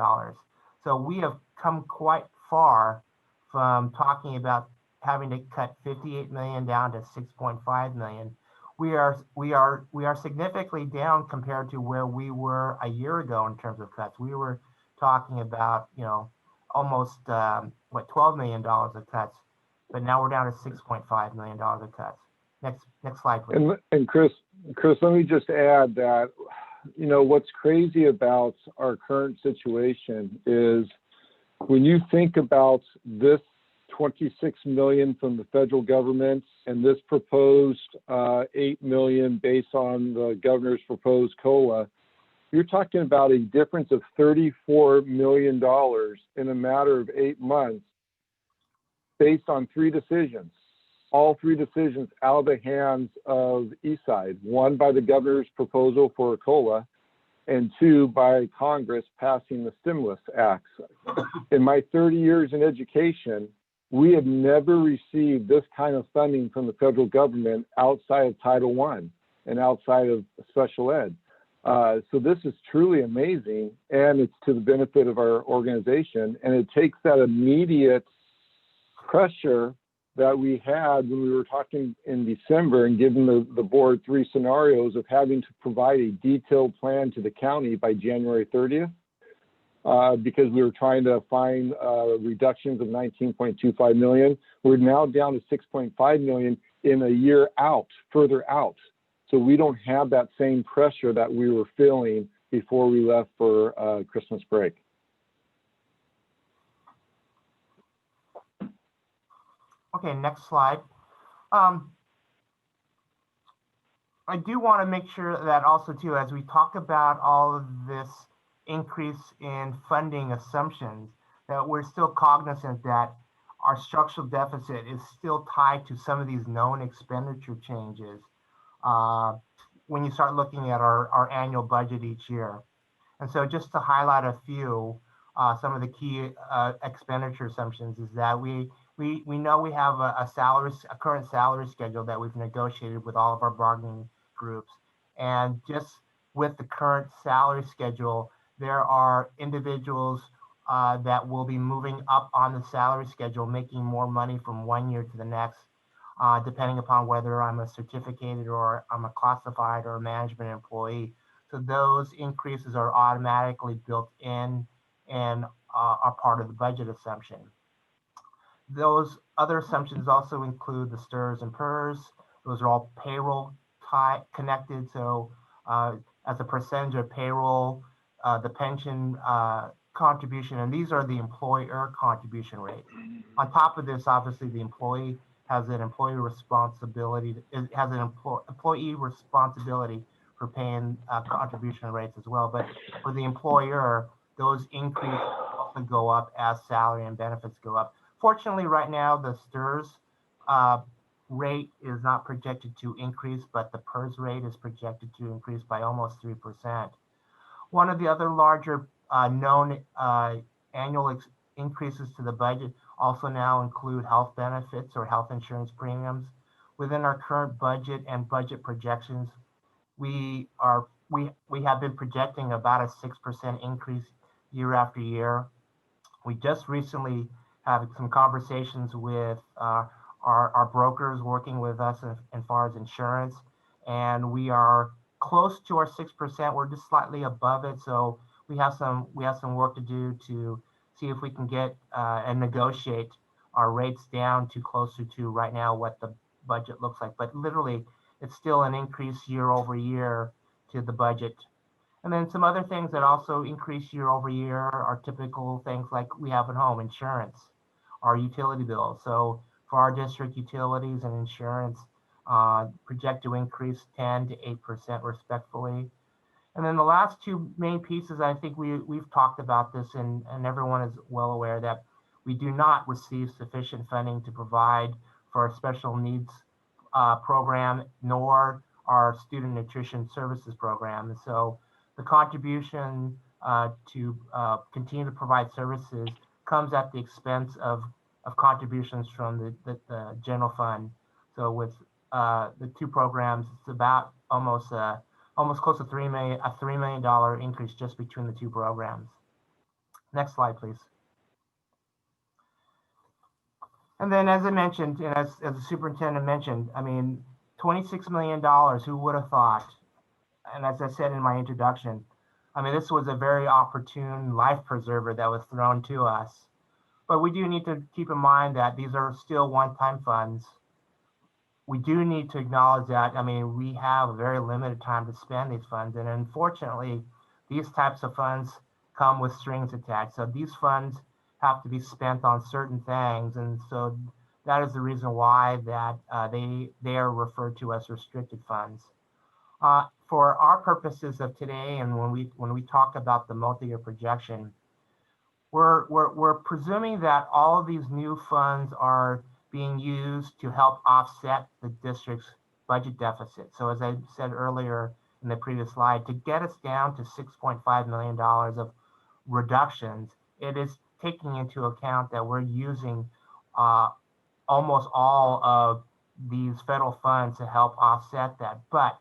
So we have come quite far from talking about having to cut 58 million down to 6.5 million. We are significantly down compared to where we were a year ago in terms of cuts. We were talking about, almost $12 million of cuts, but now we're down to $6.5 million of cuts. Next slide, please. And Chris, let me just add that, what's crazy about our current situation is when you think about this 26 million from the federal government and this proposed 8 million based on the governor's proposed COLA, you're talking about a difference of $34 million in a matter of 8 months based on 3 decisions. All 3 decisions out of the hands of Eastside, 1 by the governor's proposal for a COLA, and 2 by Congress passing the stimulus acts. In my 30 years in education, we have never received this kind of funding from the federal government outside of Title I and outside of special ed. So this is truly amazing, and it's to the benefit of our organization, and it takes that immediate pressure that we had when we were talking in December and giving the board 3 scenarios of having to provide a detailed plan to the county by January 30th, because we were trying to find reductions of 19.25 million. We're now down to 6.5 million in a year out, further out. So we don't have that same pressure that we were feeling before we left for Christmas break. Okay, next slide. I do want to make sure that also too, as we talk about all of this increase in funding assumptions, that we're still cognizant that our structural deficit is still tied to some of these known expenditure changes when you start looking at our annual budget each year. And so just to highlight a few, some of the key expenditure assumptions is that we know we have a current salary schedule that we've negotiated with all of our bargaining groups. And just with the current salary schedule, there are individuals that will be moving up on the salary schedule, making more money from one year to the next, depending upon whether I'm a certificated or I'm a classified or a management employee. So those increases are automatically built in and are part of the budget assumption. Those other assumptions also include the STIRs and PERS. Those are all payroll connected. So as a percentage of payroll, the pension contribution, and these are the employer contribution rate. On top of this, obviously, the employee has an employee responsibility, employee responsibility for paying contribution rates as well. But for the employer, those increases also go up as salary and benefits go up. Fortunately, right now, the STIRS rate is not projected to increase, but the PERS rate is projected to increase by almost 3%. One of the other larger known annual increases to the budget also now include health benefits or health insurance premiums. Within our current budget and budget projections, we have been projecting about a 6% increase year after year. We just recently had some conversations with our brokers working with us as far as insurance, and we are close to our 6%. We're just slightly above it, so we have some work to do to see if we can get and negotiate our rates down to closer to right now what the budget looks like. But literally, it's still an increase year over year to the budget. And then some other things that also increase year over year are typical things like we have at home: insurance, our utility bills. So for our district, utilities and insurance project to increase 10 to 8% respectively. And then the last two main pieces, I think we've talked about this, and everyone is well aware that we do not receive sufficient funding to provide for our special needs program, nor our student nutrition services program. And so the contribution to continue to provide services comes at the expense of contributions from the general fund. So with the two programs, it's about almost close to $3 million increase just between the two programs. Next slide, please. And then, as I mentioned, and as the superintendent mentioned, I mean, $26 million, who would have thought? And as I said in my introduction, I mean, this was a very opportune life preserver that was thrown to us. But we do need to keep in mind that these are still one-time funds. We do need to acknowledge that, I mean, we have a very limited time to spend these funds. And unfortunately, these types of funds come with strings attached. So these funds have to be spent on certain things. And so that is the reason why that they are referred to as restricted funds. For our purposes of today, and when we talk about the multi-year projection, we're presuming that all of these new funds are being used to help offset the district's budget deficit. So as I said earlier in the previous slide, to get us down to $6.5 million of reductions, it is taking into account that we're using almost all of these federal funds to help offset that. But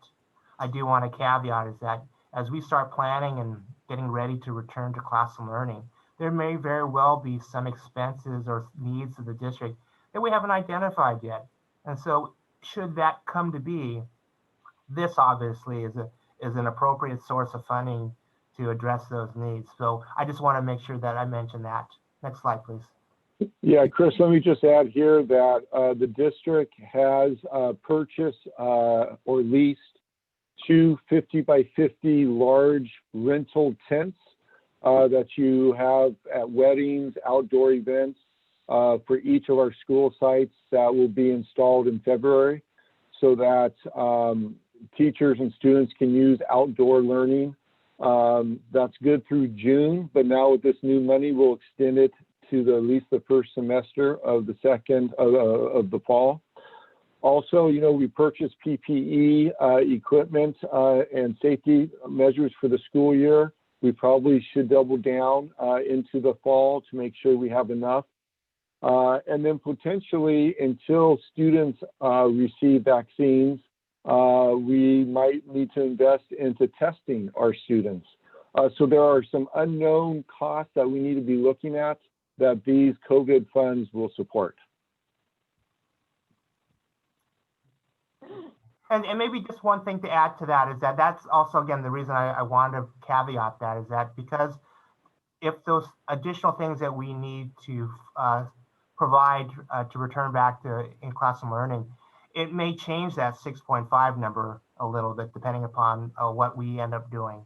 I do want to caveat is that as we start planning and getting ready to return to classroom learning, there may very well be some expenses or needs of the district that we haven't identified yet. And so should that come to be, this obviously is an appropriate source of funding to address those needs. So I just want to make sure that I mention that. Next slide, please. Yeah, Chris, let me just add here that the district has purchased or leased two 50 by 50 large rental tents that you have at weddings, outdoor events for each of our school sites that will be installed in February so that teachers and students can use outdoor learning. That's good through June, but now with this new money, we'll extend it to at least the first semester of the second of the fall. Also, you know, we purchased PPE equipment and safety measures for the school year. We probably should double down into the fall to make sure we have enough. And then potentially until students receive vaccines, We might need to invest into testing our students. So there are some unknown costs that we need to be looking at that these COVID funds will support. And maybe just one thing to add to that is that that's also, again, the reason I wanted to caveat that is that because if those additional things that we need to provide to return back to in-classroom learning, it may change that 6.5 number a little bit depending upon what we end up doing.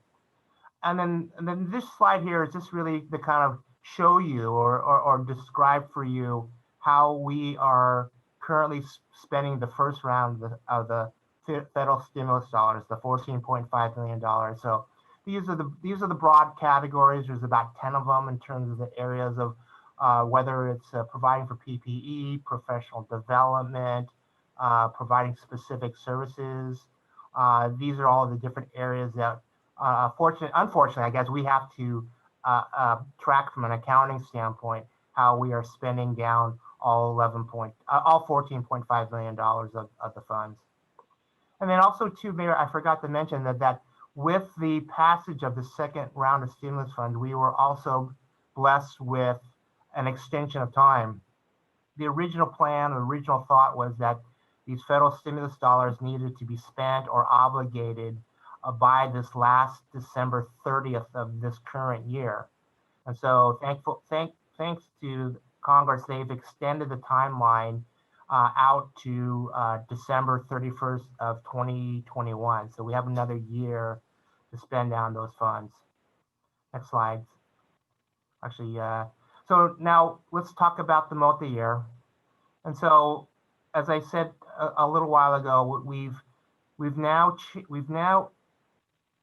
And then this slide here is just really to kind of show you or describe for you how we are currently spending the first round of the federal stimulus dollars, the $14.5 million. So these are the broad categories. There's about 10 of them in terms of the areas of whether it's providing for PPE, professional development, providing specific services. These are all the different areas that, unfortunately, I guess we have to track from an accounting standpoint how we are spending down all $14.5 million of the funds. And then also too, Mayor, I forgot to mention that with the passage of the second round of stimulus fund, we were also blessed with an extension of time. The original plan, the original thought was that these federal stimulus dollars needed to be spent or obligated by this last December 30th of this current year. And so thanks to Congress, they've extended the timeline out to December 31st of 2021. So we have another year to spend down those funds. Next slide. Actually, so now let's talk about the multi-year. And so, as I said a little while ago, we've now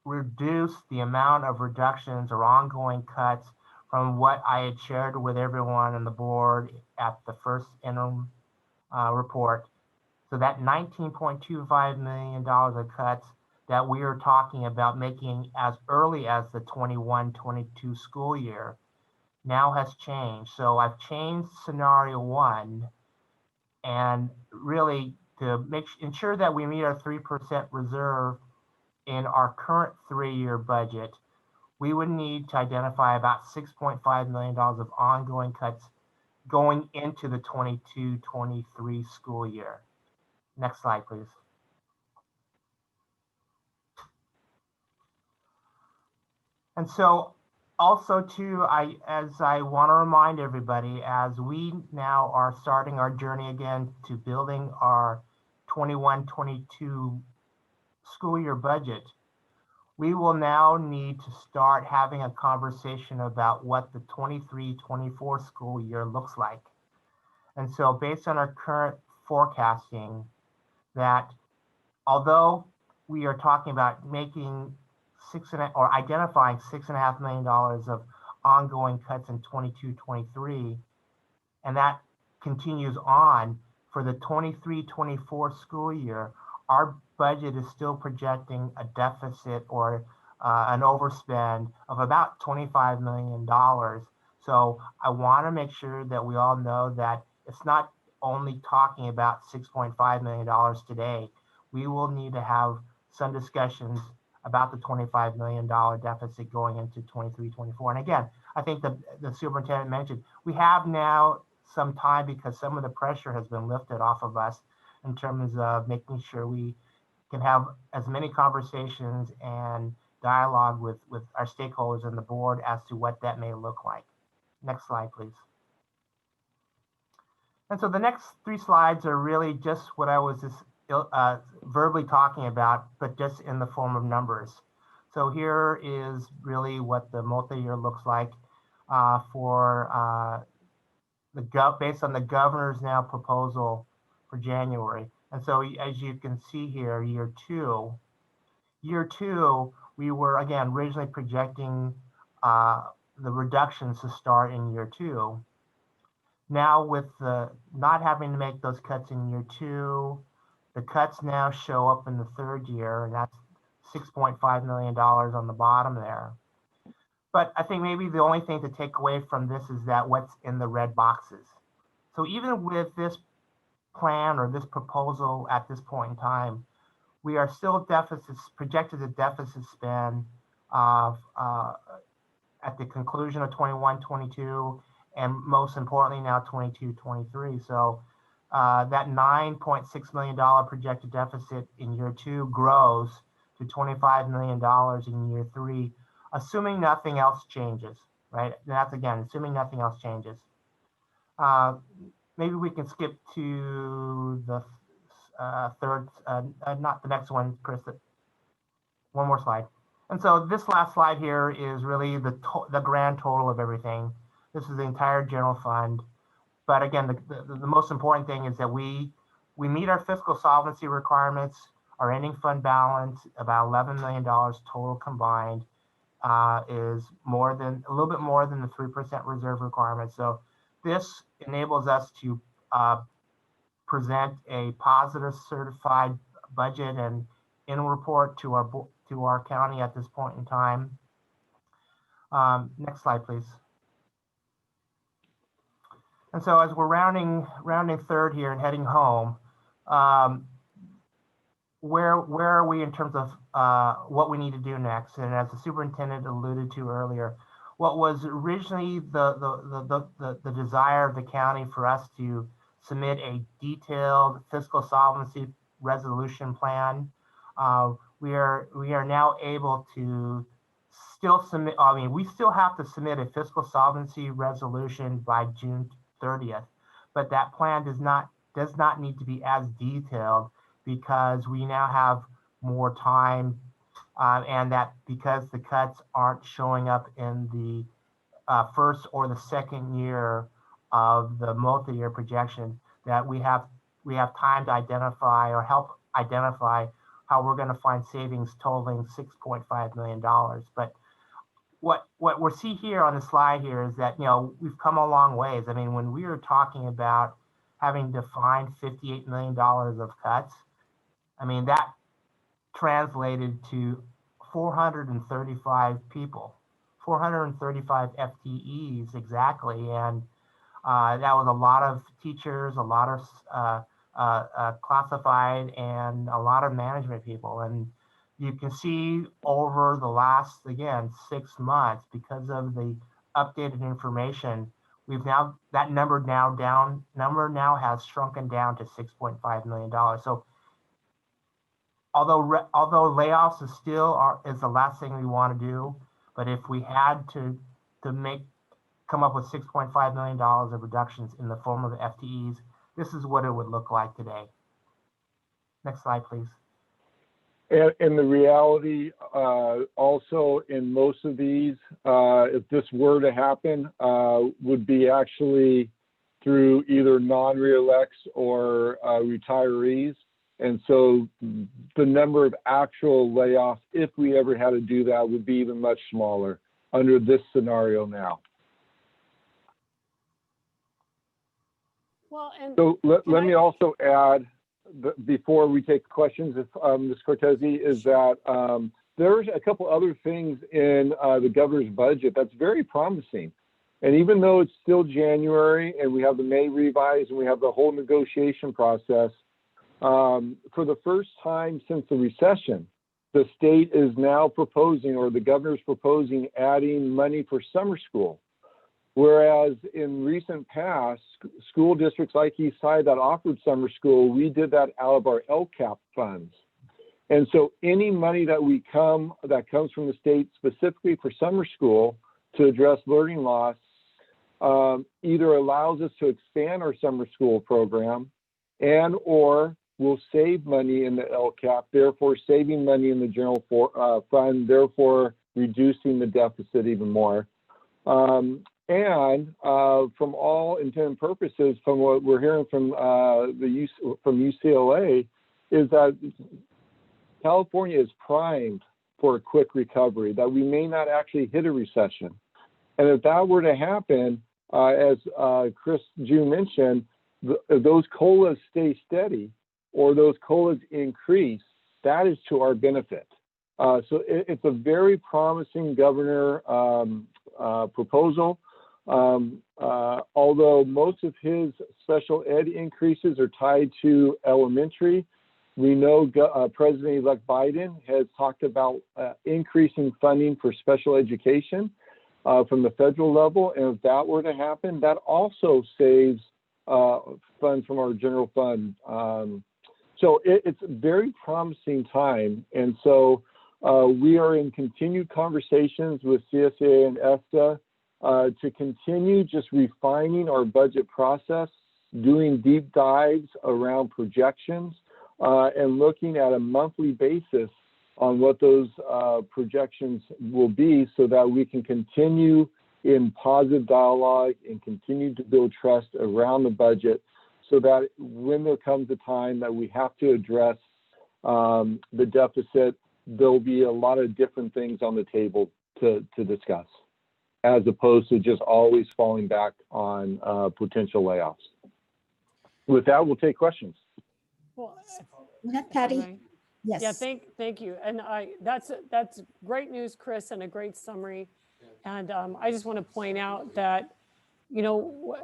reduced the amount of reductions or ongoing cuts from what I had shared with everyone on the board at the first interim report. So that $19.25 million of cuts that we are talking about making as early as the 21-22 school year now has changed. So I've changed scenario 1, and really to ensure that we meet our 3% reserve in our current 3-year budget, we would need to identify about $6.5 million of ongoing cuts going into the 22-23 school year. Next slide, please. And so also too, I want to remind everybody, as we now are starting our journey again to building our 21-22 school year budget, we will now need to start having a conversation about what the 23-24 school year looks like. And so based on our current forecasting, that although we are talking about making identifying $6.5 million of ongoing cuts in 22-23, and that continues on for the 23-24 school year, our budget is still projecting a deficit or an overspend of about $25 million. So I want to make sure that we all know that it's not only talking about $6.5 million today. We will need to have some discussions about the $25 million deficit going into 23-24. And again, I think the superintendent mentioned, we have now some time because some of the pressure has been lifted off of us in terms of making sure we can have as many conversations and dialogue with our stakeholders and the board as to what that may look like. Next slide, please. And so the next 3 slides are really just what I was just verbally talking about, but just in the form of numbers. So here is really what the multi-year looks like for based on the governor's now proposal for January. And so as you can see here, year two, we were again originally projecting the reductions to start in year 2. Now with the not having to make those cuts in year 2, the cuts now show up in the 3rd year, and that's $6.5 million on the bottom there. But I think maybe the only thing to take away from this is that what's in the red boxes. So even with this plan or this proposal at this point in time, we are still projected to deficit spend at the conclusion of 21-22, and most importantly now 22-23. So that $9.6 million projected deficit in year 2 grows to $25 million in year 3, assuming nothing else changes, right? And that's again, assuming nothing else changes. Maybe we can skip to the third, not the next one, Chris, one more slide. And so this last slide here is really the grand total of everything. This is the entire general fund. But again, the most important thing is that we meet our fiscal solvency requirements. Our ending fund balance, about $11 million total combined, is a little bit more than the 3% reserve requirement. So this enables us to present a positive certified budget and annual report to our county at this point in time. Next slide, please. And so as we're rounding third here and heading home, where are we in terms of what we need to do next? And as the superintendent alluded to earlier, what was originally the desire of the county for us to submit a detailed fiscal solvency resolution plan, we are now able to still submit. I mean, we still have to submit a fiscal solvency resolution by June 30th, but that plan does not need to be as detailed because we now have more time, and that because the cuts aren't showing up in the first or the second year of the multi-year projection, that we have time to identify or help identify how we're going to find savings totaling $6.5 million. But what we see here on the slide here is that, we've come a long ways. I mean, when we were talking about having to find $58 million of cuts, I mean, that translated to 435 people, 435 FTEs exactly. And that was a lot of teachers, a lot of classified, and a lot of management people. And you can see over the last, again, 6 months, because of the updated information, that number now has shrunken down to $6.5 million. So although layoffs is the last thing we want to do, but if we had to come up with $6.5 million of reductions in the form of FTEs, this is what it would look like today. Next slide, please. And the reality also in most of these, if this were to happen, would be actually through either non-reelects or retirees. And so the number of actual layoffs, if we ever had to do that, would be even much smaller under this scenario now. Well, and so let me also add, before we take questions, if Ms. Cortese, is that there's a couple other things in the governor's budget that's very promising. And even though it's still January and we have the May revise and we have the whole negotiation process, for the first time since the recession, the state is now proposing, or the governor's proposing, adding money for summer school. Whereas in recent past, school districts like Eastside that offered summer school, we did that out of our LCAP funds. And so any money that comes from the state specifically for summer school to address learning loss either allows us to expand our summer school program and or will save money in the LCAP, therefore saving money in the general fund, therefore reducing the deficit even more. And from all intent and purposes, from what we're hearing from from UCLA, is that California is primed for a quick recovery, that we may not actually hit a recession. And if that were to happen, as Chris Jew mentioned, those COLAs stay steady or those COLAs increase, that is to our benefit. So it's a very promising governor proposal. Although most of his special ed increases are tied to elementary, We know President-elect Biden has talked about increasing funding for special education from the federal level. And if that were to happen, that also saves funds from our general fund. So it's a very promising time. And so we are in continued conversations with CSA and ESTA to continue just refining our budget process, doing deep dives around projections, and looking at a monthly basis on what those projections will be so that we can continue in positive dialogue and continue to build trust around the budget so that when there comes a time that we have to address the deficit, there'll be a lot of different things on the table to discuss, as opposed to just always falling back on potential layoffs. With that, we'll take questions. Well, Go ahead, Patty. okay. Yes. Yeah, thank you. And that's great news, Chris, and a great summary. And I just want to point out that, you know,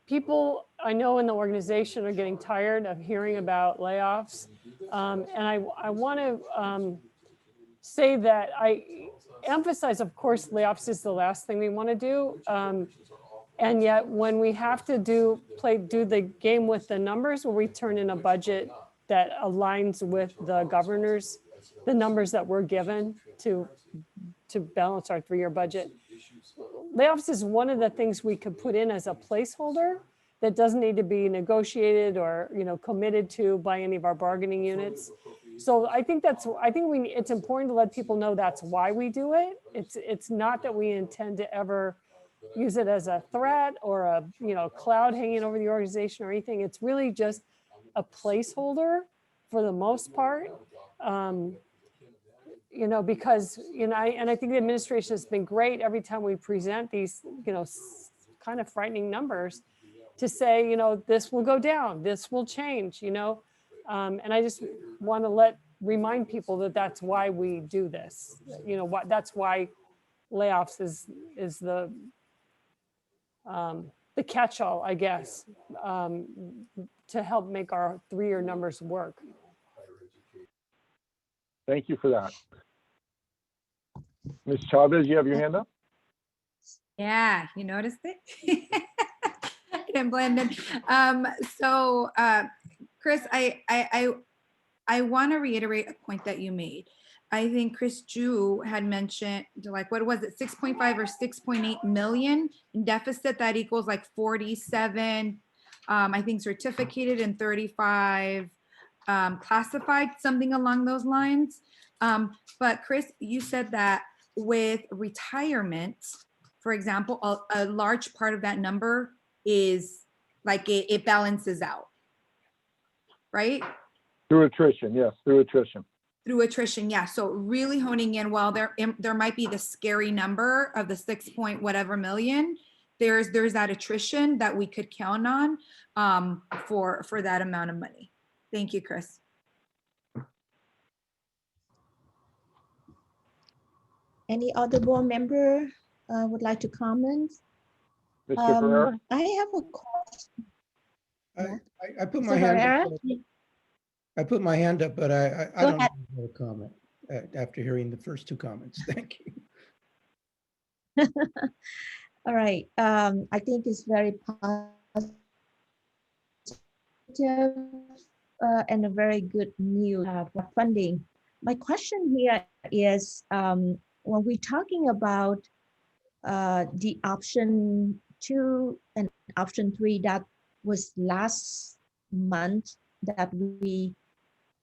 people I know in the organization are getting tired of hearing about layoffs. And I want to say that I emphasize, of course, layoffs is the last thing we want to do. And yet when we have to do the game with the numbers, where we turn in a budget that aligns with the governor's, the numbers that we're given to balance our 3-year budget. Layoffs is one of the things we could put in as a placeholder that doesn't need to be negotiated or, you know, committed to by any of our bargaining units. So I think it's important to let people know that's why we do it. It's not that we intend to ever use it as a threat or a, you know, cloud hanging over the organization or anything. It's really just a placeholder for the most part. You know, because, you know, I think the administration has been great every time we present these, you know, kind of frightening numbers to say, you know, this will go down, this will change, you know. And I just want to remind people that that's why we do this. You know, that's why layoffs is the catch-all, I guess, to help make our 3-year numbers work. Thank you for that. Ms. Chavez, you have your hand up? Yeah, you noticed it? Can blend in. So Chris, I want to reiterate a point that you made. I think Chris Ju had mentioned, like, what was it, 6.5 or 6.8 million in deficit. That equals like 47, I think, certificated and 35 classified, something along those lines. But Chris, you said that with retirement, for example, a large part of that number is like it balances out, right? Through attrition, yes, through attrition. Through attrition, yeah. So really honing in, while there might be the scary number of the 6 point whatever million, there's that attrition that we could count on for that amount of money. Thank you, Chris. Any other board member would like to comment? Mr. Ferrer? I have a question. I put Mr. my hand Herrera? up. I put my hand up, but I Go don't ahead. have a comment after hearing the first 2 comments. Thank you. All right. I think it's very positive and a very good news for funding. My question here is, when we're talking about the option 2 and option 3 that was last month that we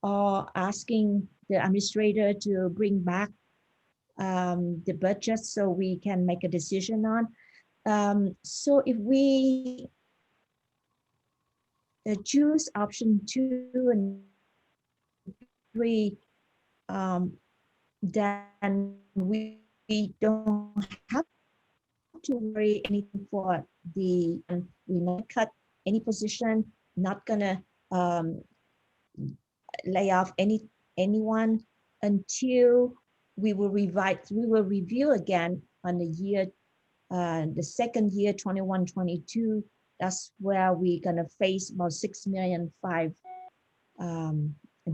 are asking the administrator to bring back the budget so we can make a decision on. So if we choose option 2 and 3, then we don't have to worry anything for we not cut any position, not gonna lay off anyone until we will review again on the second year 21-22. That's where we're gonna face about 6.5 million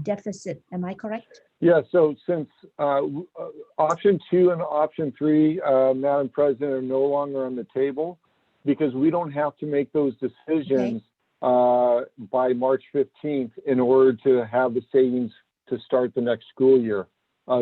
deficit. Am I correct? Yeah, so since option 2 and option 3, Madam President, are no longer on the table because we don't have to make those decisions by March 15th in order to have the savings to start the next school year.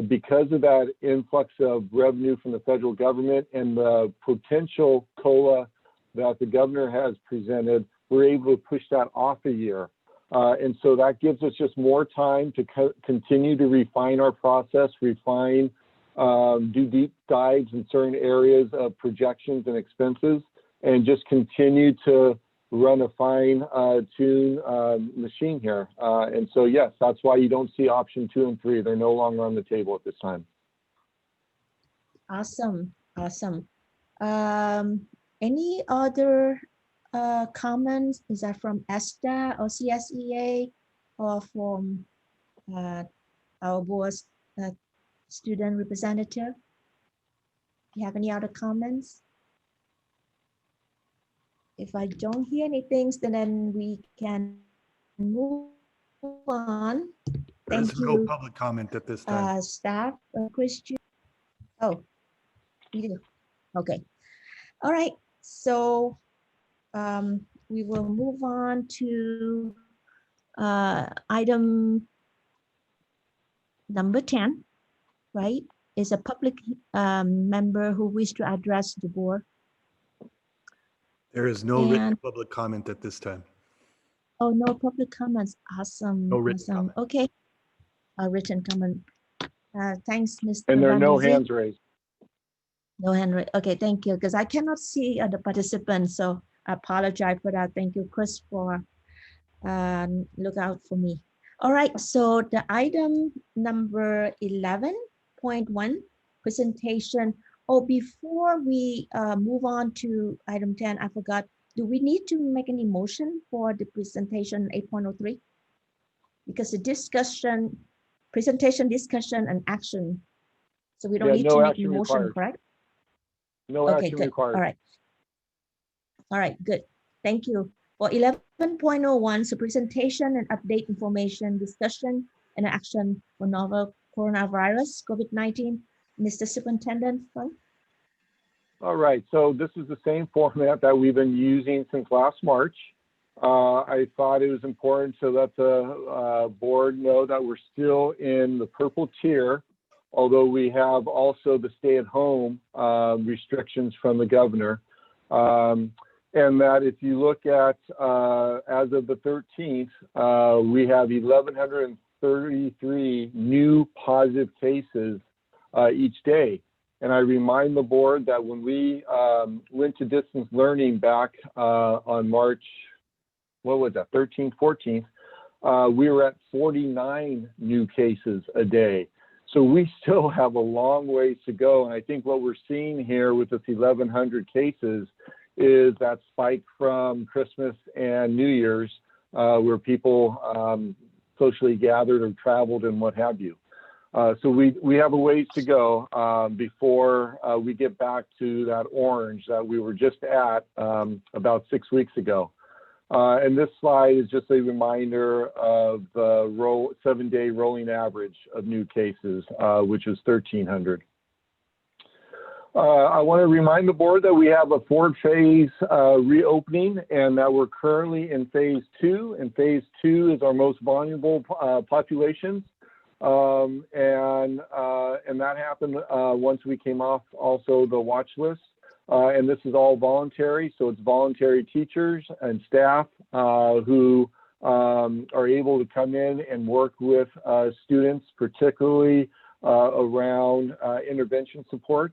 Because of that influx of revenue from the federal government and the potential COLA that the governor has presented, we're able to push that off a year. And so that gives us just more time to continue to refine our process, do deep dives in certain areas of projections and expenses, and just continue to run a fine-tune machine here. And so, yes, that's why you don't see option 2 and 3. They're no longer on the table at this time. Awesome, awesome. Any other comments? Is that from ESTA or CSEA or from our board's student representative? Do you have any other comments? If I don't hear anything, then we can move on. Thank There's no you, public comment at this time. staff, Christian. Oh, you do. Okay. All right. So we will move on to item number 10, right? Is a public member who wish to address the board. There is no written And public comment at this time. oh, no public comments. Awesome. No written Awesome. comment. Okay. A written comment. Thanks, Mr. And there are no Ramazzi. hands raised. No hand raised. Okay, thank you. Because I cannot see the participants, so I apologize for that. Thank you, Chris, for look out for me. All right. So the item number 11.1 presentation. Oh, before we move on to item 10, I forgot. Do we need to make any motion for the presentation 8.03? Because the presentation, discussion, and action. So we don't need to make a motion, correct? No Okay, action good. required. All right. All right, good. Thank you. For 11.01, so presentation and update information, discussion, and action for novel coronavirus, COVID-19. Mr. Superintendent, Fung? All right, so this is the same format that we've been using since last March. I thought it was important to let the board know that we're still in the purple tier, although we have also the stay-at-home restrictions from the governor. And that if you look at, as of the 13th, we have 1,133 new positive cases each day. And I remind the board that when we went to distance learning back on March, what was that, 13th, 14th, we were at 49 new cases a day. So we still have a long ways to go. And I think what we're seeing here with this 1,100 cases is that spike from Christmas and New Year's where people socially gathered or traveled and what have you. So we have a ways to go before we get back to that orange that we were just at about 6 weeks ago. And this slide is just a reminder of the 7-day rolling average of new cases, which is 1,300. I want to remind the board that we have a 4-phase reopening and that we're currently in phase 2. And phase 2 is our most vulnerable populations. And that happened once we came off also the watch list. And this is all voluntary. So it's voluntary teachers and staff who are able to come in and work with students, particularly around intervention support.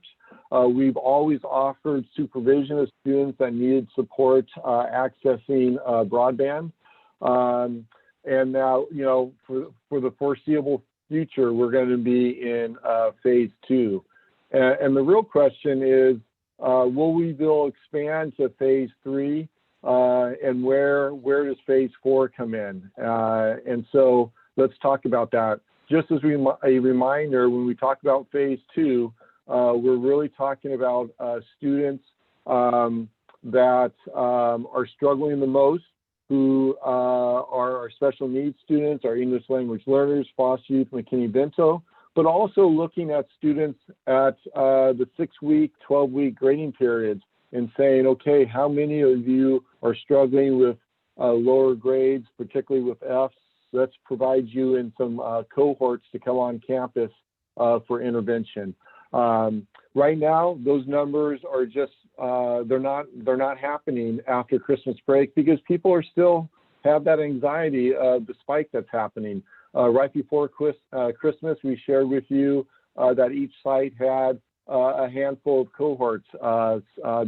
We've always offered supervision of students that needed support accessing broadband. And now, you know, for the foreseeable future, we're going to be in phase 2. And the real question is, will we expand to phase 3? And where does phase 4 come in? And so let's talk about that. Just as a reminder, when we talk about phase 2, we're really talking about students that are struggling the most who are our special needs students, our English language learners, foster youth, McKinney-Vento, but also looking at students at the 6-week, 12-week grading periods and saying, okay, how many of you are struggling with lower grades, particularly with Fs? Let's provide you in some cohorts to come on campus for intervention. Right now, those numbers are just, they're not happening after Christmas break because people are still have that anxiety of the spike that's happening. Right before Christmas, we shared with you that each site had a handful of cohorts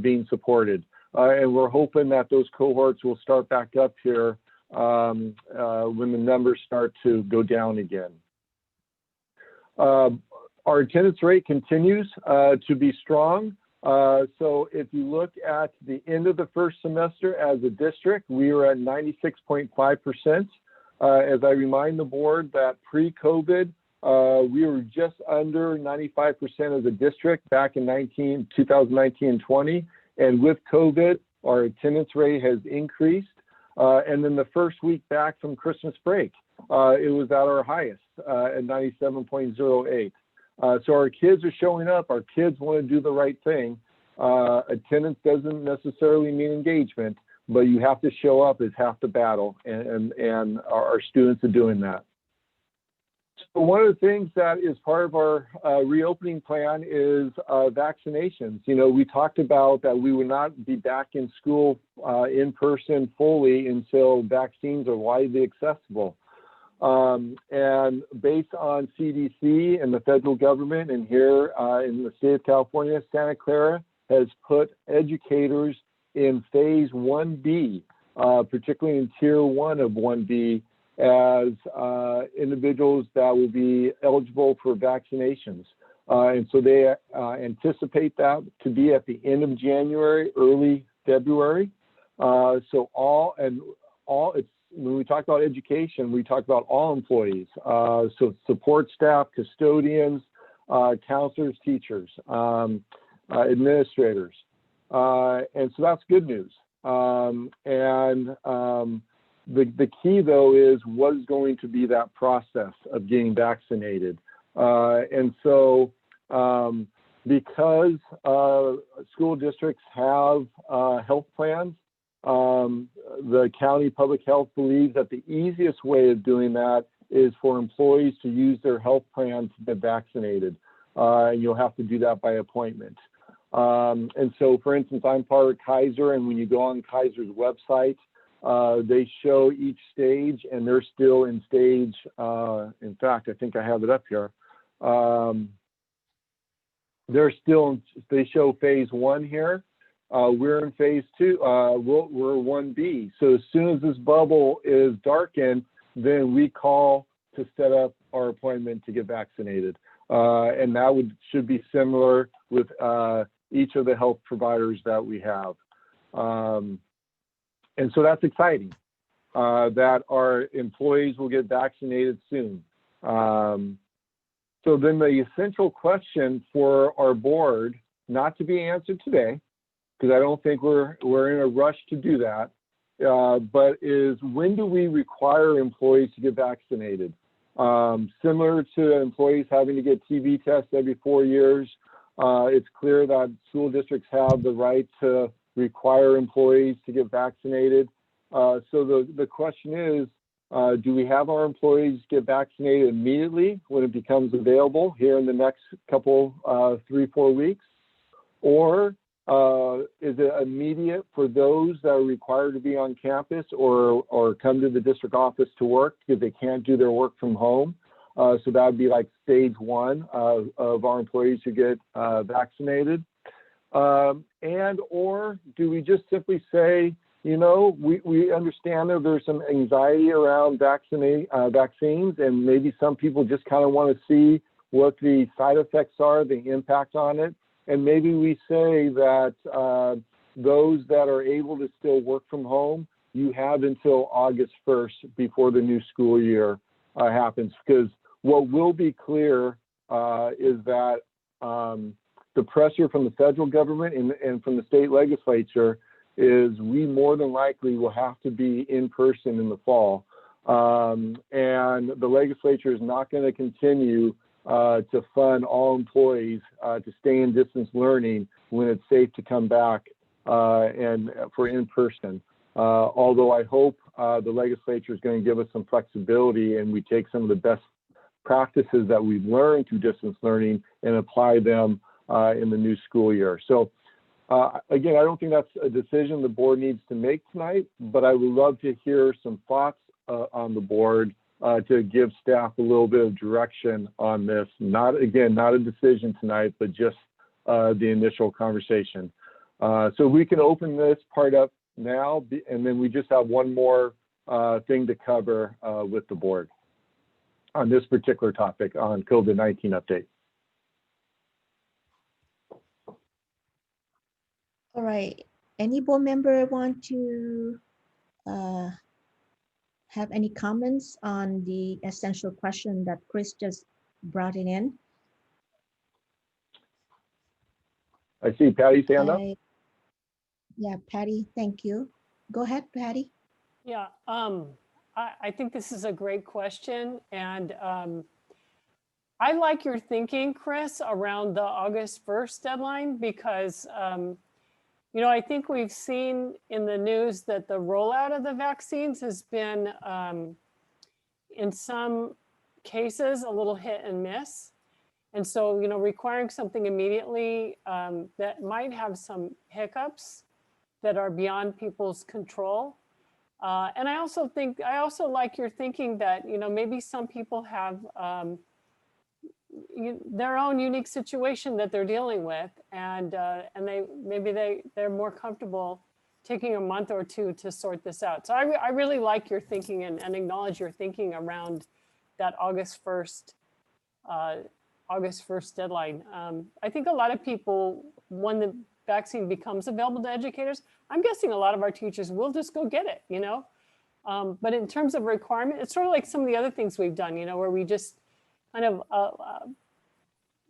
being supported. And we're hoping that those cohorts will start back up here when the numbers start to go down again. Our attendance rate continues to be strong. So if you look at the end of the first semester as a district, we were at 96.5%. As I remind the board that pre-COVID, we were just under 95% as a district back in 2019 and 20. And with COVID, our attendance rate has increased. And then the first week back from Christmas break, it was at our highest at 97.08. So our kids are showing up. Our kids want to do the right thing. Attendance doesn't necessarily mean engagement, but you have to show up is half the battle, and our students are doing that. So one of the things that is part of our reopening plan is vaccinations. You know, we talked about that we would not be back in school in person fully until vaccines are widely accessible. And based on CDC and the federal government, and here in the state of California, Santa Clara has put educators in phase 1B, particularly in tier 1 of 1B, as individuals that will be eligible for vaccinations. And so they anticipate that to be at the end of January, early February. So when we talk about education, we talk about all employees, so support staff, custodians, counselors, teachers, administrators. And so that's good news. The key, though, is what is going to be that process of getting vaccinated. And so because school districts have health plans, the county public health believes that the easiest way of doing that is for employees to use their health plan to get vaccinated. And you'll have to do that by appointment. And so, for instance, I'm part of Kaiser, and when you go on Kaiser's website, they show each stage, and they're still in stage, in fact, I think I have it up here. They show phase 1 here. We're in phase 2, we're 1B. So as soon as this bubble is darkened, then we call to set up our appointment to get vaccinated. And that should be similar with each of the health providers that we have. And so that's exciting, that our employees will get vaccinated soon. So then the essential question for our board, not to be answered today, because I don't think we're in a rush to do that, but is when do we require employees to get vaccinated? Similar to employees having to get TB tests every 4 years, it's clear that school districts have the right to require employees to get vaccinated. So the question is, do we have our employees get vaccinated immediately when it becomes available here in the next couple, 3-4 weeks? Or is it immediate for those that are required to be on campus or come to the district office to work because they can't do their work from home? So that would be like stage 1 of our employees who get vaccinated. And or do we just simply say, you know, we understand that there's some anxiety around vaccines, and maybe some people just kind of want to see what the side effects are, the impact on it. And maybe we say that those that are able to still work from home, you have until August 1st before the new school year happens. Because what will be clear is that the pressure from the federal government and from the state legislature is we more than likely will have to be in person in the fall. And the legislature is not going to continue to fund all employees to stay in distance learning when it's safe to come back and for in-person. Although I hope the legislature is going to give us some flexibility and we take some of the best practices that we've learned through distance learning and apply them in the new school year. So again, I don't think that's a decision the board needs to make tonight, but I would love to hear some thoughts on the board to give staff a little bit of direction on this. Not a decision tonight, but just the initial conversation. So we can open this part up now, and then we just have one more thing to cover with the board on this particular topic on COVID-19 update. All right. Any board member want to have any comments on the essential question that Chris just brought it in? I see Patty's hand up. Yeah, Patty, thank you. Go ahead, Patty. Yeah, I think this is a great question. And I like your thinking, Chris, around the August 1st deadline, because you know, I think we've seen in the news that the rollout of the vaccines has been, in some cases, a little hit and miss. And so, you know, requiring something immediately that might have some hiccups that are beyond people's control. And I also like your thinking that, you know, maybe some people have their own unique situation that they're dealing with, and they're more comfortable taking a month or two to sort this out. So I really like your thinking and acknowledge your thinking around that August 1st deadline. I think a lot of people, when the vaccine becomes available to educators, I'm guessing a lot of our teachers will just go get it, you know? But in terms of requirement, it's sort of like some of the other things we've done, you know, where we just kind of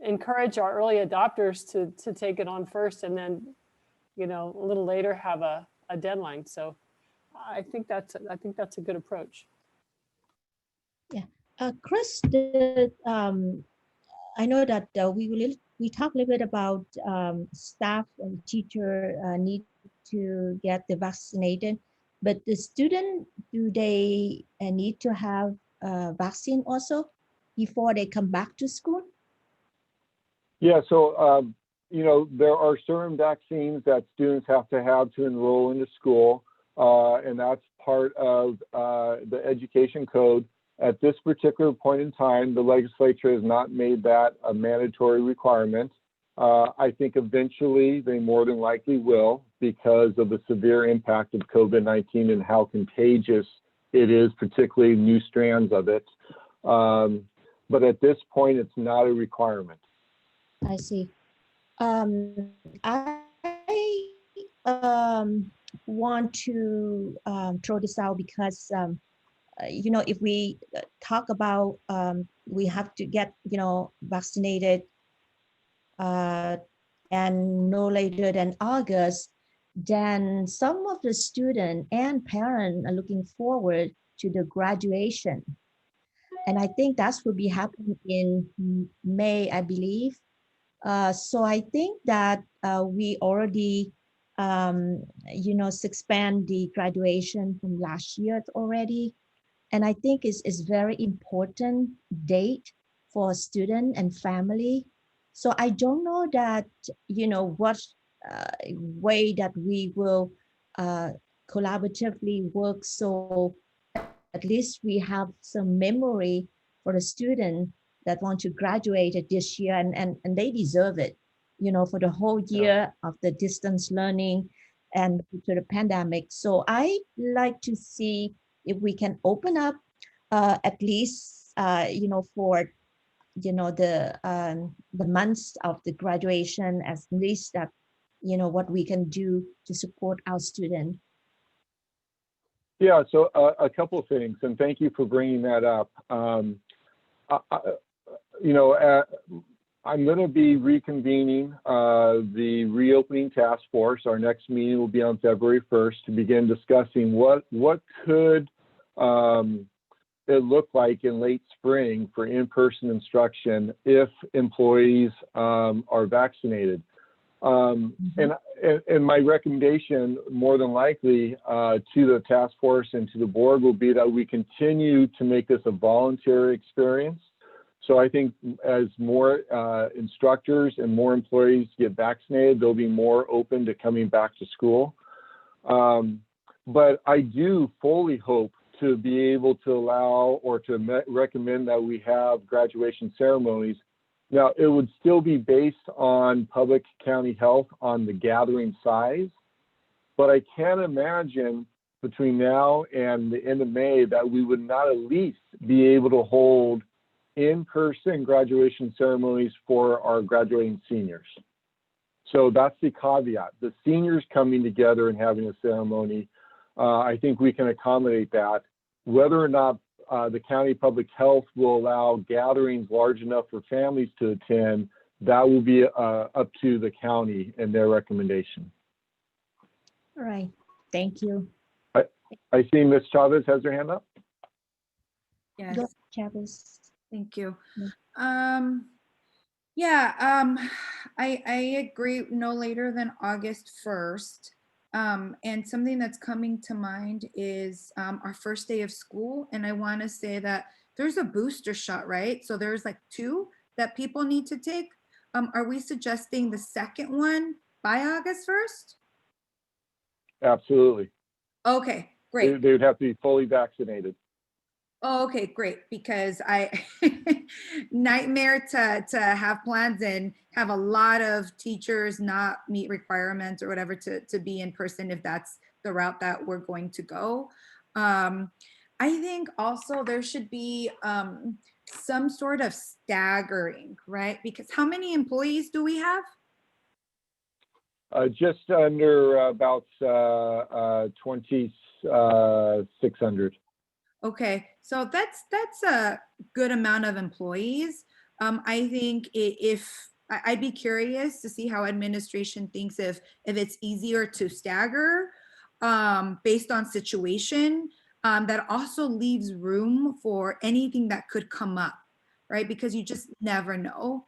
encourage our early adopters to take it on first, and then, you know, a little later have a deadline. So I think that's a good approach. Yeah, Chris, I know that we talked a little bit about staff and teacher need to get the vaccinated, but the student, do they need to have a vaccine also before they come back to school? Yeah, so you know, there are certain vaccines that students have to enroll into school, and that's part of the education code. At this particular point in time, the legislature has not made that a mandatory requirement. I think eventually they more than likely will, because of the severe impact of COVID-19 and how contagious it is, particularly new strands of it. But at this point, it's not a requirement. I see. I want to throw this out because you know, if we talk about we have to get, you know, vaccinated and no later than August, then some of the students and parents are looking forward to the graduation. And I think that's will be happening in May, I believe. So I think that we already, you know, suspend the graduation from last year already. And I think it's very important date for student and family. So I don't know that, you know, what way that we will collaboratively work, so at least we have some memory for the student that want to graduate this year, and they deserve it, you know, for the whole year of the distance learning and to the pandemic. So I like to see if we can open up at least, you know, for, you know, the months of the graduation, at least that, you know, what we can do to support our student. Yeah, so a couple of things, and thank you for bringing that up. You know, I'm going to be reconvening the reopening task force. Our next meeting will be on February 1st to begin discussing what could it look like in late spring for in-person instruction if employees are vaccinated. And my recommendation, more than likely, to the task force and to the board will be that we continue to make this a voluntary experience. So I think as more instructors and more employees get vaccinated, they'll be more open to coming back to school. But I do fully hope to be able to allow or to recommend that we have graduation ceremonies. Now, it would still be based on public county health on the gathering size, but I can't imagine between now and the end of May that we would not at least be able to hold in-person graduation ceremonies for our graduating seniors. So that's the caveat. The seniors coming together and having a ceremony, I think we can accommodate that. Whether or not the county public health will allow gatherings large enough for families to attend, that will be up to the county and their recommendation. All right, thank you. I see Ms. Chavez has her hand up. Yes. Go, Chavez. Thank you. Yeah. I agree, no later than August 1st. And something that's coming to mind is our first day of school. And I want to say that there's a booster shot, right? So there's like 2 that people need to take. Are we suggesting the second one by August 1st? Absolutely. Okay, great. They would have to be fully vaccinated. Oh, okay, great. Because I nightmare to have plans and have a lot of teachers not meet requirements or whatever to be in person if that's the route that we're going to go. I think also there should be some sort of staggering, right? Because how many employees do we have? Just under about 2,600. Okay, so that's a good amount of employees. I think I'd be curious to see how administration thinks if it's easier to stagger based on situation. That also leaves room for anything that could come up, right? Because you just never know.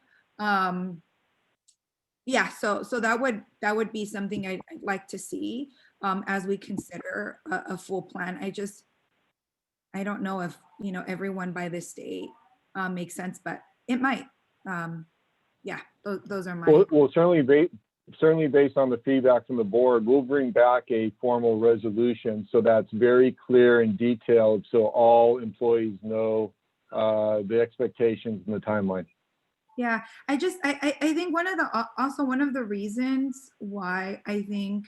Yeah, so that would be something I'd like to see as we consider a full plan. I don't know if, everyone by this date makes sense, but it might. Yeah, those are my. Well, certainly based on the feedback from the board, we'll bring back a formal resolution so that's very clear and detailed so all employees know the expectations and the timeline. Yeah, I think one of the reasons why I think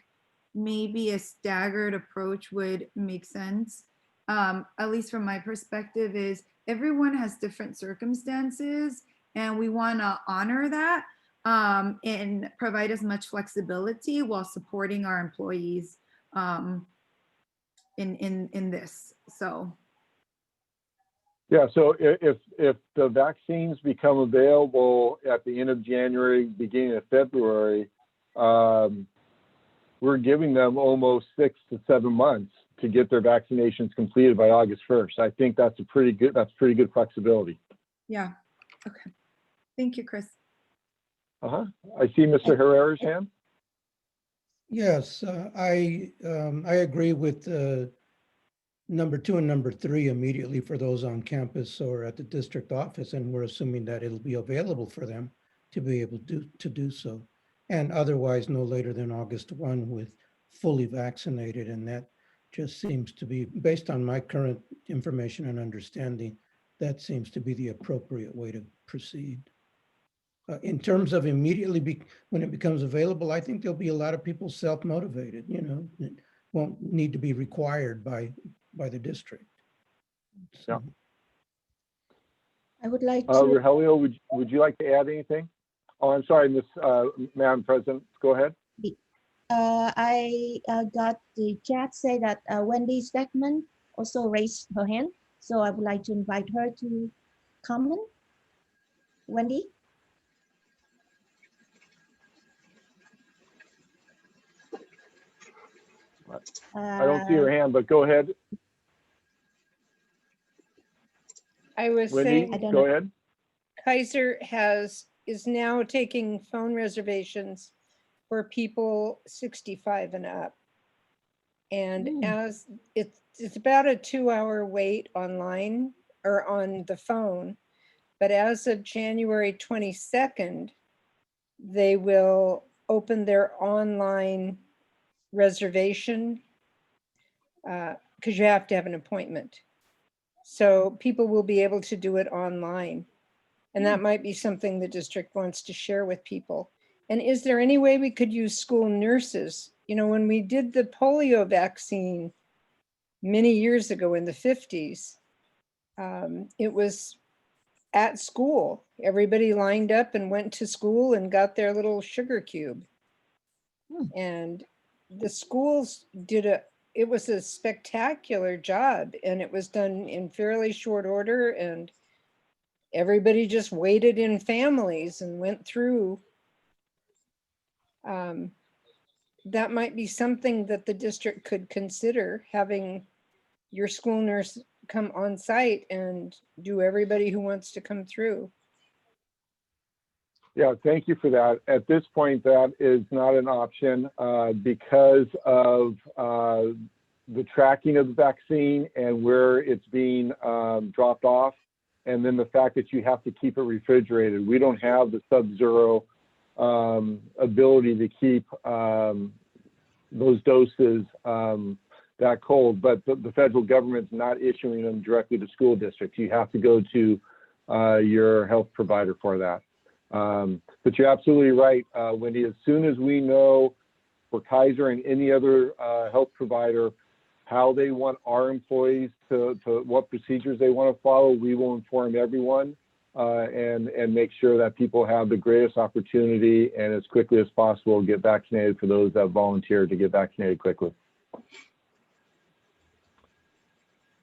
maybe a staggered approach would make sense, at least from my perspective, is everyone has different circumstances and we want to honor that and provide as much flexibility while supporting our employees in this. So. Yeah, so if the vaccines become available at the end of January, beginning of February, we're giving them almost 6 to 7 months to get their vaccinations completed by August 1st. I think that's pretty good flexibility. Yeah, okay. Thank you, Chris. I see Mr. Herrera's hand. Yes, I agree with number 2 and number 3 immediately for those on campus or at the district office, and we're assuming that it'll be available for them to be able to do so. And otherwise, no later than August 1 with fully vaccinated, and that just seems to be, based on my current information and understanding, that seems to be the appropriate way to proceed. In terms of immediately when it becomes available, I think there'll be a lot of people self-motivated, it won't need to be required by the district. So. Yeah. I would like to. Rogelio, would you like to add anything? Oh, I'm sorry, Madam President, go ahead. I got the chat say that Wendy Steckman also raised her hand. So I would like to invite her to comment. Wendy? I don't see her hand, but go ahead. I was Wendy, saying go ahead. Kaiser is now taking phone reservations for people 65 and up. And as it's about a 2-hour wait online or on the phone, but as of January 22nd, they will open their online reservation because you have to have an appointment. So people will be able to do it online. And that might be something the district wants to share with people. And is there any way we could use school nurses? You know, when we did the polio vaccine many years ago in the 50s, it was at school. Everybody lined up and went to school and got their little sugar cube. And the schools it was a spectacular job, and it was done in fairly short order, and everybody just waited in families and went through. That might be something that the district could consider, having your school nurse come on site and do everybody who wants to come through. Yeah, thank you for that. At this point, that is not an option because of the tracking of the vaccine and where it's being dropped off. And then the fact that you have to keep it refrigerated. We don't have the sub-zero ability to keep those doses that cold, but the federal government's not issuing them directly to school districts. You have to go to your health provider for that. But you're absolutely right, Wendy. As soon as we know for Kaiser and any other health provider how they want our employees to what procedures they want to follow, we will inform everyone and make sure that people have the greatest opportunity and as quickly as possible get vaccinated for those that volunteer to get vaccinated quickly.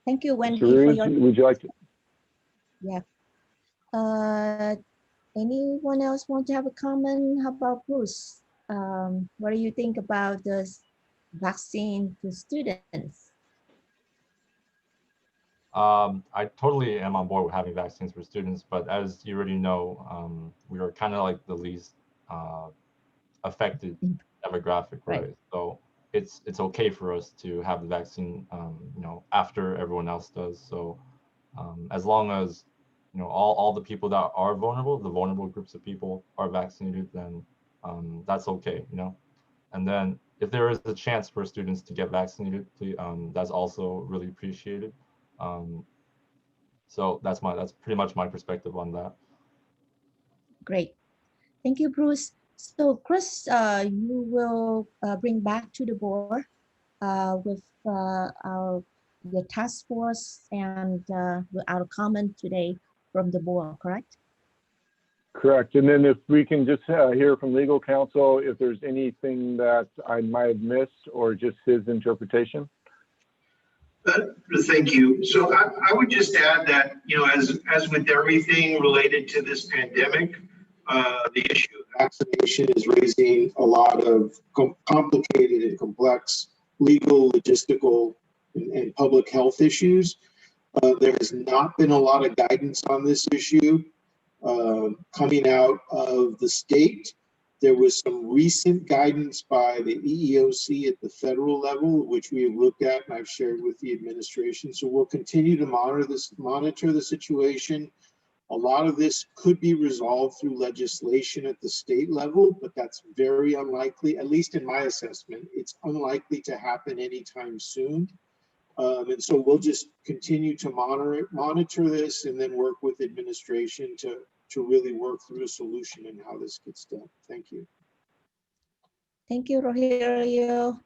Thank you, Wendy. Ruiz, would you like to? Yeah. Anyone else want to have a comment? How about Bruce? What do you think about this vaccine to students? I totally am on board with having vaccines for students, but as you already know, we are kind of like the least affected demographic, right? So it's okay for us to have the vaccine, you know, after everyone else does. So as long as all the people that are vulnerable, the vulnerable groups of people are vaccinated, then that's okay, you know. And then if there is a chance for students to get vaccinated, that's also really appreciated. So that's pretty much my perspective on that. Great, thank you, Bruce. So Chris, you will bring back to the board with the task force and our comment today from the board, correct? Correct. And then if we can just hear from legal counsel, if there's anything that I might have missed or just his interpretation. Thank you. So I would just add that, as with everything related to this pandemic, the issue of vaccination is raising a lot of complicated and complex legal, logistical, and public health issues. There has not been a lot of guidance on this issue coming out of the state. There was some recent guidance by the EEOC at the federal level, which we have looked at and I've shared with the administration. So we'll continue to monitor the situation. A lot of this could be resolved through legislation at the state level, but that's very unlikely, at least in my assessment. It's unlikely to happen anytime soon. And so we'll just continue to monitor this and then work with administration to really work through a solution and how this gets done. Thank you. Thank you, Rogelio.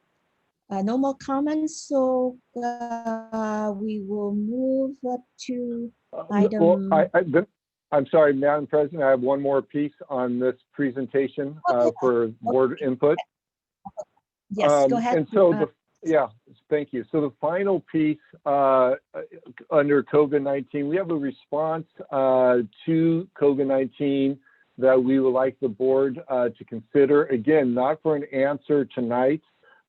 No more comments, so we will move up to item. Well, I'm sorry, Madam President, I have one more piece on this presentation for board input. Yes, go ahead. And so yeah, thank you. So the final piece under COVID-19, we have a response to COVID-19 that we would like the board to consider. Again, not for an answer tonight,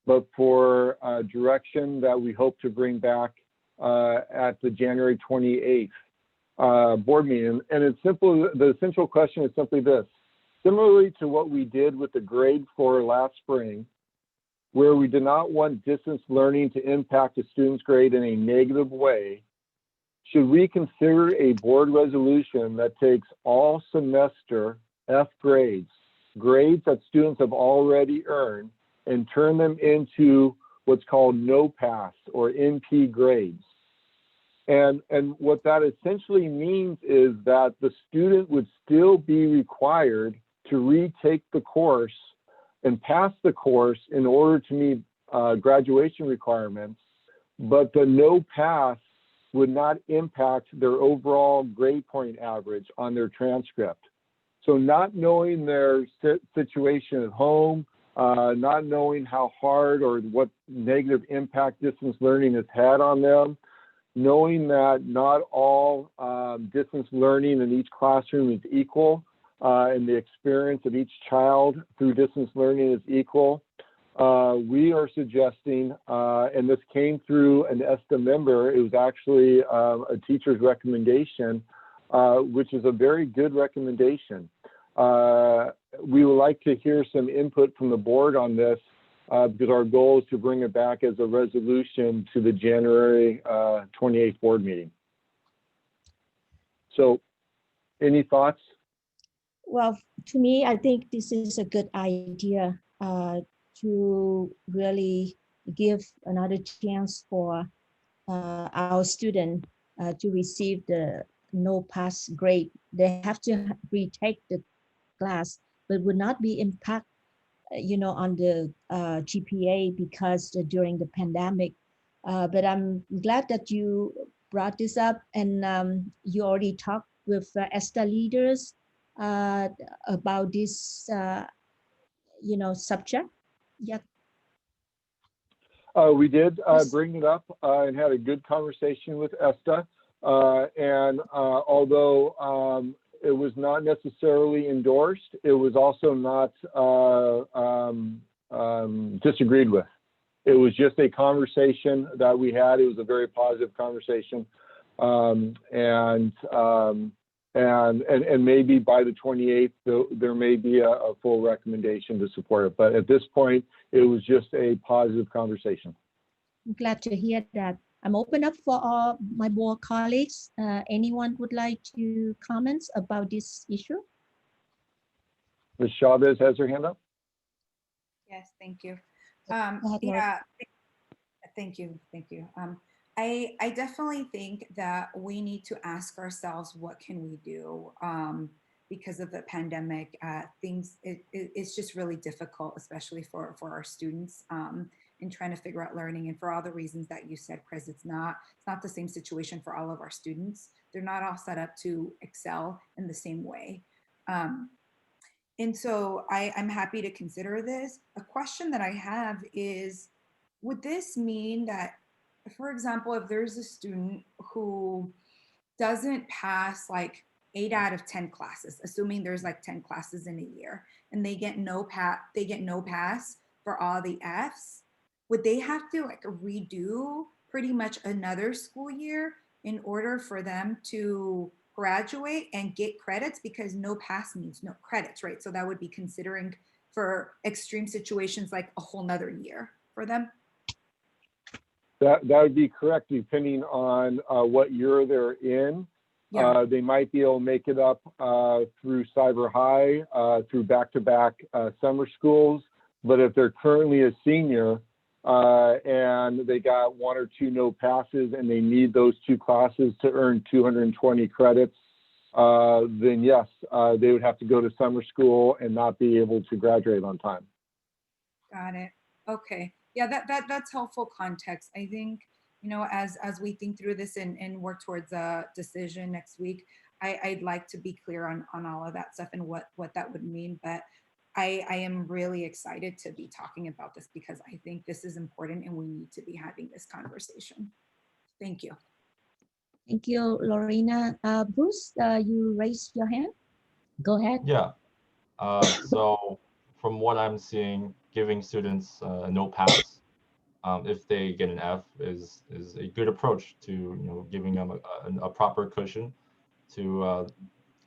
but for direction that we hope to bring back at the January 28th board meeting. And it's simple, the central question is simply this. Similarly to what we did with the grade for last spring, where we did not want distance learning to impact a student's grade in a negative way, should we consider a board resolution that takes all semester F grades, grades that students have already earned, and turn them into what's called no pass or NP grades? And what that essentially means is that the student would still be required to retake the course and pass the course in order to meet graduation requirements, but the no pass would not impact their overall grade point average on their transcript. So not knowing their situation at home, not knowing how hard or what negative impact distance learning has had on them, knowing that not all distance learning in each classroom is equal, and the experience of each child through distance learning is equal, we are suggesting, and this came through an ESTA member, it was actually a teacher's recommendation, which is a very good recommendation. We would like to hear some input from the board on this, because our goal is to bring it back as a resolution to the January 28th board meeting. So any thoughts? Well, to me, I think this is a good idea to really give another chance for our student to receive the no pass grade. They have to retake the class, but would not be impact, on the GPA because during the pandemic. But I'm glad that you brought this up, and you already talked with ESTA leaders about this, subject. Yeah. We did bring it up and had a good conversation with ESTA. And although it was not necessarily endorsed, it was also not disagreed with. It was just a conversation that we had. It was a very positive conversation. And maybe by the 28th, there may be a full recommendation to support it. But at this point, it was just a positive conversation. I'm glad to hear that. I'm open up for all my board colleagues. Anyone would like to comment about this issue? Ms. Chavez has her hand up. Yes, thank you. Go ahead, Laura. Thank you. I definitely think that we need to ask ourselves, what can we do? Because of the pandemic, it's just really difficult, especially for our students, in trying to figure out learning. And for all the reasons that you said, Chris, it's not the same situation for all of our students. They're not all set up to excel in the same way. And so I'm happy to consider this. A question that I have is, would this mean that, for example, if there's a student who doesn't pass like 8 out of 10 classes, assuming there's like 10 classes in a year, and they get no pass for all the Fs, would they have to like redo pretty much another school year in order for them to graduate and get credits? Because no pass means no credits, right? So that would be considering for extreme situations like a whole nother year for them. That would be correct, depending on what year they're in. Yeah. They might be able to make it up through Cyber High, through back-to-back summer schools. But if they're currently a senior and they got 1 or 2 no passes and they need those 2 classes to earn 220 credits, then yes, they would have to go to summer school and not be able to graduate on time. Got it. Okay. Yeah, that's helpful context. I think, as we think through this and work towards a decision next week, I'd like to be clear on all of that stuff and what that would mean. But I am really excited to be talking about this because I think this is important and we need to be having this conversation. Thank you. Thank you, Lorena. Bruce, you raised your hand. Go ahead. Yeah. So from what I'm seeing, giving students no pass if they get an F is a good approach to giving them a proper cushion to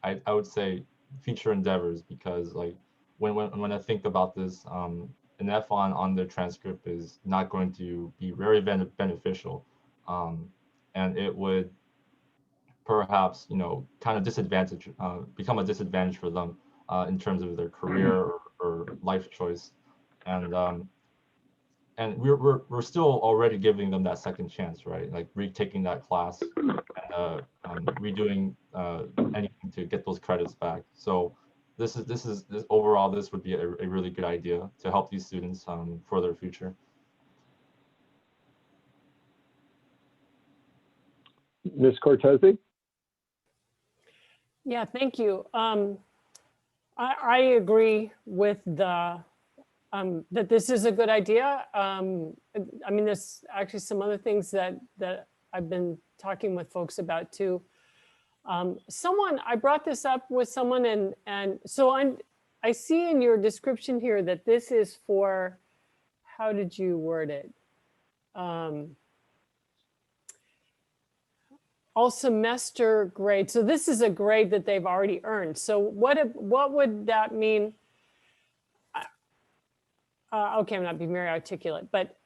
I would say future endeavors, because like when I think about this, an F on their transcript is not going to be very beneficial, and it would perhaps kind of become a disadvantage for them in terms of their career or life choice, and we're still already giving them that second chance, right? Like retaking that class and redoing anything to get those credits back. So this overall, this would be a really good idea to help these students for their future. Ms. Cortese? Yeah, thank you. I agree with the that this is a good idea. I mean, there's actually some other things that I've been talking with folks about too. I brought this up with someone, and so I see in your description here that this is for, how did you word it? All semester grade. So this is a grade that they've already earned. So what would that mean? Okay, I'm not being very articulate, but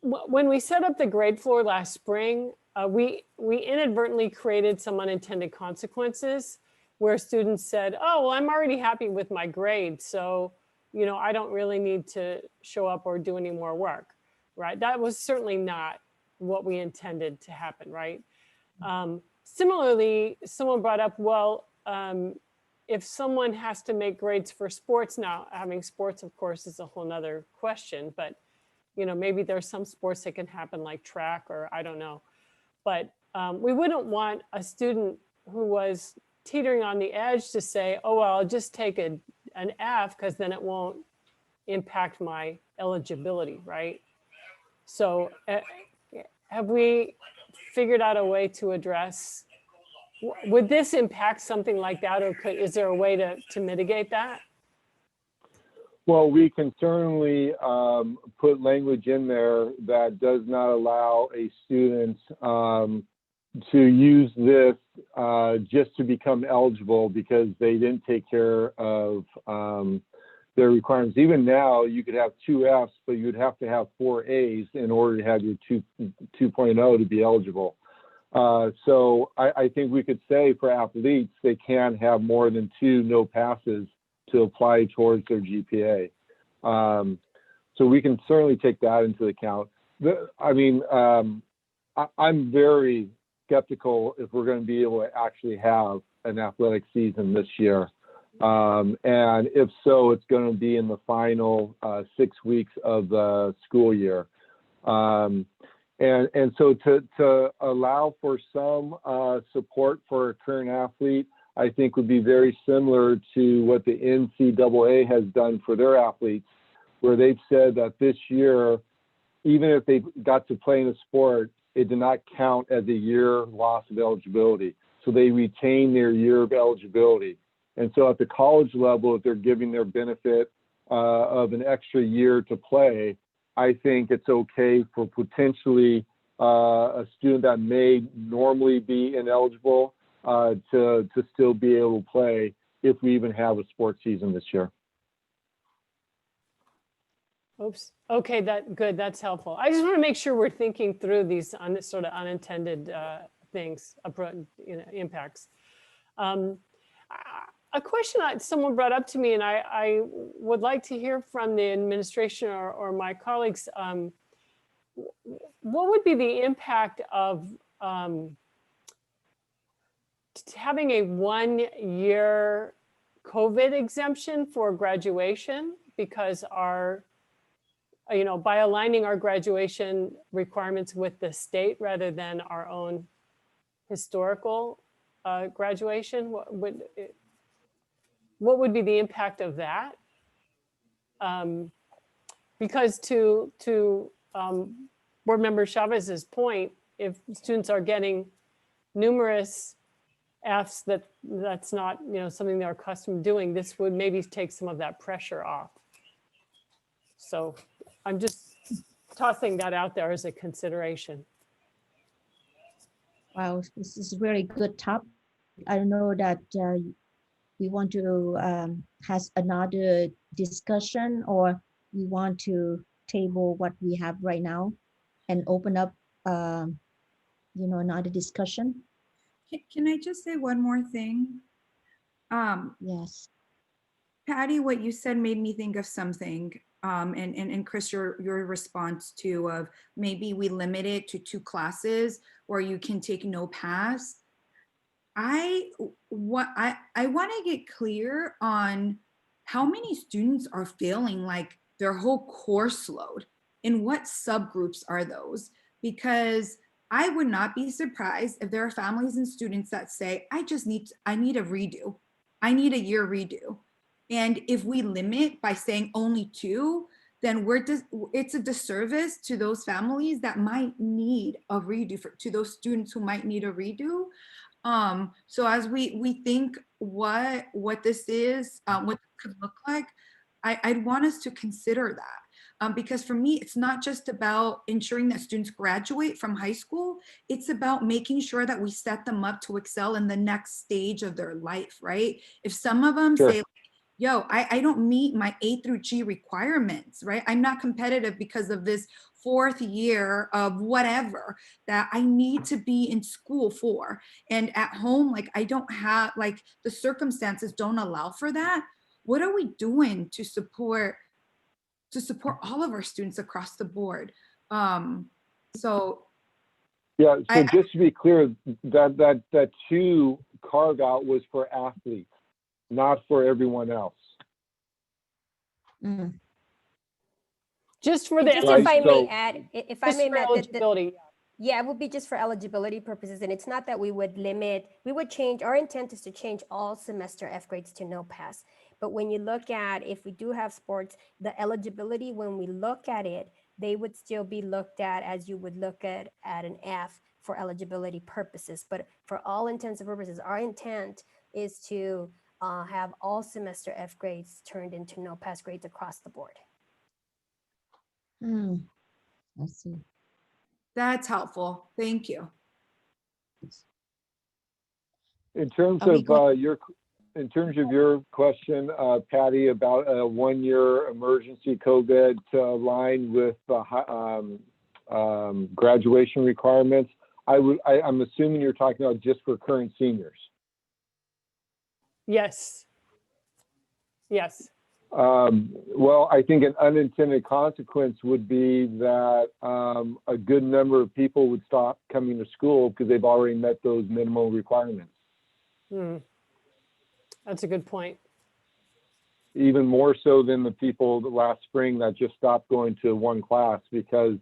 when we set up the grade floor last spring, we inadvertently created some unintended consequences where students said, oh, well, I'm already happy with my grade, so I don't really need to show up or do any more work, right? That was certainly not what we intended to happen, right? Similarly, someone brought up, well, if someone has to make grades for sports now, having sports, of course, is a whole nother question, but maybe there's some sports that can happen like track or I don't know. But we wouldn't want a student who was teetering on the edge to say, oh, well, I'll just take an F because then it won't impact my eligibility, right? So have we figured out a way to address, would this impact something like that, or is there a way to mitigate that? Well, we can certainly put language in there that does not allow a student to use this just to become eligible because they didn't take care of their requirements. Even now, you could have 2 Fs, but you'd have to have 4 As in order to have your 2.0 to be eligible. So I think we could say for athletes, they can't have more than 2 no passes to apply towards their GPA. So we can certainly take that into account. I'm very skeptical if we're going to be able to actually have an athletic season this year. And if so, it's going to be in the final 6 weeks of the school year. And so to allow for some support for a current athlete, I think would be very similar to what the NCAA has done for their athletes, where they've said that this year, even if they got to play in a sport, it did not count as a year loss of eligibility. So they retain their year of eligibility. And so at the college level, if they're giving their benefit of an extra year to play, I think it's okay for potentially a student that may normally be ineligible to still be able to play if we even have a sports season this year. Oops. Okay, good. That's helpful. I just want to make sure we're thinking through these sort of unintended things, impacts. A question someone brought up to me, and I would like to hear from the administration or my colleagues. What would be the impact of having a 1-year COVID exemption for graduation? Because by aligning our graduation requirements with the state rather than our own historical graduation, what would be the impact of that? Because to Board Member Chavez's point, if students are getting numerous Fs that's not something they're accustomed to doing, this would maybe take some of that pressure off. So I'm just tossing that out there as a consideration. Wow, this is a very good topic. I don't know that we want to have another discussion, or we want to table what we have right now and open up, another discussion. Can I just say one more thing? Yes. Patty, what you said made me think of something. And Chris, your response to of maybe we limit it to 2 classes where you can take no pass. I want to get clear on how many students are failing like their whole course load and what subgroups are those, because I would not be surprised if there are families and students that say, I need a redo. I need a year redo. And if we limit by saying only 2, then it's a disservice to those families that might need a redo, to those students who might need a redo. So as we think what this is, what it could look like, I'd want us to consider that. Because for me, it's not just about ensuring that students graduate from high school, it's about making sure that we set them up to excel in the next stage of their life, right? If some of them Sure. say, yo, I don't meet my A through G requirements, right? I'm not competitive because of this 4th year of whatever that I need to be in school for. And at home, like I don't have, like the circumstances don't allow for that. What are we doing to support all of our students across the board? So Yeah, so just to be clear, that 2 carve out was for athletes, not for everyone else. Just for the Just if I may add, if I just may for add, eligibility. yeah, it would be just for eligibility purposes, and it's not that we would limit. We would change. Our intent is to change all semester F grades to no pass. But when you look at, if we do have sports, the eligibility, when we look at it, they would still be looked at as you would look at an F for eligibility purposes. But for all intents and purposes, our intent is to have all semester F grades turned into no pass grades across the board. I see. that's helpful. Thank you. In terms Are we of your question, Patty, about a 1-year emergency COVID line with graduation requirements, I'm assuming you're talking about just for current seniors. Yes. Yes. Well, I think an unintended consequence would be that a good number of people would stop coming to school because they've already met those minimal requirements. That's a good point. Even more so than the people last spring that just stopped going to 1 class because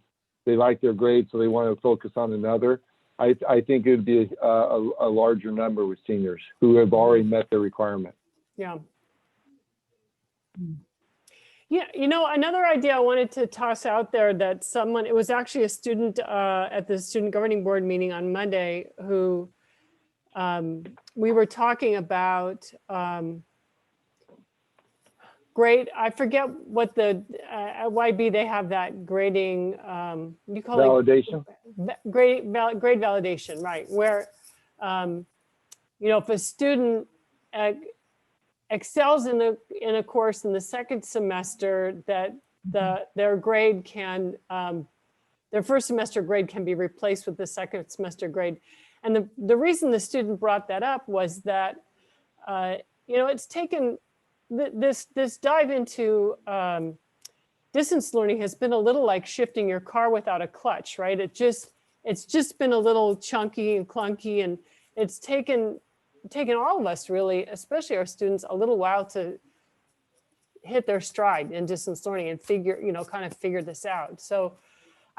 they like their grades, so they want to focus on another. I think it would be a larger number with seniors who have already met their requirement. Yeah. Yeah, another idea I wanted to toss out there that it was actually a student at the student governing board meeting on Monday who we were talking about grade. I forget what the at YB they have that grading. You call validation. Grade validation, right? Where if a student excels in a course in the 2nd semester, that their grade can their 1st semester grade can be replaced with the 2nd semester grade. And the reason the student brought that up was that it's taken this dive into distance learning has been a little like shifting your car without a clutch, right? It's just been a little chunky and clunky, and it's taken all of us, really, especially our students, a little while to hit their stride in distance learning and kind of figure this out. So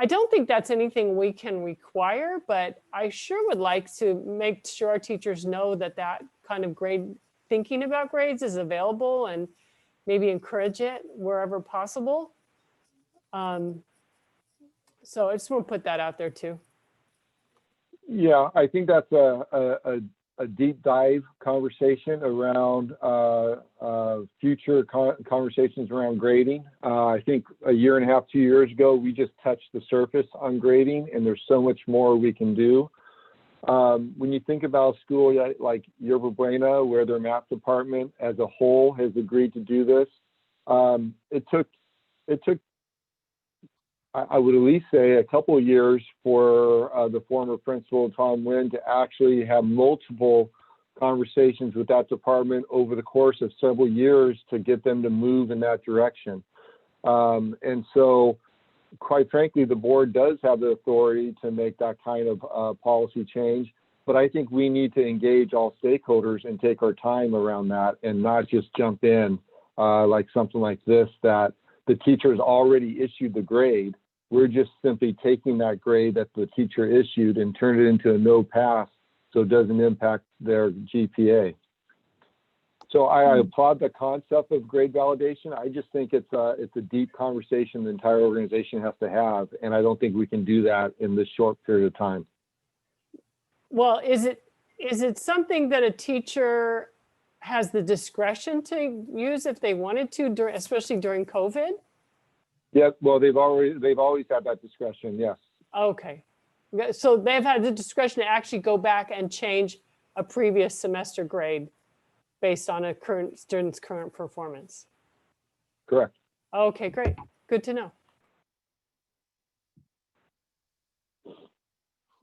I don't think that's anything we can require, but I sure would like to make sure our teachers know that kind of thinking about grades is available, and maybe encourage it wherever possible. So I just want to put that out there too. Yeah, I think that's a a deep dive conversation around future conversations around grading. I think a year and a half, 2 years ago, we just touched the surface on grading, and there's so much more we can do. When you think about a school like Yerba Buena, where their math department as a whole has agreed to do this, it took, I would at least say, a couple of years for the former principal, Tom Wynn, to actually have multiple conversations with that department over the course of several years to get them to move in that direction. And so, quite frankly, the board does have the authority to make that kind of policy change, but I think we need to engage all stakeholders and take our time around that and not just jump in like something like this, that the teacher's already issued the grade. We're just simply taking that grade that the teacher issued and turn it into a no pass so it doesn't impact their GPA. So I applaud the concept of grade validation. I just think it's a deep conversation the entire organization has to have, and I don't think we can do that in this short period of time. Well, is it something that a teacher has the discretion to use if they wanted to, especially during COVID? Yeah, well, they've always had that discretion, yes. Okay. So they've had the discretion to actually go back and change a previous semester grade based on a current student's current performance. Correct. Okay, great. Good to know.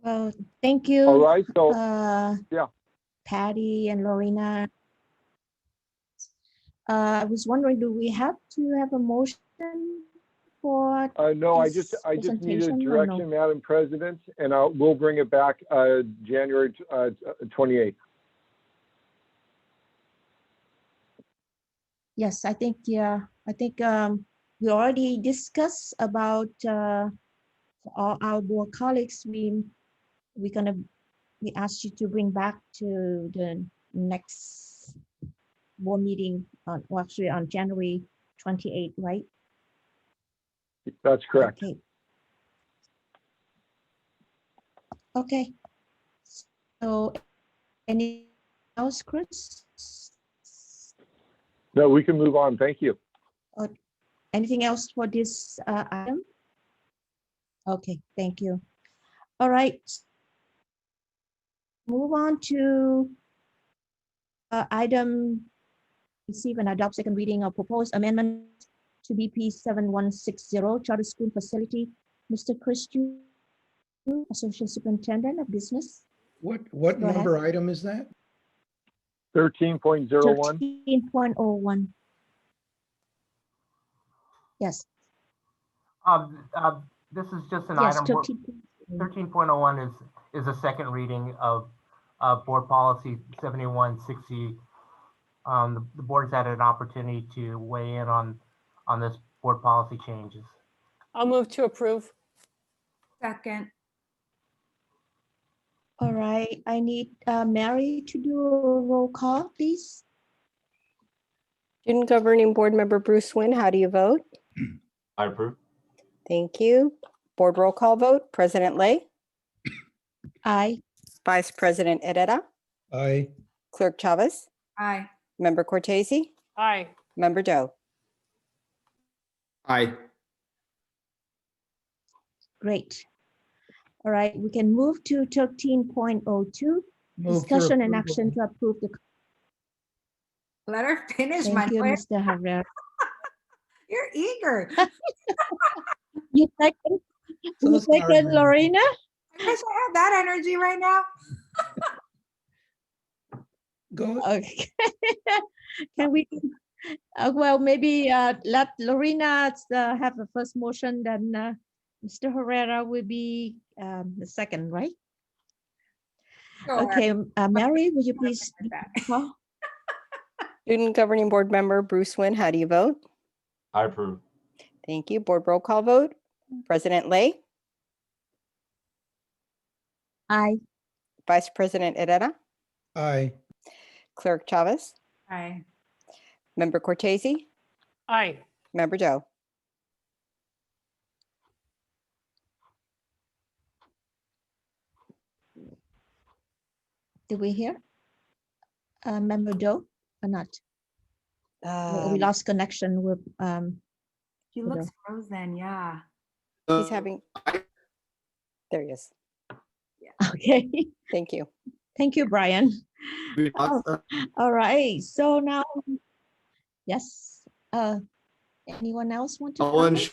Well, thank you. All right, so yeah. Patty and Lorena. I was wondering, do we have to have a motion for no, I this just need a presentation, or direction, no? Madam President, and we'll bring it back January 28th. Yes, I think, yeah, I think we already discussed about all our board colleagues. We asked you to bring back to the next board meeting, well, actually on January 28th, right? That's correct. Okay. Okay. So, anything else, Chris? No, we can move on. Thank you. Anything else for this item? Okay, thank you. All right. Move on to item receive and adopt second reading of proposed amendment to BP 7160 Charter School Facility. Mr. Chris Yu, Associate Superintendent of Business. What Go number ahead. item is that? 13.01. 13.01. Yes. This is just an Yes, item. 13.01 is a second reading of Board Policy 7160. The board's had an opportunity to weigh in on this board policy changes. I'll move to approve. Second. All right, I need Mary to do a roll call, please. Student Governing Board Member Bruce Wynn, how do you vote? I approve. Thank you. Board roll call vote, President Lay, Aye. Vice President Herrera, Aye. Clerk Chavez, Aye. Member Cortese, Aye. Member Doe. Aye. Great. All right, we can move to 13.02, Move for discussion and approval. action to approve the. Let her finish, Thank you, Manuel. Mr. Herrera. You're eager. You second, So you sorry, second, Mary. Lorena? I wish I had that energy right now. Go. Okay. Can we, well, maybe let Lorena have the first motion, then Mr. Herrera will be the second, right? Sure. Okay, Mary, would you please call? Student Governing Board Member Bruce Wynn, how do you vote? I approve. Thank you. Board roll call vote, President Lay, Aye. Vice President Herrera, Aye. Clerk Chavez, Aye. Member Cortese, Aye. Member Doe. Did we hear? Member Doe or not? We lost connection with. He looks frozen. Yeah. He's having, there he is. Okay. Thank you. Thank you, Brian. Oh, all right. So now, yes. Anyone else want to comment?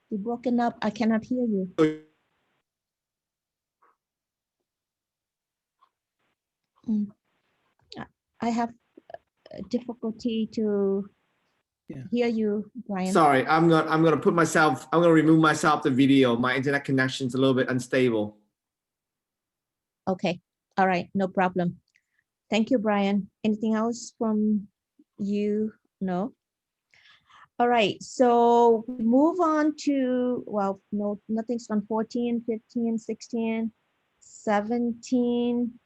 You're broken up. I cannot hear you. I have difficulty to hear you, Brian. Sorry, I'm gonna remove myself the video. My internet connection's a little bit unstable. Okay. All right. No problem. Thank you, Brian. Anything else from you? No. All right. So we move on to, well, no, nothing's on 14, 15, 16, 17.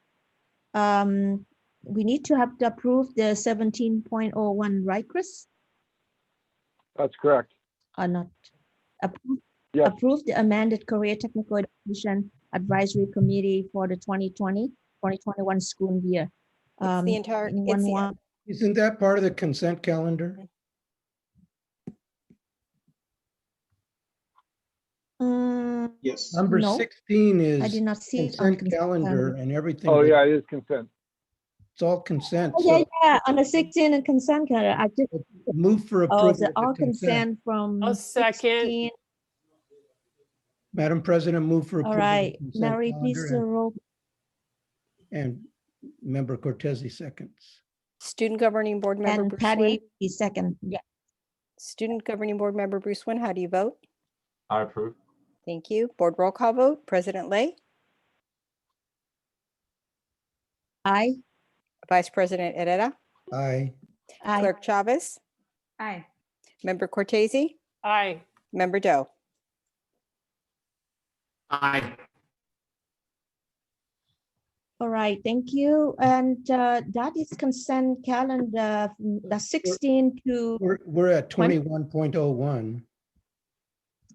We need to have to approve the 17.01, right, Chris? That's correct. Or not? Approve, Yes. approve the amended Career Technical Education Advisory Committee for the 2020-2021 school year. It's the entire, Anyone it's the, want? Isn't that part of the consent calendar? Yes. Number No, 16 is I did not see it on consent calendar and everything. Oh, yeah, it is consent. It's all consent. Oh, So yeah, on the 16 and consent calendar. I just move for oh, approval so of the all consent. consent from I'll second. 16. Madam President, move for All approval. of the right, consent Mary, please calendar roll. and Member Cortese seconds. Student Governing Board Member And Bruce Patty Wynn. is second. Yeah. Student Governing Board Member Bruce Wynn, how do you vote? I approve. Thank you. Board roll call vote. President Lay, Aye. Vice President Herrera, Aye. Aye. Clerk Chavez, Aye. Member Cortese, Aye. Member Doe. Aye. All right, thank you. And that is consent calendar, the 16 to We're at 21.01.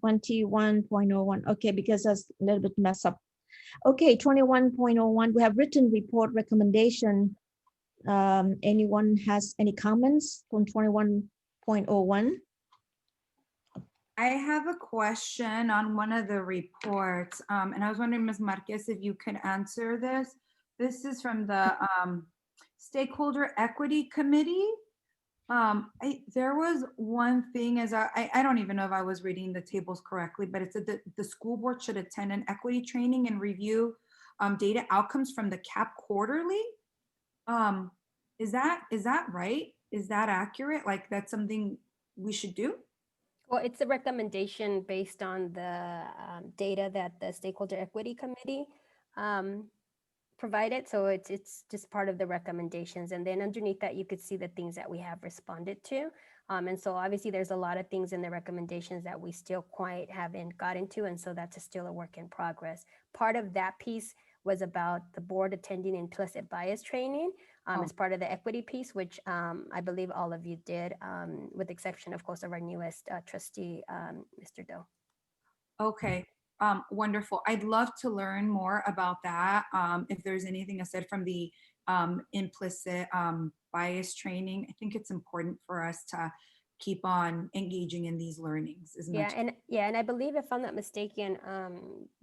21.01. Okay, because that's a little bit mess up. Okay, 21.01, we have written report recommendation. Anyone has any comments from 21.01? I have a question on one of the reports, and I was wondering, Ms. Marquez, if you could answer this. This is from the Stakeholder Equity Committee. There was one thing, as I don't even know if I was reading the tables correctly, but it said that the school board should attend an equity training and review data outcomes from the CAP quarterly. Is that right? Is that accurate? Like that's something we should do? Well, it's a recommendation based on the data that the Stakeholder Equity Committee provided. So it's just part of the recommendations. And then underneath that, you could see the things that we have responded to. And so obviously there's a lot of things in the recommendations that we still quite haven't gotten to. And so that's still a work in progress. Part of that piece was about the board attending implicit bias training as part of the equity piece, which I believe all of you did, with the exception, of course, of our newest trustee, Mr. Doe. Okay, wonderful. I'd love to learn more about that. If there's anything aside from the implicit bias training, I think it's important for us to keep on engaging in these learnings as much. And I believe, if I'm not mistaken,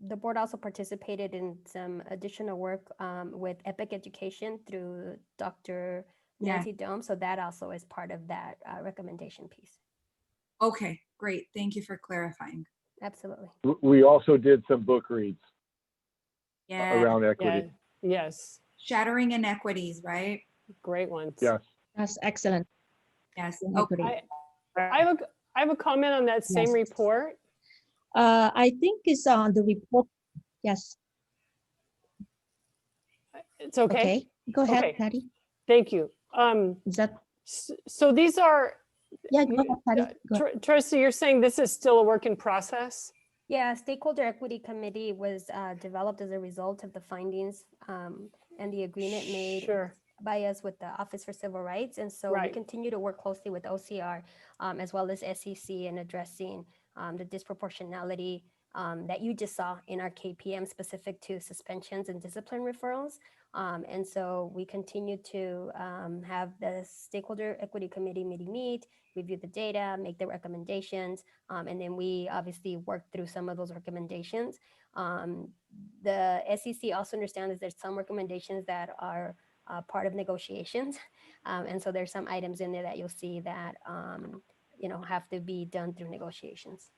the board also participated in some additional work with EPIC Education through Dr. Nancy Dome. So that also is part of that recommendation piece. Okay, great. Thank you for clarifying. Absolutely. We also did some book reads Yeah. around equity. Yes. Shattering inequities, right? Great ones. Yes. That's excellent. Yes. Okay. I have a comment on that same report. I think it's on the report. Yes. It's okay. Okay. Go ahead, Okay. Patty. Thank you. Is that? So these are. Yeah, go ahead, Patty. Go ahead. Tracy, you're saying this is still a work in process? Yeah, Stakeholder Equity Committee was developed as a result of the findings and the agreement made by us with the Office for Civil Rights. And so we continue to work closely with OCR as well as SEC in addressing the disproportionality that you just saw in our KPM specific to suspensions and discipline referrals. And so we continue to have the stakeholder equity committee meet, review the data, make the recommendations, and then we obviously work through some of those recommendations. The SEC also understands that there's some recommendations that are part of negotiations. And so there's some items in there that you'll see that have to be done through negotiations.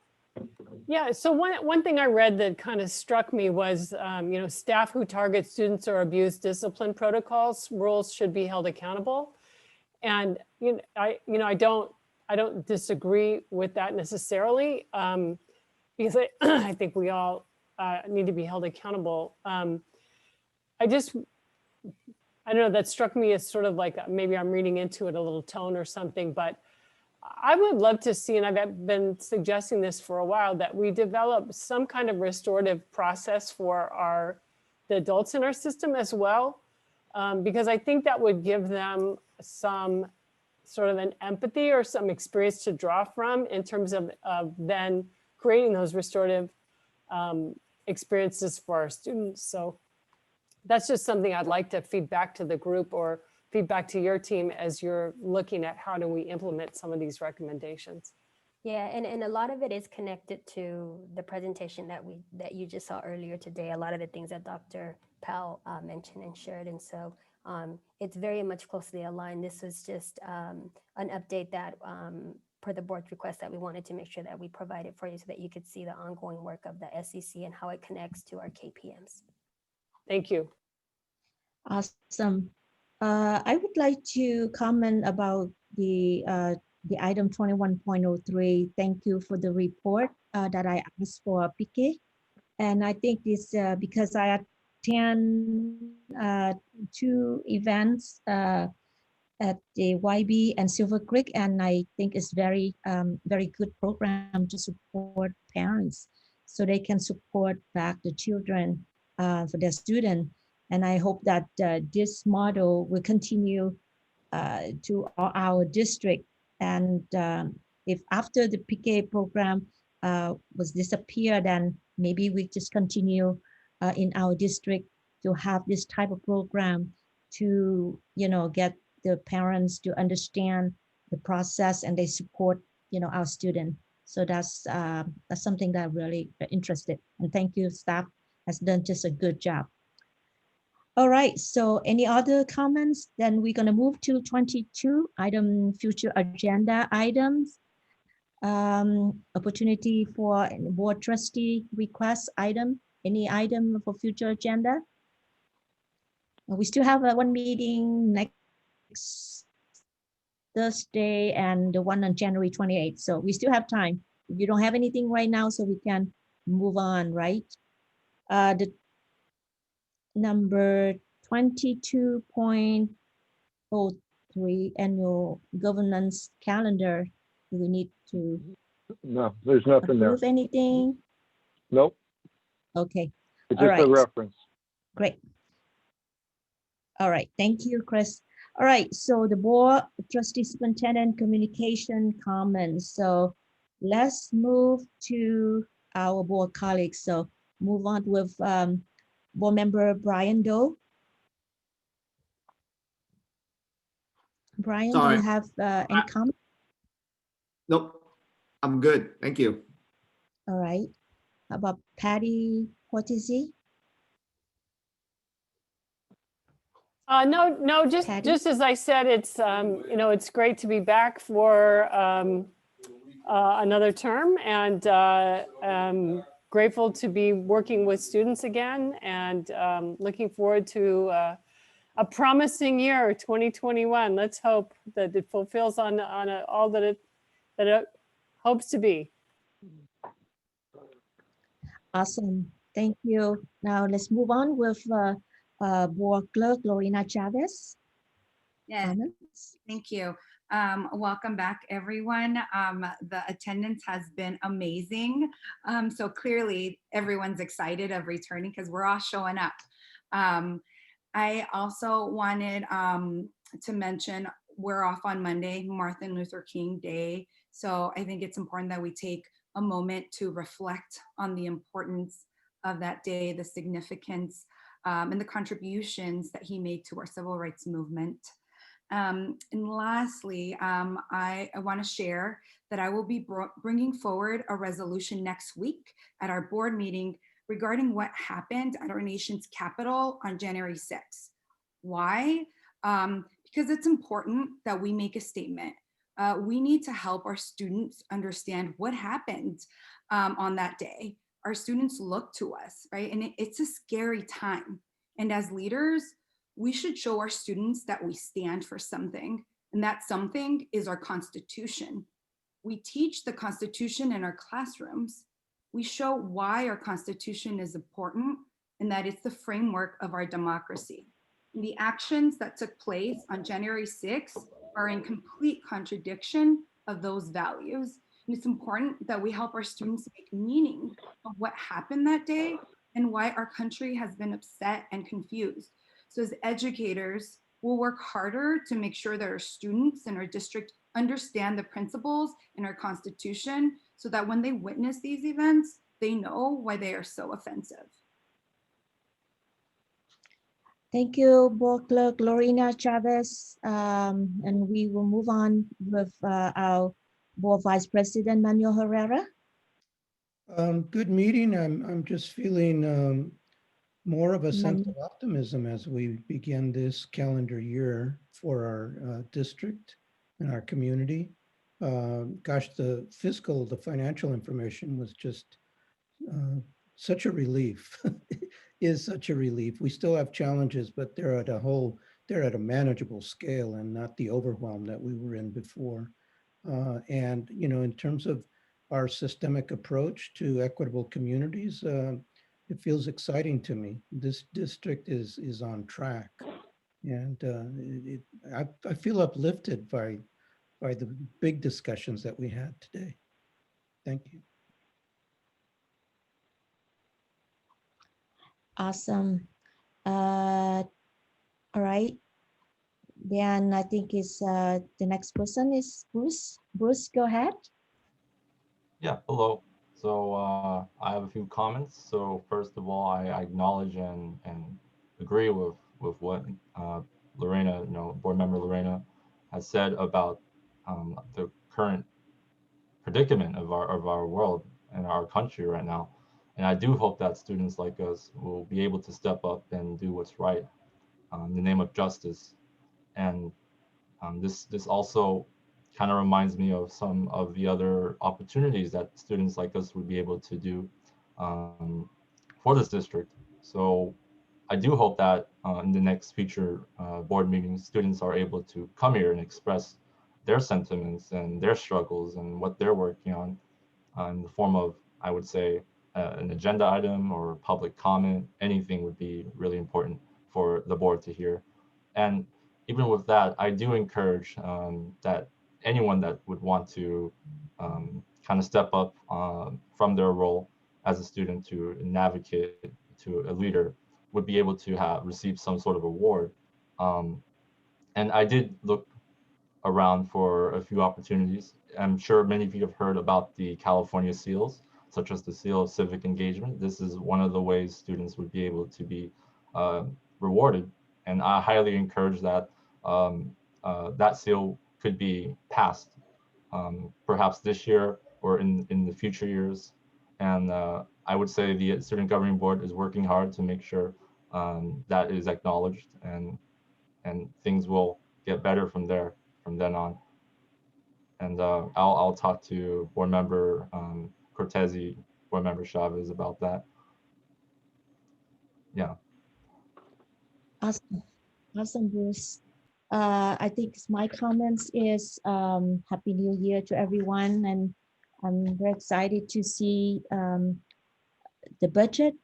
Yeah, so one thing I read that kind of struck me was, staff who target students or abuse discipline protocols rules should be held accountable. And I don't disagrey with that necessarily, because I think we all need to be held accountable. I don't know, that struck me as sort of like, maybe I'm reading into it a little tone or something, but I would love to see, and I've been suggesting this for a while, that we develop some kind of restorative process for the adults in our system as well, because I think that would give them some sort of an empathy or some experience to draw from in terms of then creating those restorative experiences for our students. So that's just something I'd like to feed back to the group or feedback to your team as you're looking at how do we implement some of these recommendations. Yeah, and a lot of it is connected to the presentation that you just saw earlier today. A lot of the things that Dr. Powell mentioned and shared, and so it's very much closely aligned. This was just an update that per the board's request that we wanted to make sure that we provided for you so that you could see the ongoing work of the SEC and how it connects to our KPMs. Thank you. Awesome. I would like to comment about the item 21.03. Thank you for the report that I asked for PK. And I think this because I attend 2 events at the YB and Silver Creek, and I think it's very good program to support parents so they can support back the children for their student. And I hope that this model will continue to our district. And if after the PK program was disappeared, then maybe we just continue in our district to have this type of program to, get the parents to understand the process and they support, our student. So that's something that I'm really interested. And thank you, staff has done just a good job. All right, so any other comments? Then we're going to move to 22, item future agenda items. Opportunity for board trustee request item. Any item for future agenda? We still have one meeting next Thursday and the one on January 28th. So we still have time. If you don't have anything right now, so we can move on, right? The number 22.03 annual governance calendar. Do we need to No, there's nothing there. approve anything? Nope. Okay. It's All just a right. reference. Great. All right. Thank you, Chris. All right. So the board trustee superintendent communication comments. So let's move to our board colleagues. So move on with board member Brian Doe. Brian, Sorry. do you have any comment? Nope. I'm good. Thank you. All right. How about Patty Portizzi? No, just as I said, it's it's great to be back for another term, and grateful to be working with students again, and looking forward to a promising year, 2021. Let's hope that it fulfills on all that it hopes to be. Awesome. Thank you. Now let's move on with board clerk Lorena Chavez. Yes, Comments? thank you. Welcome back, everyone. The attendance has been amazing. So clearly everyone's excited of returning because we're all showing up. I also wanted to mention we're off on Monday, Martin Luther King Day. So I think it's important that we take a moment to reflect on the importance of that day, the significance, and the contributions that he made to our civil rights movement. And lastly, I want to share that I will be bringing forward a resolution next week at our board meeting regarding what happened at our nation's capital on January 6th. Why? Because it's important that we make a statement. We need to help our students understand what happened on that day. Our students look to us, right? And it's a scary time. And as leaders, we should show our students that we stand for something, and that something is our Constitution. We teach the Constitution in our classrooms. We show why our Constitution is important and that it's the framework of our democracy. And the actions that took place on January 6th are in complete contradiction of those values. And it's important that we help our students make meaning of what happened that day and why our country has been upset and confused. So as educators, we'll work harder to make sure that our students in our district understand the principles in our Constitution so that when they witness these events, they know why they are so offensive. Thank you, Board Clerk Lorena Chavez. And we will move on with our Board Vice President Manuel Herrera. Good meeting. I'm just feeling more of a sense of optimism as we begin this calendar year for our district and our community. Gosh, the financial information was just such a relief. Is such a relief. We still have challenges, but they're at a manageable scale and not the overwhelm that we were in before. And in terms of our systemic approach to equitable communities, it feels exciting to me. This district is on track, and I feel uplifted by the big discussions that we had today. Thank you. Awesome. All right. Then I think the next person is Bruce. Bruce, go ahead. Yeah, hello. So I have a few comments. So first of all, I acknowledge and agree with what Lorena, board member Lorena has said about the current predicament of our world and our country right now. And I do hope that students like us will be able to step up and do what's right in the name of justice. And this also kind of reminds me of some of the other opportunities that students like us would be able to do for this district. So I do hope that in the next future board meetings, students are able to come here and express their sentiments and their struggles and what they're working on in the form of, I would say, an agenda item or public comment. Anything would be really important for the board to hear. And even with that, I do encourage that anyone that would want to kind of step up from their role as a student to navigate to a leader would be able to receive some sort of award. And I did look around for a few opportunities. I'm sure many of you have heard about the California SEALs, such as the SEAL of Civic Engagement. This is one of the ways students would be able to be rewarded. And I highly encourage that that SEAL could be passed, perhaps this year or in the future years. And I would say the Student Governing Board is working hard to make sure that is acknowledged, and things will get better from then on. And I'll talk to board member Cortese, board member Chavez about that. Yeah. Awesome. Awesome, Bruce. I think my comments is Happy New Year to everyone. And I'm very excited to see the budget.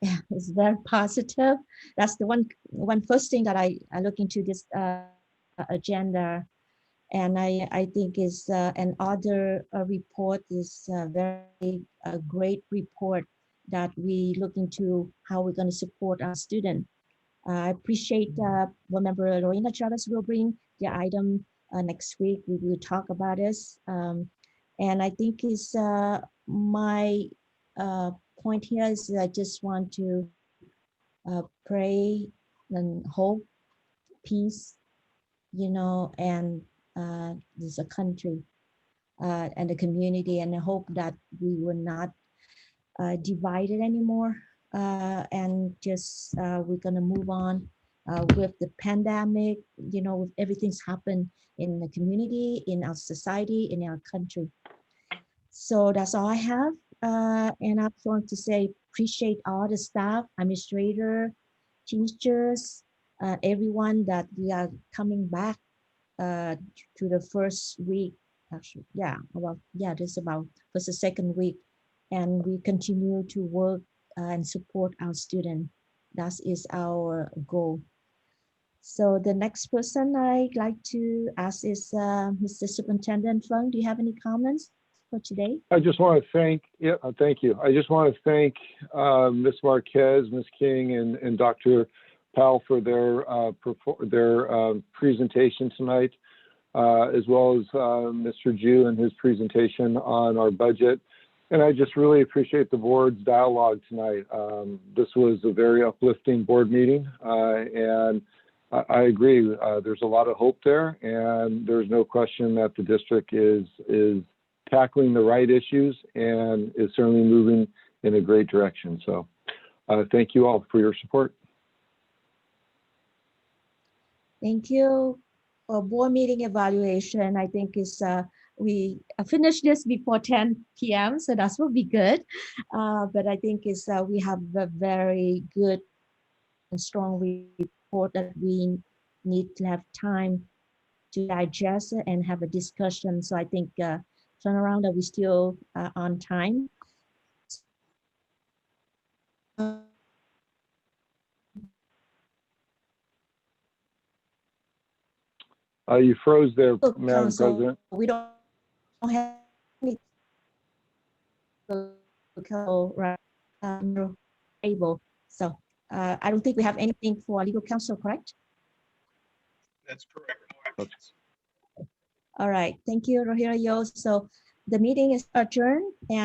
It's very positive. That's the one first thing that I look into this agenda. And I think is an other report is very great report that we look into how we're going to support our students. I appreciate board member Lorena Chavez will bring the item next week. We will talk about this. And I think is my point here is I just want to pray and hope, peace, you know, and there's a country and the community, and I hope that we will not divided anymore, and just we're gonna move on with the pandemic, you know, with everything's happened in the community, in our society, in our country. So that's all I have. And I just want to say, appreciate all the staff, administrator, teachers, everyone that we are coming back to the first week, actually, yeah, this about first the second week, and we continue to work and support our students. That is our goal. So the next person I'd like to ask is Mr. Superintendent Fung. Do you have any comments for today? I just want to thank, thank you. I just want to thank Ms. Marquez, Ms. King, and Dr. Powell for their presentation tonight, as well as Mr. Ju and his presentation on our budget. And I just really appreciate the board's dialogue tonight. This was a very uplifting board meeting, and I agree. There's a lot of hope there, and there's no question that the district is tackling the right issues and is certainly moving in a great direction. So thank you all for your support. Thank you. Board meeting evaluation, I think is we finished this before 10 p.m. so that will be good. But I think is we have a very good and strong report that we need to have time to digest it and have a discussion. So I think turnaround that we still on time. You froze there, Madam President. We don't have any able. So I don't think we have anything for legal counsel, correct? That's correct. All right. Thank you, Rohira Yo. So the meeting is adjourned. And